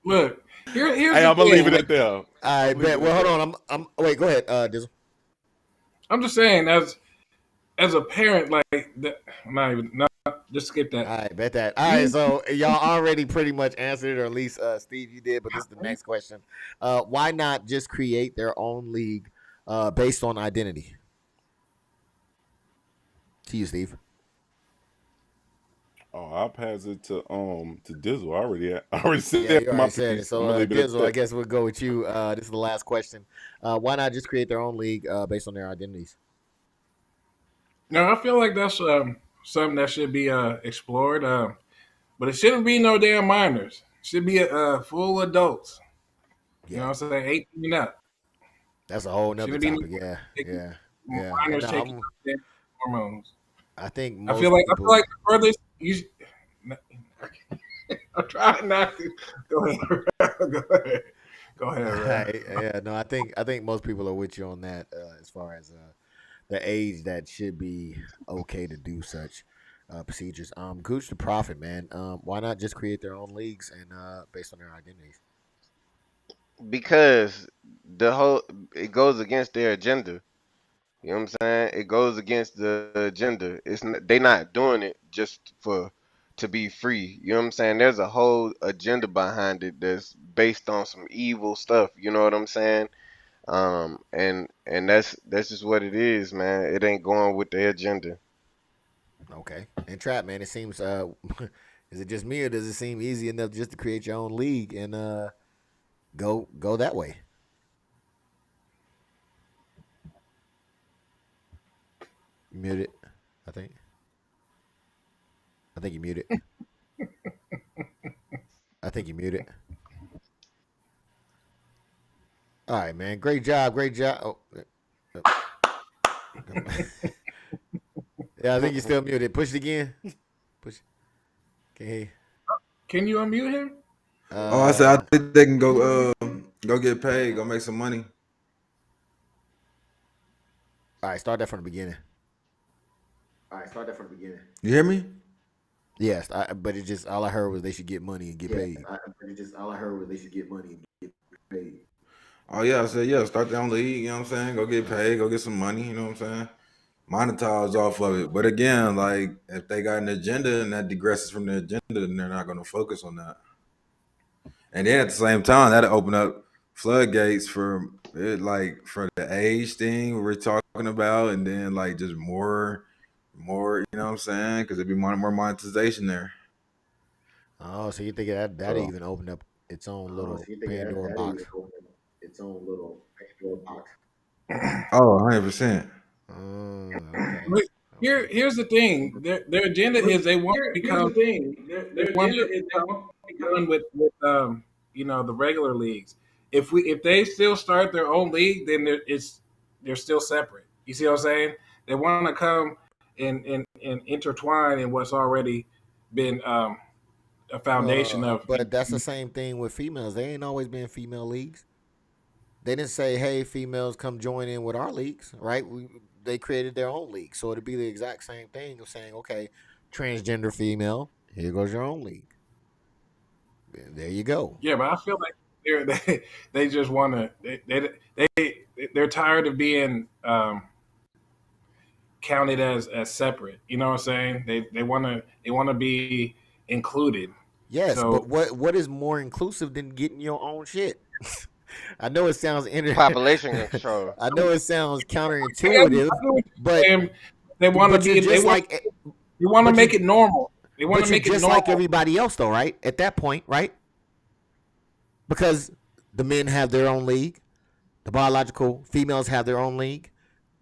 Look, here's
hey,
the
I'm gonna
thing.
leave it at that.
All right, bet. Well, hold on. I'm. Wait, go ahead, Dizzle.
I'm just saying, as a parent, like, just skip that.
All right, bet that. All right, so y'all already pretty much answered it, or at least Steve, you did. But this is the next question. Why not just create their own league based on identity? To you, Steve.
Oh, I'll pass it to Dizzle. I already said
Yeah, you
my
already said it.
piece.
So,
I'm gonna leave it at
Dizzle,
that.
I guess we'll go with you. This is the last question. Why not just create their own league based on their identities?
No, I feel like that's something that should be explored. But it shouldn't be no damn minors. It should be full adults.
Yeah.
You know what I'm saying? 18 up.
That's a whole nother
Shouldn't
topic. Yeah.
Minors
No,
taking their hormones.
I think
I
most
feel like
people.
the furthest I'm trying not to. Go ahead. Go ahead.
Yeah, no, I think most people are with you on that as far as the age that should be okay to do such procedures. Gooch the Prophet, man. Why not just create their own leagues and based on their identities?
Because it goes against their agenda. You know what I'm saying? It goes against the agenda. They not doing it just to be free. You know what I'm saying? There's a whole agenda behind it that's based on some evil stuff. You know what I'm saying? And that's just what it is, man. It ain't going with their agenda.
Okay. And Trap, man, it seems is it just me or does it seem easy enough just to create your own league and go that way? You muted, I think. I think you muted. I think you muted. All right, man. Great job. Great job. Oh. Yeah, I think you're still muted. Push it again. Push. Okay.
Can you unmute him?
I said I think they can go get paid, go make some money.
All right, start that from the beginning.
You hear me?
Yes, but it just all I heard was they should get money and get paid.
Oh yeah, I said start their own league, you know what I'm saying? Go get paid, go get some money, you know what I'm saying? Monetize off of it. But again, like if they got an agenda and that digresses from the agenda, then they're not gonna focus on that. And then at the same time, that'll open up floodgates for it, like for the age thing we're talking about, and then like just more, you know what I'm saying? Because there'd be more monetization there.
Oh, so you think that even opened up its own little Pandora box?
Oh, 100%.
Okay.
Here's the thing. Their agenda is they want to become. They want to become with the regular leagues. If they still start their own league, then they're still separate. You see what I'm saying? They want to come and intertwine in what's already been a foundation of.
But that's the same thing with females. They ain't always been female leagues. They didn't say, "Hey, females, come join in with our leagues," right? They created their own league, so it'd be the exact same thing of saying, "Okay, transgender female, here goes your own league." There you go.
Yeah, but I feel like they just want to they're tired of being counted as separate. You know what I'm saying? They want to be included.
Yes,
so,
but what is more inclusive than getting your own shit? I know it sounds
population control.
I know it sounds counterintuitive, but
they want to be
just
they want to make it normal. They want to make it
just
normal.
like everybody else, though, right? At that point, right? Because the men have their own league, the biological females have their own league,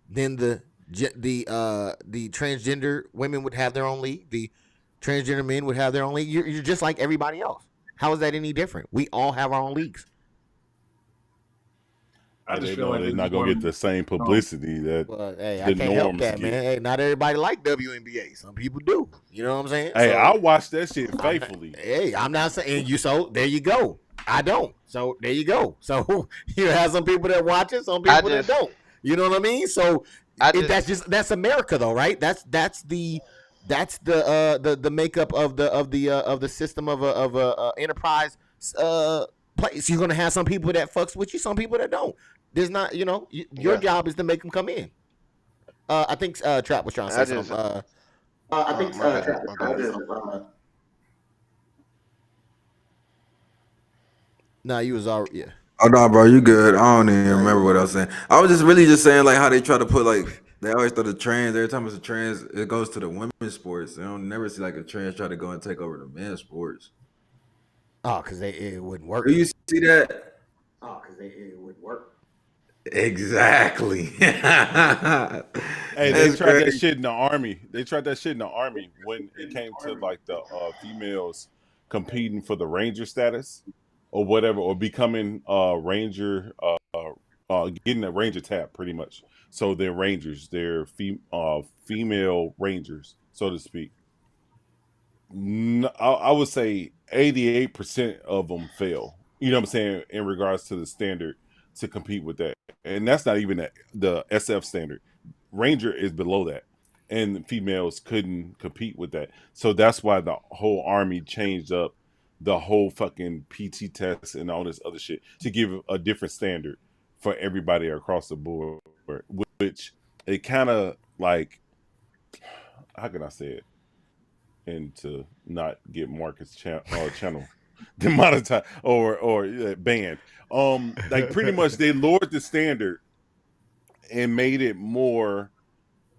then the transgender women would have their own league, the transgender men would have their own league. You're just like everybody else. How is that any different? We all have our own leagues.
I just feel like
they're not gonna get the same publicity that
I can't help that, man. Hey, not everybody like WNBA. Some people do. You know what I'm saying?
Hey, I watch that shit faithfully.
I'm not saying you. So there you go. I don't. So there you go. So you have some people that watch it, some people that don't. You know what I mean? So that's America, though, right? That's the makeup of the system of a enterprise place. You're gonna have some people that fucks with you, some people that don't. There's not, your job is to make them come in. I think Trap was trying to say something. I think No, you was already, yeah.
Oh no, bro, you good. I don't even remember what I was saying. I was just really saying like how they try to put they always throw the trans. Every time it's a trans, it goes to the women's sports. They don't never see like a trans try to go and take over the men's sports.
Oh, because it wouldn't work.
Do you see that?
Oh, because it wouldn't work.
Exactly.
Hey, they tried that shit in the army. When it came to like the females competing for the ranger status or whatever, or becoming ranger, getting a ranger tab pretty much. So they're rangers. They're female rangers, so to speak. I would say 88% of them fail. You know what I'm saying, in regards to the standard to compete with that. And that's not even the SF standard. Ranger is below that. And females couldn't compete with that. So that's why the whole Army changed up the whole fucking PT test and all this other shit to give a different standard for everybody across the board. Which it kind of like, how can I say it? And to not get Marcus channel demonetized or banned. Like pretty much they lowered the standard and made it more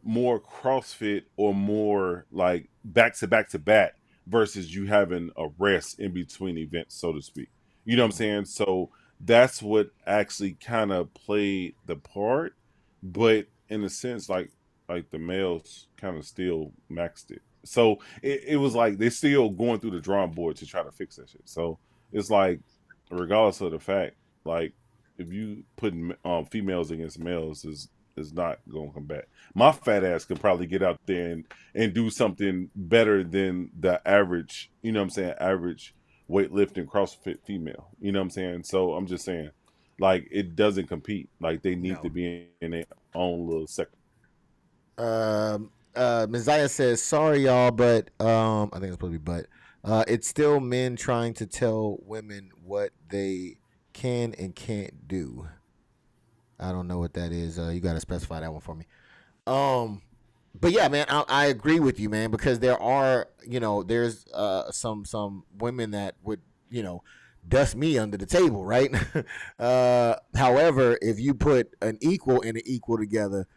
CrossFit or more like back to back versus you having a rest in between events, so to speak. You know what I'm saying? So that's what actually kind of played the part, but in a sense, like the males kind of still maxed it. So it was like they're still going through the drawing board to try to fix that shit. So it's like, regardless of the fact, like if you put females against males is not gonna come back. My fat ass could probably get out there and do something better than the average, you know what I'm saying, average weightlifting CrossFit female. You know what I'm saying? So I'm just saying, like, it doesn't compete. Like, they need to be in their own little sector.
Messiah says, sorry y'all, but I think it's supposed to be it's still men trying to tell women what they can and can't do. I don't know what that is. You got to specify that one for me. But yeah, man, I agree with you, man, because there are, there's some women that would, dust me under the table, right? However, if you put an equal and an equal together,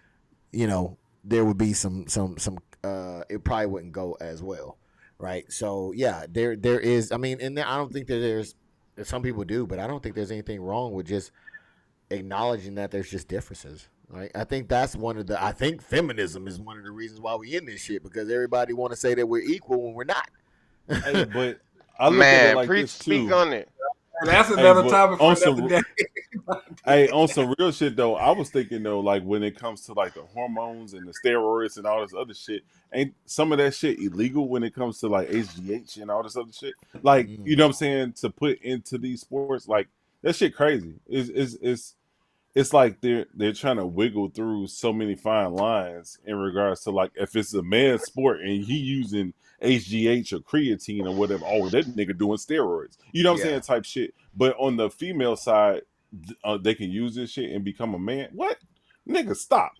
there would be some it probably wouldn't go as well, right? So yeah, there is. I mean, and I don't think that there's some people do, but I don't think there's anything wrong with just acknowledging that there's just differences. Right? I think that's I think feminism is one of the reasons why we in this shit, because everybody want to say that we're equal when we're not.
Hey, but I look at it like this too.
Speak on it.
That's another topic for another day.
Hey, on some real shit though, I was thinking though, like when it comes to like the hormones and the steroids and all this other shit, ain't some of that shit illegal when it comes to like HGH and all this other shit? Like, you know what I'm saying, to put into these sports, like that shit crazy. It's like they're trying to wiggle through so many fine lines in regards to, like, if it's a man's sport and he using HGH or creatine or whatever, oh, that nigga doing steroids. You know what I'm saying? Type shit. But on the female side, they can use this shit and become a man. What? Nigga, stop.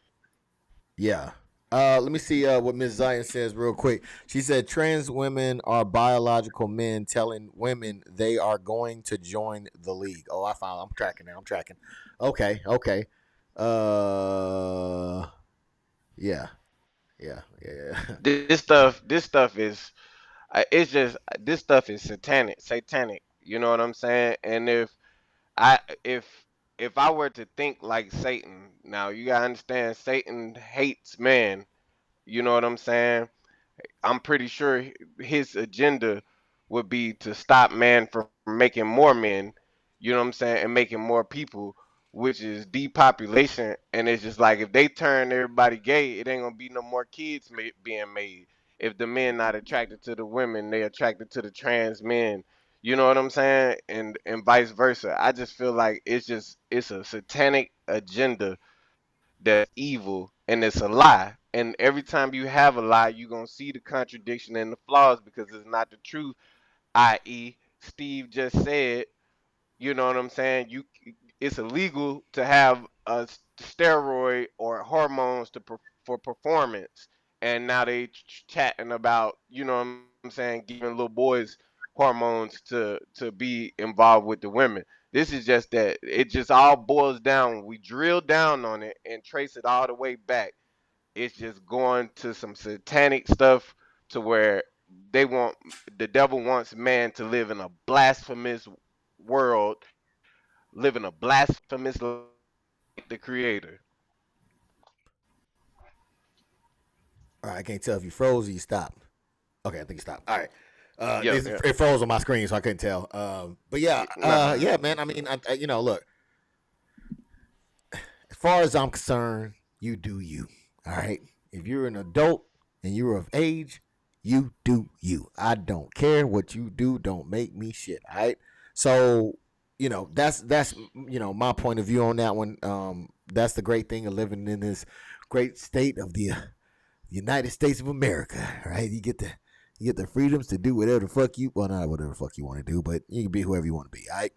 Yeah. Let me see what Ms. Zion says real quick. She said trans women are biological men telling women they are going to join the league. Oh, I found. I'm tracking now. I'm tracking. Okay. Yeah.
This stuff is, it's just, this stuff is satanic. You know what I'm saying? And I if if I were to think like Satan, now you gotta understand, Satan hates man. You know what I'm saying? I'm pretty sure his agenda would be to stop man from making more men, you know what I'm saying, and making more people, which is depopulation. And it's just like, if they turn everybody gay, it ain't gonna be no more kids being made. If the men not attracted to the women, they attracted to the trans men. You know what I'm saying? And vice versa. I just feel like it's a satanic agenda that's evil, and it's a lie. And every time you have a lie, you're going to see the contradiction and the flaws, because it's not the truth. I.e., Steve just said, you know what I'm saying? It's illegal to have a steroid or hormones for performance, and now they chatting about, you know what I'm saying, giving little boys hormones to be involved with the women. This is just that it just all boils down. We drill down on it and trace it all the way back. It's just going to some satanic stuff, to where the devil wants man to live in a blasphemous world, live in a blasphemous life, the creator.
All right, I can't tell if you froze or you stopped. Okay, I think you stopped. All right.
Yeah.
It froze on my screen, so I couldn't tell. But yeah, yeah, man. I mean, look, as far as I'm concerned, you do you. All right. If you're an adult and you're of age, you do you. I don't care what you do. Don't make me shit. All right. So, that's my point of view on that one. That's the great thing of living in this great state of the United States of America, right? You get the freedoms to do whatever the fuck not whatever the fuck you want to do, but you can be whoever you want to be, all right?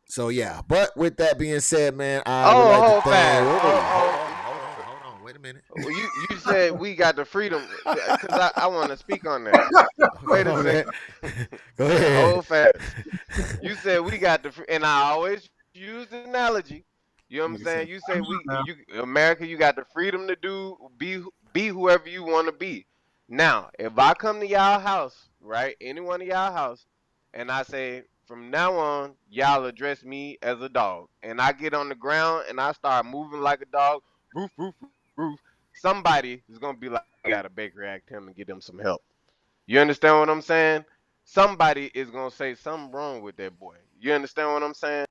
So yeah, but with that being said, man, I would like to thank. Hold on, wait a minute.
Well, you said we got the freedom, because I want to speak on that. Wait a second.
Go ahead.
Hold fast. You said we got and I always use the analogy. You know what I'm saying? You say America, you got the freedom to be whoever you want to be. Now, if I come to y'all house, right, any one of y'all house, and I say, from now on, y'all address me as a dog, and I get on the ground and I start moving like a dog, roof, roof, roof, somebody is gonna be like, I gotta Baker Act him and get him some help. You understand what I'm saying? somebody is gonna say something wrong with that boy. You understand what I'm saying?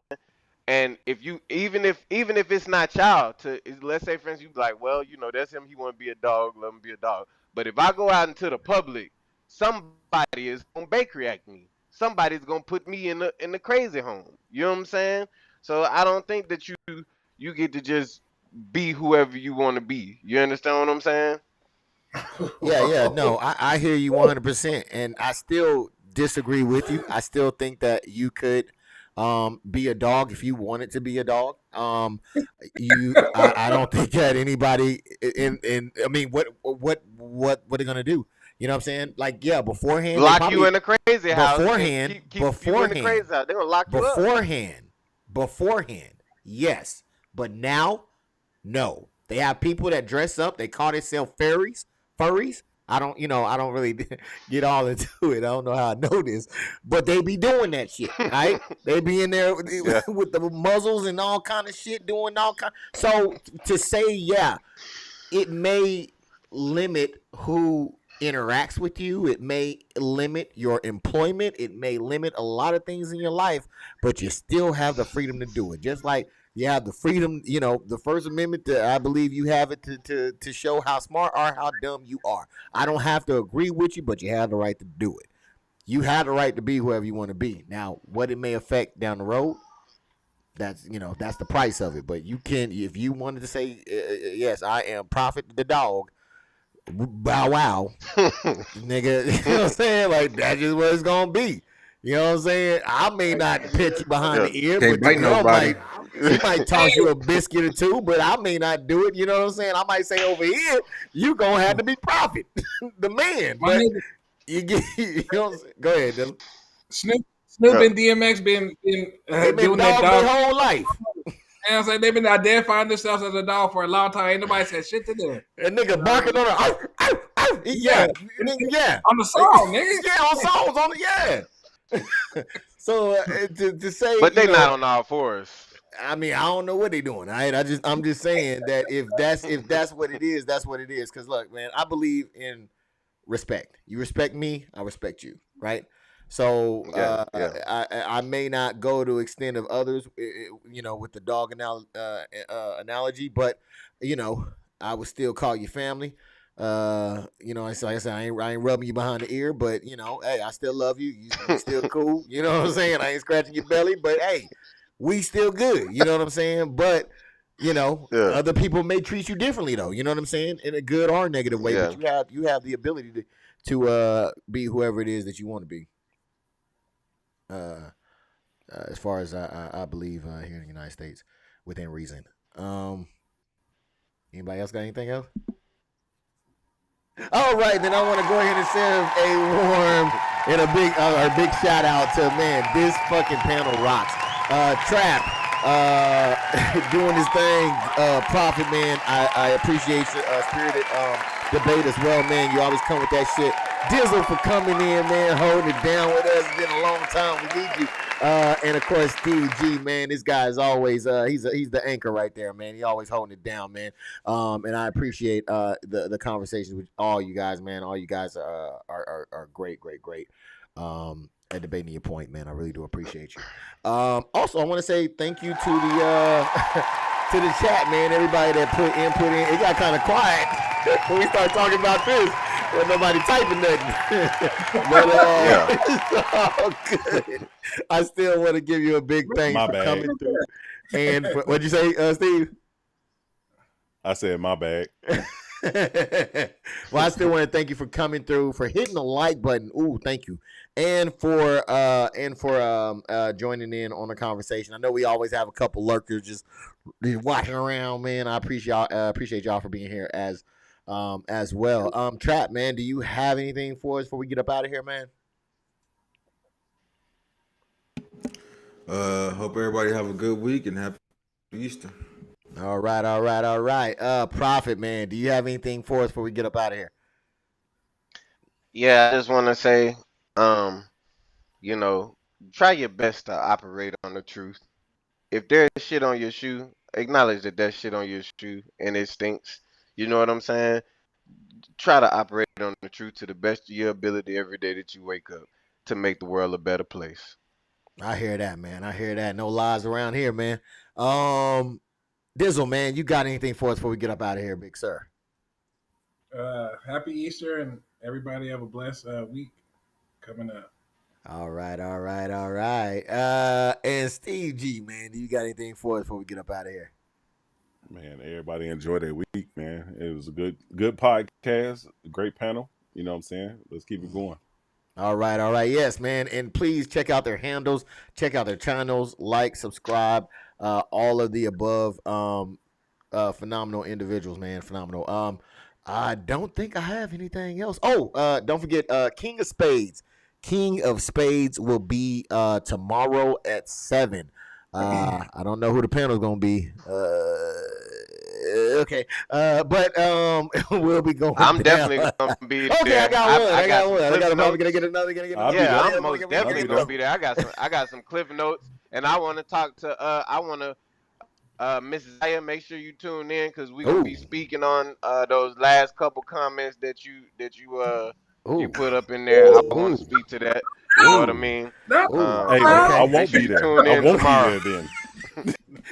And if you even if it's not y'all, let's say for instance you be like, well, you know, that's him, he wanna be a dog, let him be a dog. But if I go out into the public, somebody is gonna bakery act me. Somebody's gonna put me in the crazy home. You know what I'm saying? So I don't think that you get to just be whoever you want to be. You understand what I'm saying?
Yeah. No, I hear you 100%, and I still disagree with you. I still think that you could be a dog if you wanted to be a dog. I don't think that anybody in I mean, what are they gonna do? You know what I'm saying? Like, yeah, beforehand they
Lock you
probably
in a crazy house and
beforehand
keep you in the crazy house. They're gonna lock you up.
beforehand, yes, but now, no. They have people that dress up. They call themselves furries. I don't really get all into it. I don't know how I know this, but they be doing that shit, right? They be in there with,
Yeah.
with the muzzles and all kind of shit, doing all kind. So to say, yeah, it may limit who interacts with you. It may limit your employment. It may limit a lot of things in your life, but you still have the freedom to do it. Just like you have the freedom, the First Amendment, I believe you have it to show how smart or how dumb you are. I don't have to agree with you, but you have the right to do it. You have the right to be whoever you want to be. Now, what it may affect down the road, that's the price of it. But you can, if you wanted to say, yes, I am Prophet the dog, bow wow, nigga. You know what I'm saying? Like, that's just what it's gonna be. You know what I'm saying? I may not pet you behind the ear,
Can't
but the
bite
girl
nobody.
she might toss you a biscuit or two, but I may not do it. You know what I'm saying? I might say over here, you gonna have to be Prophet, the man.
My
But
nigga,
you get, you know what I'm saying? Go ahead, Dylan.
Snoop and DMX been
They've been
doing that
dogs
dog.
their whole life.
And I was like, they've been identifying themselves as a dog for a long time. Ain't nobody said shit to them.
That nigga barking on her. Yeah.
On the song, nigga.
Yeah, on songs, on the So to say,
But they not on all fours.
I mean, I don't know what they doing. Right? I'm just saying that if that's what it is, that's what it is. Because look, man, I believe in respect. You respect me, I respect you, right? So
Yeah.
I may not go to extent of others, with the dog analogy, but I would still call you family. It's like I said, I ain't rubbing you behind the ear, but hey, I still love you. You still cool. You know what I'm saying? I ain't scratching your belly, but hey, we still good. You know what I'm saying? But other people may treat you differently though. You know what I'm saying? In a good or negative way.
Yeah.
But you have the ability to be whoever it is that you want to be. As far as I believe here in the United States, within reason. Anybody else got anything else? All right, then I want to go ahead and send a warm and a big shout out to, man, this fucking panel rocks. Trap, doing this thing, Prophet, man. I appreciate your spirited debate as well, man. You always come with that shit. Dizzle for coming in, man, holding it down with us. It's been a long time. We need you. And of course, Steve G, man, this guy is always he's the anchor right there, man. He always holding it down, man. And I appreciate the conversations with all you guys, man. All you guys are great. At debating your point, man. I really do appreciate you. Also, I want to say thank you to the to the chat, man. Everybody that put input in. It got kind of quiet when we started talking about this. With nobody typing nothing. But it's all good. I still want to give you a big thanks for coming through. And what'd you say, Steve?
I said my bad.
Well, I still want to thank you for coming through, for hitting the like button. Ooh, thank you. And for joining in on the conversation. I know we always have a couple lurkers just watching around, man. I appreciate y'all for being here as well. Trap, man, do you have anything for us before we get up out of here, man?
Hope everybody have a good week and happy Easter.
All right. Prophet, man, do you have anything for us before we get up out of here?
Yeah, I just want to say, try your best to operate on the truth. If there's shit on your shoe, acknowledge that there's shit on your shoe and it stinks. You know what I'm saying? Try to operate on the truth to the best of your ability every day that you wake up. to make the world a better place.
I hear that, man. I hear that. No lies around here, man. Dizzle, man, you got anything for us before we get up out of here, big sir?
Happy Easter, and everybody have a blessed week coming up.
All right. And Steve G, man, do you got anything for us before we get up out of here?
Man, everybody enjoy their week, man. It was a good podcast, a great panel. You know what I'm saying? Let's keep it going.
All right. Yes, man. And please check out their handles, check out their channels, like, subscribe, all of the above. Phenomenal individuals, man. Phenomenal. I don't think I have anything else. Oh, don't forget, King of Spades. King of Spades will be tomorrow at 7. I don't know who the panel is going to be. Okay. But we'll be going
I'm
down.
definitely going to be there.
Okay, I got one. I got one.
Gonna
get another.
I'm most definitely going to be there. I got some cliff notes, and I want to talk to Mrs. Zaya. Make sure you tune in because we're going to be speaking on those last couple comments that you put up in there. I want to speak to that. You know what I mean?
I won't be there. I won't be there then.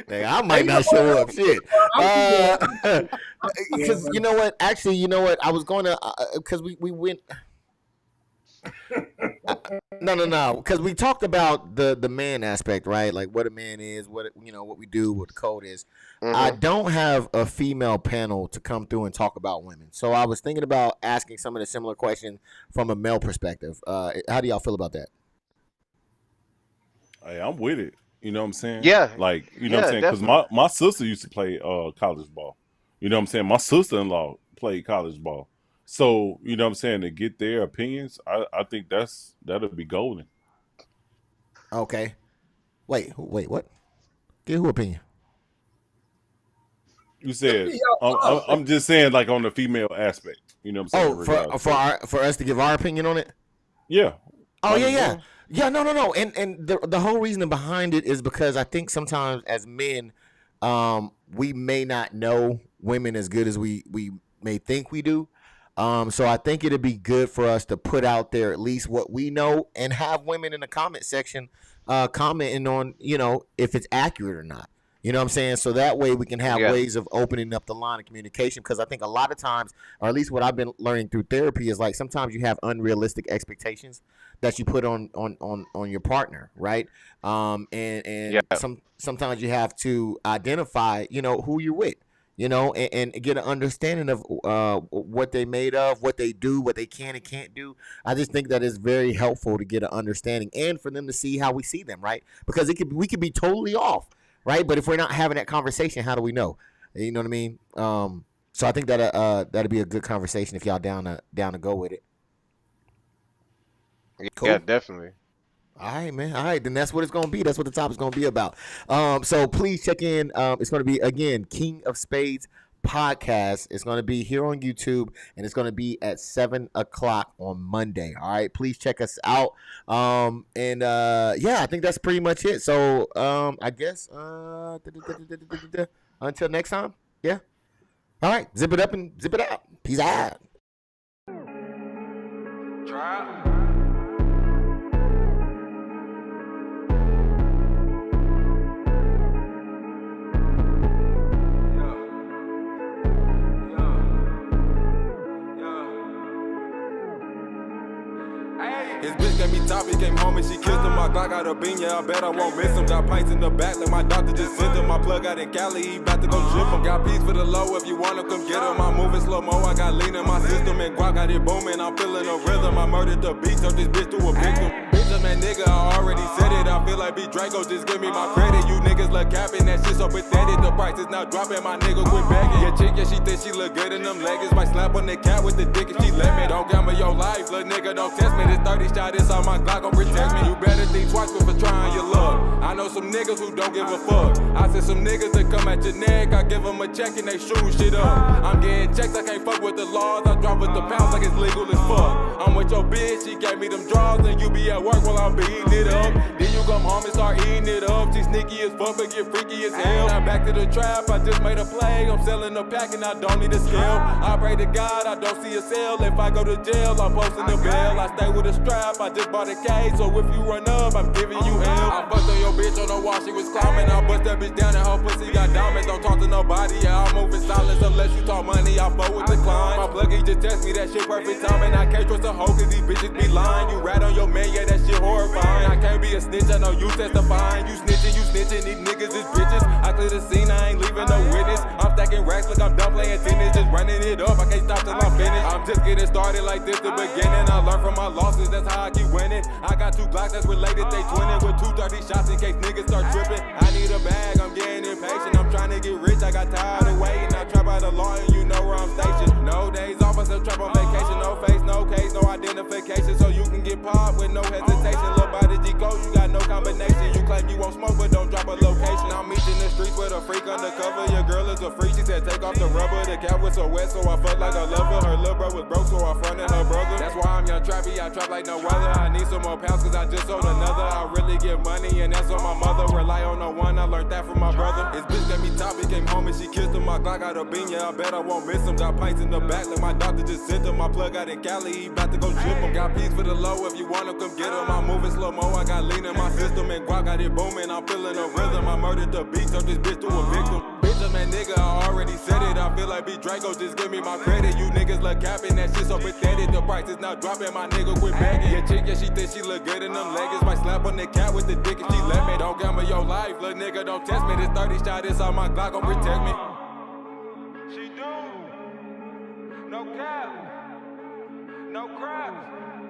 Hey, I might not show up. Shit. Because you know what? Actually, you know what? I was going to because we went. No. Because we talked about the man aspect, right? Like what a man is, what we do, what the code is. Mm-hmm. I don't have a female panel to come through and talk about women, so I was thinking about asking some of the similar questions from a male perspective. How do y'all feel about that?
Hey, I'm with it. You know what I'm saying?
Yeah.
Like, you know what I'm saying? Because my sister used to play college ball. You know what I'm saying? My sister-in-law played college ball. So, you know what I'm saying? To get their opinions, I think that'll be golden.
Okay. Wait, what? Get who opinion?
You said, I'm just saying like on the female aspect. You know what I'm saying?
Oh, for us to give our opinion on it?
Yeah.
Oh, yeah. Yeah, no. And the whole reason behind it is because I think sometimes as men, we may not know women as good as we may think we do. So I think it'd be good for us to put out there at least what we know and have women in the comment section commenting on, if it's accurate or not. You know what I'm saying? So that way we can have ways of opening up the line of communication, because I think a lot of times, or at least what I've been learning through therapy, is like sometimes you have unrealistic expectations that you put on your partner, right? Sometimes you have to identify, who you're with, and get an understanding of what they made of, what they do, what they can and can't do. I just think that is very helpful to get an understanding and for them to see how we see them, right? Because we could be totally off. Right, but if we're not having that conversation, how do we know? You know what I mean? So I think that'd be a good conversation if y'all down to go with it.
Cool. Yeah, definitely.
All right, man. All right, then that's what it's gonna be. That's what the topic's gonna be about. So please check in. It's gonna be again King of Spades Podcast. It's gonna be here on YouTube, and it's gonna be at 7:00 on Monday. All right, please check us out. I think that's pretty much it. So I guess until next time. Yeah. All right, zip it up and zip it out. Peace out.
His bitch gave me top, he came home and she kissed him. My Glock got a bean, yeah, I bet I won't miss him. Got pints in the back like my doctor just sent him. My plug out in Cali, he about to go ship him. Got peace for the low, if you wanna come get him. I'm moving slow-mo, I got lean in my system. And Guac got it booming, I'm feeling a rhythm. I murdered the beat, turned this bitch to a victim. Bitch, man, nigga, I already said it. I feel like B. Draco, just give me my credit. You niggas look capping, that shit so pathetic. The price is now dropping, my nigga quit begging. Your chick, yeah, she thinks she look good in them leggings. Might slap on the cat with the dick if she let me. Don't gamble your life, little nigga, don't test me. This 30 shot is on my Glock, gon' protect me. You better think twice before trying your luck. I know some niggas who don't give a fuck. I said some niggas that come at your neck, I give them a check and they shoot shit up. I'm getting checks, I can't fuck with the laws. I drop with the pounds like it's legal as fuck. I'm with your bitch, she gave me them draws, and you be at work. twerk while I'm beating it up. Then you come home and start eating it up. She sneaky as fuck, but get freaky as hell. Now back to the trap, I just made a play. I'm selling a pack and I don't need a scale. I pray to God, I don't see a sale. If I go to jail, I'm posting the bail. I stay with a strap, I just bought a case. So if you run up, I'm giving you hell. I fucked on your bitch on the wall, she was climbing. I bust that bitch down and her pussy got diamonds. Don't talk to nobody, yeah, I'm moving silence. Unless you talk money, I fuck with decline. My plug, he just text me that shit perfect timing. I can't trust a hoe cause these bitches be lying. You rat on your man, yeah, that shit horrifying. I can't be a snitch, I know you testifying. You snitching, these niggas is bitches. I clear the scene, I ain't leaving no witness. I'm stacking racks like I'm done playing tennis. Just running it up, I can't stop till I'm finished. I'm just getting started like this the beginning. I learn from my losses, that's how I keep winning. I got 2 Glocks that's related, they twinning with 230 shots in case niggas start tripping. I need a bag, I'm getting impatient. I'm trying to get rich, I got tired of waiting. I trap out the law and you know where I'm stationed. No days off, I still trap on vacation. No face, no case, no identification. So you can get popped with no hesitation. Look by the G-code, you got no combination. You claim you won't smoke, but don't drop a location. I'm meeting the streets with a freak undercover. Your girl is a freak, she said take off the rubber. The cat was so wet, so I felt like a lover. Her little bro was broke, so I fronted her brother. That's why I'm young trappy, I trap like no other. I need some more pounds, cause I just sold another. I really get money, and that's on my mother. Rely on no one, I learned that from my brother. His bitch gave me top, he came home and she kissed him. My Glock got a bean, yeah, I bet I won't miss him. Got pints in the back, like my doctor just sent him. My plug out in Cali, he bout to go ship him. Got peas for the low, if you want him, come get him. I'm moving slow-mo, I got lean in my system. And guac got it booming, I'm feeling a rhythm. I murdered the beat, turned this bitch to a victim. Bitch, I'm that nigga, I already said it. I feel like B. Draco, just give me my credit. You niggas look capping, that shit so pathetic. The price is not dropping, my nigga quit begging. Your chick, yeah, she thinks she look good in them leggings. Might slap on the cat with the dick if she let me. Don't gamble your life, little nigga, don't test me. This 30 shot is on my Glock, gon' protect me. She do. No cap. No crap.